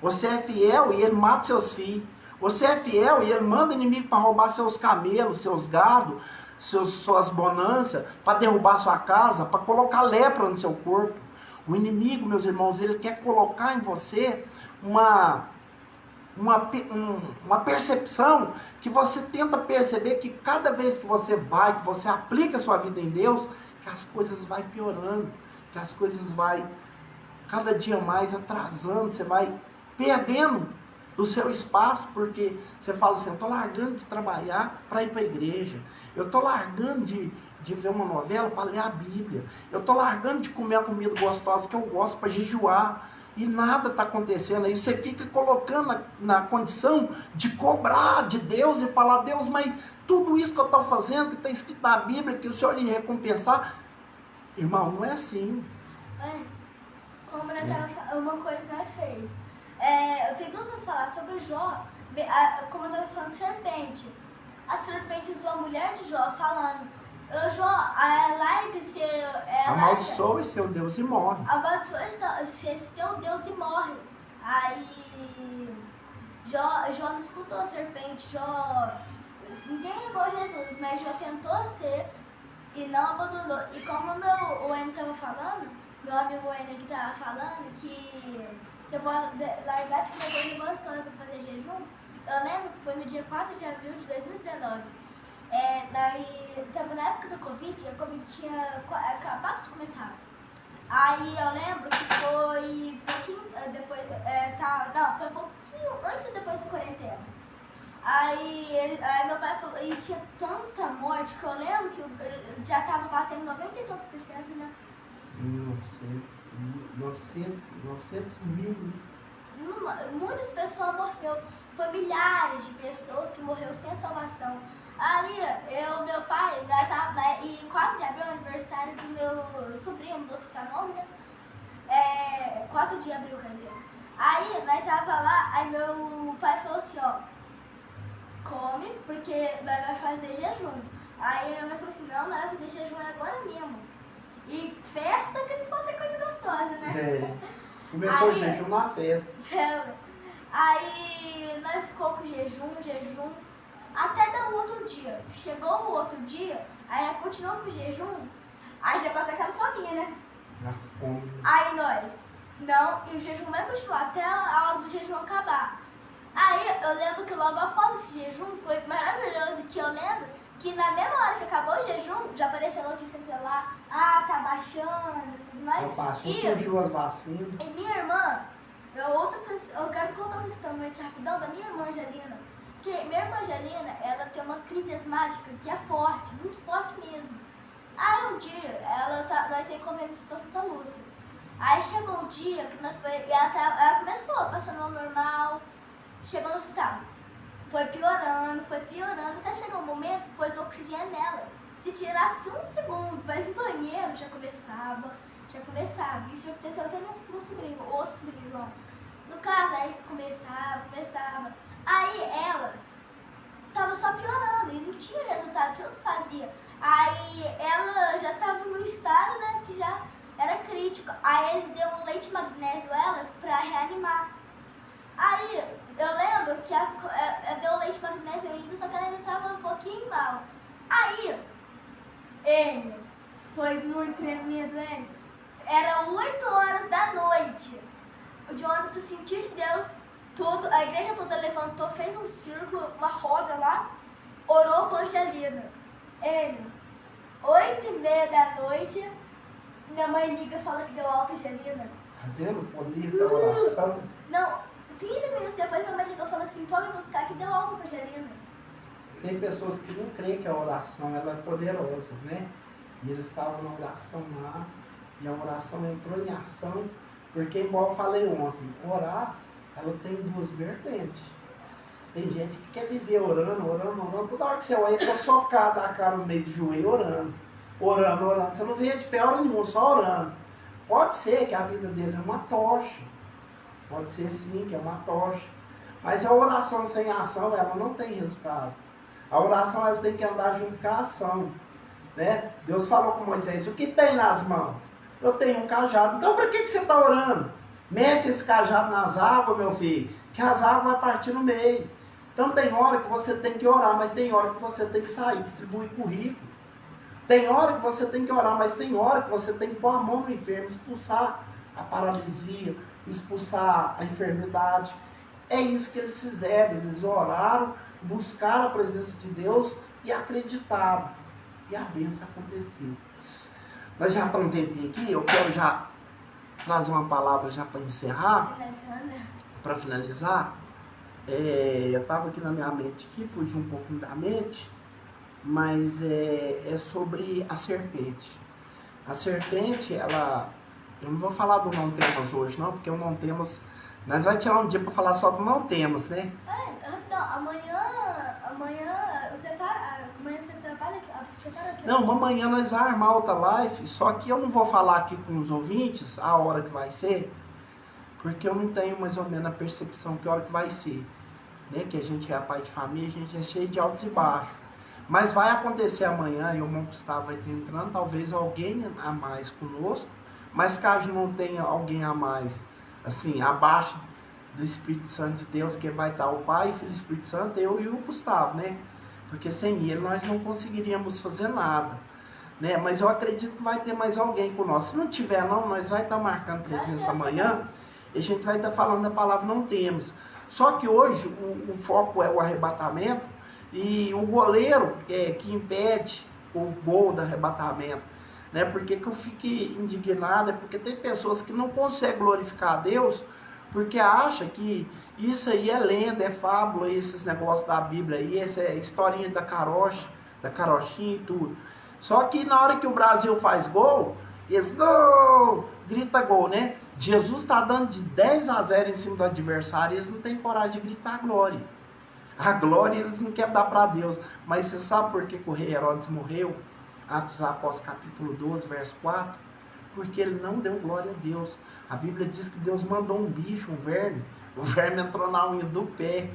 Você é fiel e ele mata seus filhos. Você é fiel e ele manda inimigo para roubar seus camelos, seus gados, suas bonanças, para derrubar sua casa, para colocar lepra no seu corpo. O inimigo, meus irmãos, ele quer colocar em você uma percepção que você tenta perceber que cada vez que você vai, que você aplica a sua vida em Deus, que as coisas vão piorando, que as coisas vão cada dia mais atrasando, você vai perdendo do seu espaço, porque você fala assim, eu estou largando de trabalhar para ir para a igreja, eu estou largando de ver uma novela para ler a Bíblia, eu estou largando de comer a comida gostosa que eu gosto para jejuar, e nada está acontecendo. Aí você fica colocando na condição de cobrar de Deus e falar, Deus, mas tudo isso que eu estou fazendo, que está escrito na Bíblia, que o Senhor ia recompensar. Irmão, não é assim. Como uma coisa que nós fez. Eu tenho duas coisas para falar sobre Jó. Como eu estava falando de serpente. A serpente usou a mulher de Jó falando, Jó, largue-se. Amaldiçoe seu Deus e morre. Amaldiçoe esse teu Deus e morre. Aí Jó não escutou a serpente. Ninguém negou Jesus, mas Jó tentou ser e não abandonou. E como o Enio estava falando, meu amigo Enio que estava falando que você pode largar de comer coisa gostosa para fazer jejum, eu lembro que foi no dia 4 de abril de 2019. Daí, tava na época do Covid, a Covid tinha acabado de começar. Aí eu lembro que foi pouquinho depois, foi um pouquinho antes e depois da quarentena. Aí meu pai falou, e tinha tanta morte que eu lembro que já tava batendo 90 e tantos %, né? 900 mil. Muitas pessoas morreram, foi milhares de pessoas que morreram sem salvação. Aí meu pai, e 4 de abril é o aniversário do meu sobrinho, não vou citar nome, né? 4 de abril, quer dizer. Aí nós tava lá, aí meu pai falou assim, ó, come, porque nós vai fazer jejum. Aí minha mãe falou assim, não, nós vai fazer jejum agora mesmo. E festa que não pode ter coisa gostosa, né? Começou o jejum na festa. Aí nós ficou com jejum, até dar o outro dia. Chegou o outro dia, aí nós continuou com o jejum, aí já bateu aquela fominha, né? Na fome. Aí nós, não, e o jejum vai continuar até a hora do jejum acabar. Aí eu lembro que logo após esse jejum foi maravilhoso, que eu lembro que na mesma hora que acabou o jejum, já apareceu a notícia, sei lá, tá baixando e tudo mais. Surgiu as vacinas. E minha irmã, eu quero contar uma história aqui rapidão da minha irmã Angelina. Porque minha irmã Angelina, ela tem uma crise asmática que é forte, muito forte mesmo. Aí um dia, nós tem convênio no Hospital Santa Lúcia. Aí chegou um dia que ela começou passando mal normal, chegou no hospital. Foi piorando, até chegar um momento que pôs oxigênio nela. Se tirasse um segundo para ir no banheiro, já começava. Isso já aconteceu até meu sobrinho, outro sobrinho, João. No caso, aí começava. Aí ela tava só piorando e não tinha resultado, tanto fazia. Aí ela já tava num estado, né, que já era crítico. Aí eles deu um leite magnésio a ela pra reanimar. Aí eu lembro que ela deu leite magnésio ainda, só que ela ainda tava um pouquinho mal. Aí, foi muito tremendo, Era 8 horas da noite. O Jonathan sentiu de Deus, a igreja toda levantou, fez um círculo, uma roda lá, orou pra Angelina. 8h30 da noite, minha mãe liga e fala que deu alta, Angelina. Tá vendo o poder da oração? Não, 30 minutos depois minha mãe ligou e falou assim, pode me buscar que deu alta pra Angelina. Tem pessoas que não creem que a oração ela é poderosa, né? E eles estavam na oração lá, e a oração entrou em ação, porque igual eu falei ontem, orar, ela tem duas vertentes. Tem gente que quer viver orando, toda hora que você olha, tá socado a cara no meio do joelho, orando. Você não vê de pé hora nenhuma, só orando. Pode ser que a vida dele é uma tocha. Pode ser sim, que é uma tocha. Mas a oração sem ação, ela não tem resultado. A oração, ela tem que andar junto com a ação. Né? Deus falou com Moisés, o que tem nas mãos? Eu tenho um cajado. Então, para que você está orando? Mete esse cajado nas águas, meu filho, que as águas vão partir no meio. Então, tem hora que você tem que orar, mas tem hora que você tem que sair, distribuir currículo. Tem hora que você tem que orar, mas tem hora que você tem que pôr a mão no enfermo, expulsar a paralisia, expulsar a enfermidade. É isso que eles fizeram. Eles oraram, buscaram a presença de Deus e acreditaram. E a bênção aconteceu. Nós já estamos um tempinho aqui, eu quero já trazer uma palavra já para encerrar, para finalizar. eu estava aqui na minha mente, que fugiu um pouco da mente, mas é sobre a serpente. A serpente, ela... Eu não vou falar do não temas hoje, não, porque o não temas... Nós vamos tirar um dia para falar só do não temas, né? Então, amanhã você trabalha aqui? Você para aqui? Não, amanhã nós vamos armar outra live, só que eu não vou falar aqui com os ouvintes a hora que vai ser, porque eu não tenho mais ou menos a percepção que hora que vai ser, né? Que a gente é pai de família, a gente é cheio de altos e baixos. Mas vai acontecer amanhã, e o irmão Gustavo vai estar entrando, talvez alguém a mais conosco, mas caso não tenha alguém a mais, assim, abaixo do Espírito Santo de Deus, que vai estar o Pai, o Filho e o Espírito Santo, eu e o Gustavo, né? Porque sem ele nós não conseguiríamos fazer nada, né? Mas eu acredito que vai ter mais alguém conosco. Se não tiver não, nós vai estar marcando presença amanhã, e a gente vai estar falando da palavra não temos. Só que hoje o foco é o arrebatamento, e o goleiro que impede o gol do arrebatamento, né? Porque que eu fico indignado, é porque tem pessoas que não conseguem glorificar a Deus, porque acha que isso aí é lenda, é fábula, esses negócios da Bíblia aí, essa é historinha da carochinha e tudo. Só que na hora que o Brasil faz gol, eles gol, grita gol, né? Jesus está dando de 10-0 em cima do adversário, e eles não têm coragem de gritar glória. A glória eles não querem dar para Deus. Mas você sabe por que o rei Herodes morreu? Atos dos Apóstolos capítulo 12, verso 4. Porque ele não deu glória a Deus. A Bíblia diz que Deus mandou um bicho, um verme. O verme entrou na unha do pé.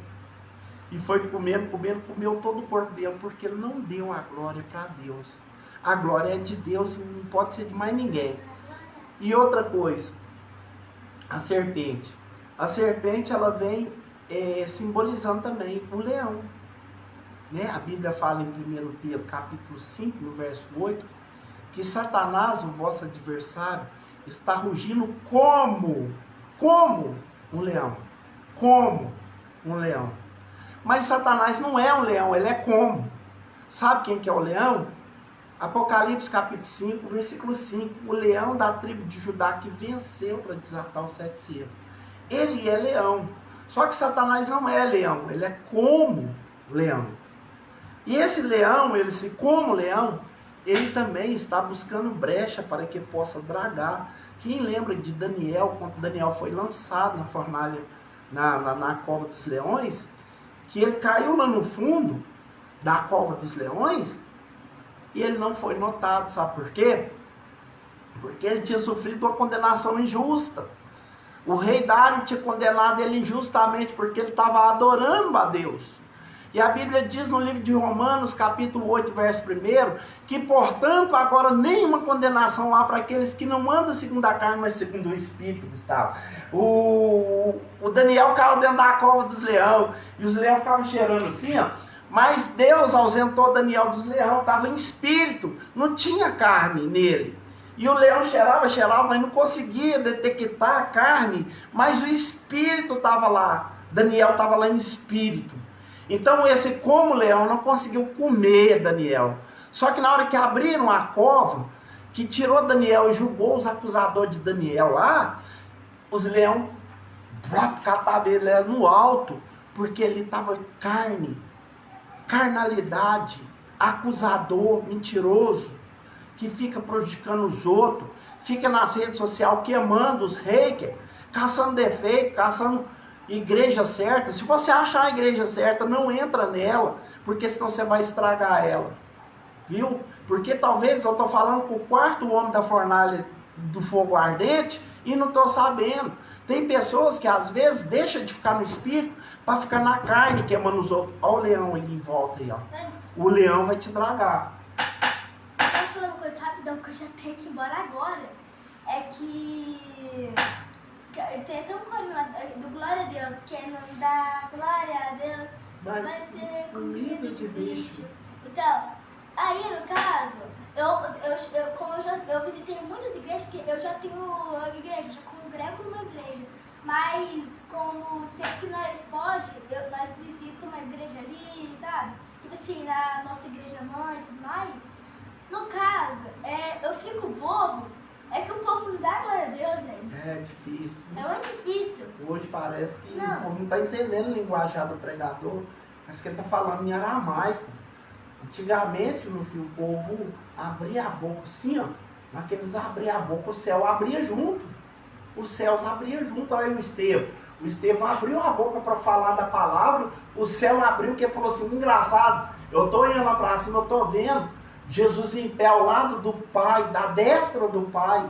E foi comendo, comeu todo o corpo dele. Porque ele não deu a glória para Deus. A glória é de Deus e não pode ser de mais ninguém. E outra coisa. A serpente. A serpente, ela vem simbolizando também o leão, né? A Bíblia fala em 1 Pedro capítulo 5, no verso 8, que Satanás, o vosso adversário, está rugindo como um leão. Como um leão. Mas Satanás não é um leão, ele é como. Sabe quem que é o leão? Apocalipse capítulo 5, versículo 5. O leão da tribo de Judá que venceu para desatar os 7 selos. Ele é leão. Só que Satanás não é leão, ele é como leão. E esse leão, ele se como leão, ele também está buscando brecha para que possa dragar. Quem lembra de Daniel, quando Daniel foi lançado na fornalha, na cova dos leões, que ele caiu lá no fundo da cova dos leões, e ele não foi notado, sabe por quê? Porque ele tinha sofrido uma condenação injusta. O rei Dário tinha condenado ele injustamente porque ele estava adorando a Deus. E a Bíblia diz no livro de Romanos, capítulo 8, verso 1, que, portanto, agora nenhuma condenação há para aqueles que não andam segundo a carne, mas segundo o Espírito, Gustavo. O Daniel caiu dentro da cova dos leões, e os leões ficavam cheirando assim, ó. Mas Deus ausentou Daniel dos leões, estava em espírito, não tinha carne nele. E o leão cheirava, mas não conseguia detectar a carne, mas o espírito estava lá. Daniel estava lá em espírito. Então esse como leão não conseguiu comer Daniel. Só que na hora que abriram a cova, que tirou Daniel e julgou os acusadores de Daniel lá, os leões catavam ele no alto, porque ele estava carnalidade, acusador, mentiroso, que fica prejudicando os outros, fica nas redes sociais queimando os hackers, caçando defeito, caçando igreja certa. Se você achar a igreja certa, não entra nela, porque senão você vai estragar ela, viu? Porque talvez eu estou falando com o quarto homem da fornalha do fogo ardente e não estou sabendo. Tem pessoas que às vezes deixam de ficar no espírito para ficar na carne queimando os outros. Olha o leão aí em volta aí, ó. O leão vai te dragar. Uma coisa rapidão, porque eu já tenho que ir embora agora, é que tem até um coro do Glória a Deus, quem não dá glória a Deus vai ser comida de bicho. Então, aí no caso, eu visitei muitas igrejas, porque eu já tenho uma igreja, já congrego numa igreja, mas como sempre nós nós visitamos uma igreja ali, sabe? Tipo assim, na nossa igreja mãe e tudo mais. No caso, eu fico bobo É que o povo não dá glória a Deus, hein? É difícil. É muito difícil. Hoje parece que Não. o povo não está entendendo o linguajar do pregador, mas que ele está falando em aramaico. Antigamente, meu filho, o povo abria a boca assim, ó. Naqueles abria a boca, o céu abria junto. Os céus abriam junto. Olha o Estevão. O Estevão abriu a boca para falar da palavra, o céu abriu, que ele falou assim, engraçado, eu estou indo lá para cima, eu estou vendo Jesus em pé ao lado do Pai, da destra do Pai.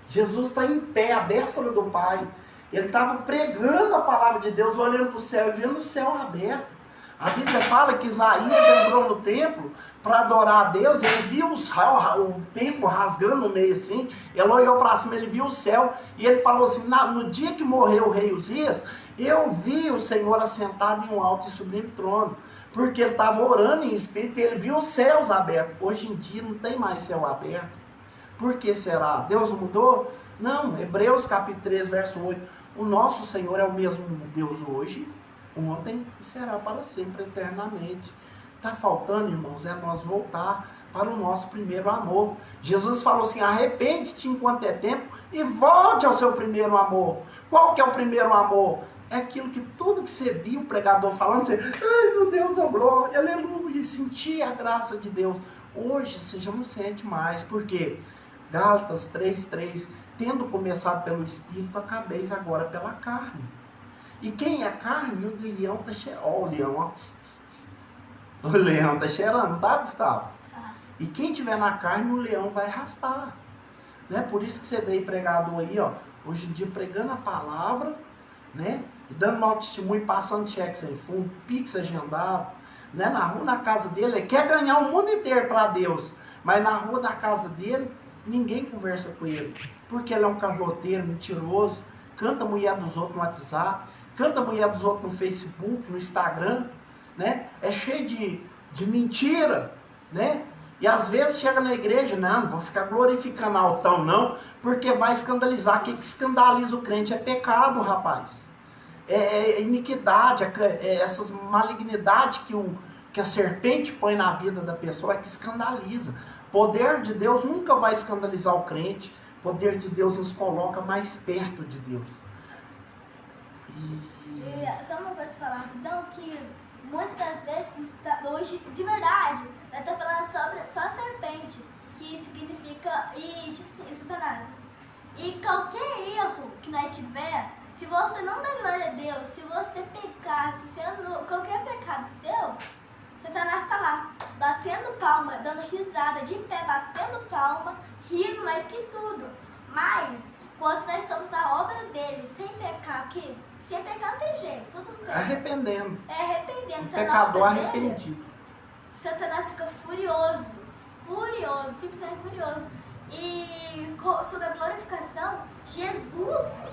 Jesus está em pé, à destra do Pai. Ele estava pregando a palavra de Deus, olhando para o céu e vendo o céu aberto. A Bíblia fala que Isaías entrou no templo para adorar a Deus, ele viu o templo rasgando no meio assim, ele olhou para cima, ele viu o céu, e ele falou assim, no dia que morreu o rei Uzias, eu vi o Senhor assentado em um alto e sublime trono, porque ele estava orando em espírito, e ele viu os céus abertos. Hoje em dia não tem mais céu aberto. Por que será? Deus mudou? Não, Hebreus capítulo 3, verso 8, o nosso Senhor é o mesmo Deus hoje, ontem e será para sempre, eternamente. Está faltando, irmãos, é nós voltar para o nosso primeiro amor. Jesus falou assim, arrepende-te enquanto é tempo e volte ao seu primeiro amor. Qual que é o primeiro amor? É aquilo que tudo que você viu o pregador falando, você, ai meu Deus, a glória, aleluia, e sentir a graça de Deus. Hoje você já não sente mais, por quê? Gálatas 3:3, tendo começado pelo Espírito, acabeis agora pela carne. E quem é carne? O leão está cheirando. Ó, o leão, ó. O leão está cheirando, tá, Gustavo? Tá. E quem tiver na carne, o leão vai arrastar. Né? Por isso que você vê pregador aí, ó, hoje em dia pregando a palavra, né? Dando mau testemunho, passando cheque sem fundo, pix agendado, né? Na rua, na casa dele, ele quer ganhar o mundo inteiro para Deus. Mas na rua da casa dele, ninguém conversa com ele. Porque ele é um carloteiro, mentiroso, canta a mulher dos outros no WhatsApp, canta a mulher dos outros no Facebook, no Instagram, né? É cheio de mentira, né? E às vezes chega na igreja, não vou ficar glorificando altão não, porque vai escandalizar. O que escandaliza o crente é pecado, rapaz. É iniquidade, essas malignidades que a serpente põe na vida da pessoa é que escandaliza. Poder de Deus nunca vai escandalizar o crente. Poder de Deus nos coloca mais perto de Deus. E só uma coisa pra falar, então, que muitas das vezes, hoje, de verdade, nós estamos falando sobre só a serpente, que significa, e tipo assim, Satanás. E qualquer erro que nós tiver, se você não der glória a Deus, se você pecar, se você qualquer pecado seu, Satanás está lá, batendo palma, dando risada, de pé, batendo palma, rindo mais que tudo. Mas, quando nós estamos na obra dele, sem pecar, porque sem pecar não tem jeito, todo mundo peca. Arrependendo. É arrependendo. Um Tá na pecador obra dele, arrependido. Satanás fica furioso, simplesmente furioso. E sobre a glorificação, Jesus,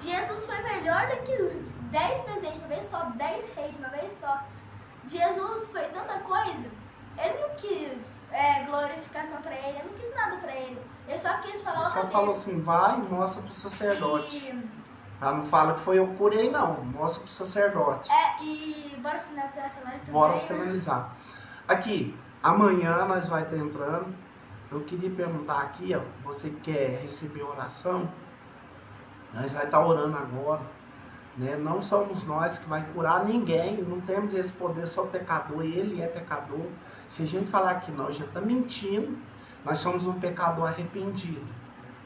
Jesus foi melhor do que os 10 presentes de uma vez só, 10 reis de uma vez só. Jesus foi tanta coisa, ele não quis glorificação pra ele, ele não quis nada pra ele. Ele só quis falar Ele só falou assim, vai e mostra pro sacerdote. Ela não fala que foi eu que curei, não. Mostra pro sacerdote. E bora finalizar essa live também. Bora finalizar. Aqui, amanhã nós vai estar entrando. Eu queria perguntar aqui, ó, você que quer receber oração, nós vai estar orando agora. Né? Não somos nós que vai curar ninguém, não temos esse poder, só o pecador, ele é pecador. Se a gente falar que não, a gente está mentindo. Nós somos um pecador arrependido.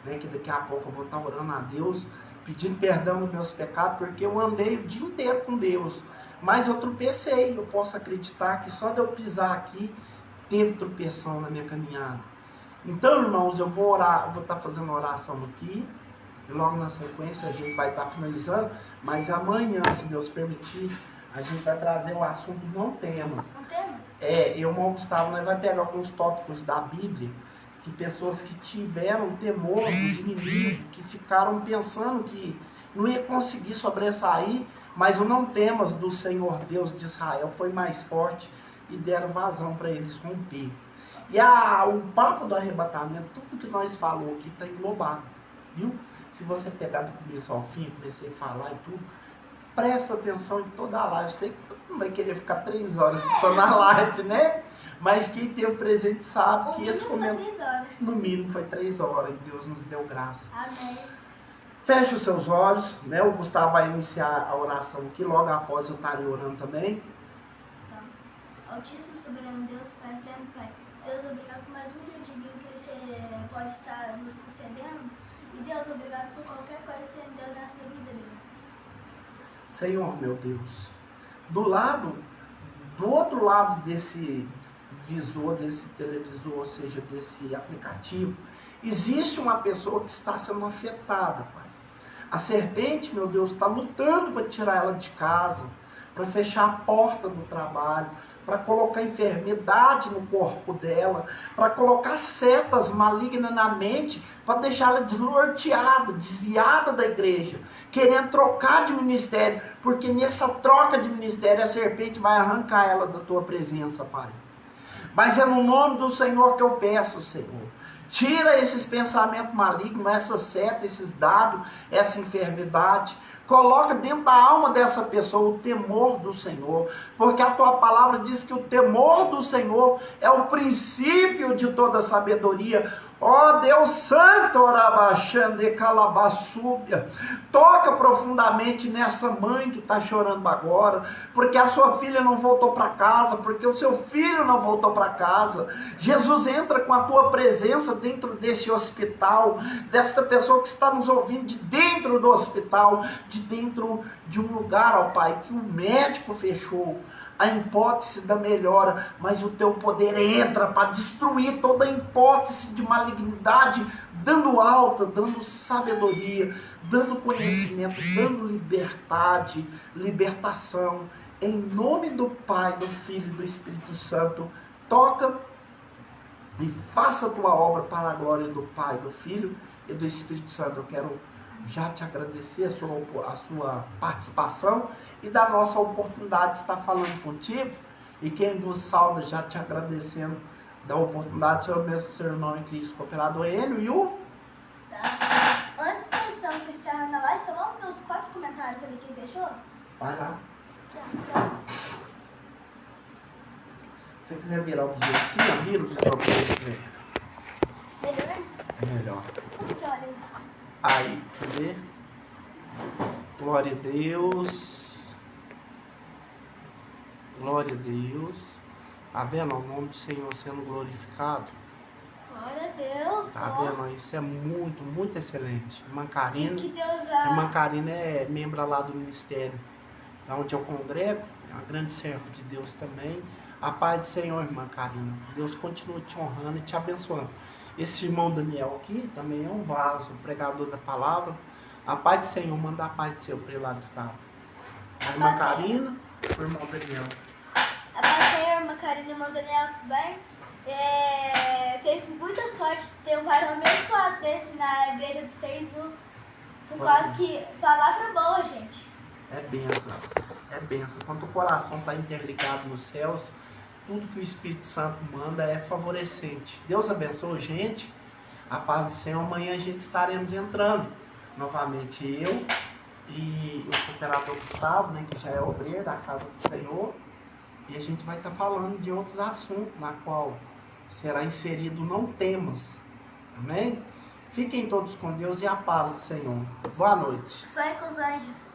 Né? Que daqui a pouco eu vou estar orando a Deus, pedindo perdão dos meus pecados, porque eu andei o dia inteiro com Deus, mas eu tropecei. Eu posso acreditar que só de eu pisar aqui, teve tropeção na minha caminhada. Então, irmãos, eu vou orar, eu vou estar fazendo oração aqui, e logo na sequência a gente vai estar finalizando, mas amanhã, se Deus permitir, a gente vai trazer o assunto não temas. Não temos? Eu e o Gustavo, nós vamos pegar alguns tópicos da Bíblia, de pessoas que tiveram temor dos inimigos, que ficaram pensando que não ia conseguir sobressair, mas o não temas do Senhor Deus de Israel foi mais forte e deram vazão para eles romper. E o papo do arrebatamento, tudo que nós falamos aqui está englobado, viu? Se você pegar do começo ao fim, comecei a falar e tudo, presta atenção em toda a live. Sei que você não vai querer ficar 3 horas escutando a live, né? Mas quem teve presente sabe que esse comentário... No mínimo foi 3 horas e Deus nos deu graça. Amém. Feche os seus olhos, né? O Gustavo vai iniciar a oração aqui, logo após eu estar orando também. Altíssimo soberano Deus, Pai eterno, Pai. Deus, obrigado por mais um dia divino que você pode estar nos concedendo. E Deus, obrigado por qualquer coisa que você deu nessa vida, Deus. Senhor, meu Deus, do outro lado desse visor, desse televisor, ou seja, desse aplicativo, existe uma pessoa que está sendo afetada, Pai. A serpente, meu Deus, está lutando para tirar ela de casa, para fechar a porta do trabalho, para colocar enfermidade no corpo dela, para colocar setas malignas na mente, para deixá-la desnorteada, desviada da igreja, querendo trocar de ministério, porque nessa troca de ministério a serpente vai arrancar ela da tua presença, Pai. Mas é no nome do Senhor que eu peço, Senhor. Tira esses pensamentos malignos, essas setas, esses dados, essa enfermidade. Coloca dentro da alma dessa pessoa o temor do Senhor, porque a tua palavra diz que o temor do Senhor é o princípio de toda sabedoria. Ó Deus Santo, orabaxande calabaçúbia, toca profundamente nessa mãe que está chorando agora, porque a sua filha não voltou para casa, porque o seu filho não voltou para casa. Jesus, entra com a tua presença dentro desse hospital, desta pessoa que está nos ouvindo de dentro do hospital, de dentro de um lugar, ó Pai, que o médico fechou a hipótese da melhora, mas o teu poder entra para destruir toda a hipótese de malignidade, dando alta, dando sabedoria, dando conhecimento, dando liberdade, libertação. Em nome do Pai, do Filho e do Espírito Santo, toca e faça a tua obra para a glória do Pai, do Filho e do Espírito Santo. Eu quero já te agradecer a sua participação e da nossa oportunidade de estar falando contigo. E quem vos sauda já te agradecendo da oportunidade, Senhor mesmo, seu irmão em Cristo, cooperador Enio e o... Antes que nós estamos encerrando a live, só vamos ver os 4 comentários ali que ele deixou? Vai lá. Se você quiser virar o vídeo assim, vira o vídeo para você ver. Melhor? É melhor. Como que olha isso? Aí, quer ver? Glória a Deus. Glória a Deus. Tá vendo o nome do Senhor sendo glorificado? Glória a Deus. Tá vendo? Isso é muito, muito excelente. Irmã Karina. Que Deus Irmã Karina é membro lá do ministério, onde eu congrego. É uma grande serva de Deus também. A paz do Senhor, irmã Karina. Deus continua te honrando e te abençoando. Esse irmão Daniel aqui também é um vaso, pregador da palavra. A paz do Senhor, manda a paz do Senhor para ele lá, Gustavo. A irmã Karina, o irmão Daniel. A paz do Senhor, irmã Karina e irmão Daniel, tudo bem? Vocês têm muita sorte de ter um varão abençoado desse na igreja de vocês, viu? Por causa que palavra boa, gente. É bênção, é bênção. Quando o coração está interligado nos céus, tudo que o Espírito Santo manda é favorecente. Deus abençoe, gente. A paz do Senhor. Amanhã a gente estaremos entrando novamente, eu e o cooperador Gustavo, né, que já é obreiro da casa do Senhor. E a gente vai estar falando de outros assuntos, na qual será inserido não temas. Amém? Fiquem todos com Deus e a paz do Senhor. Boa noite. Sonhe com os anjos.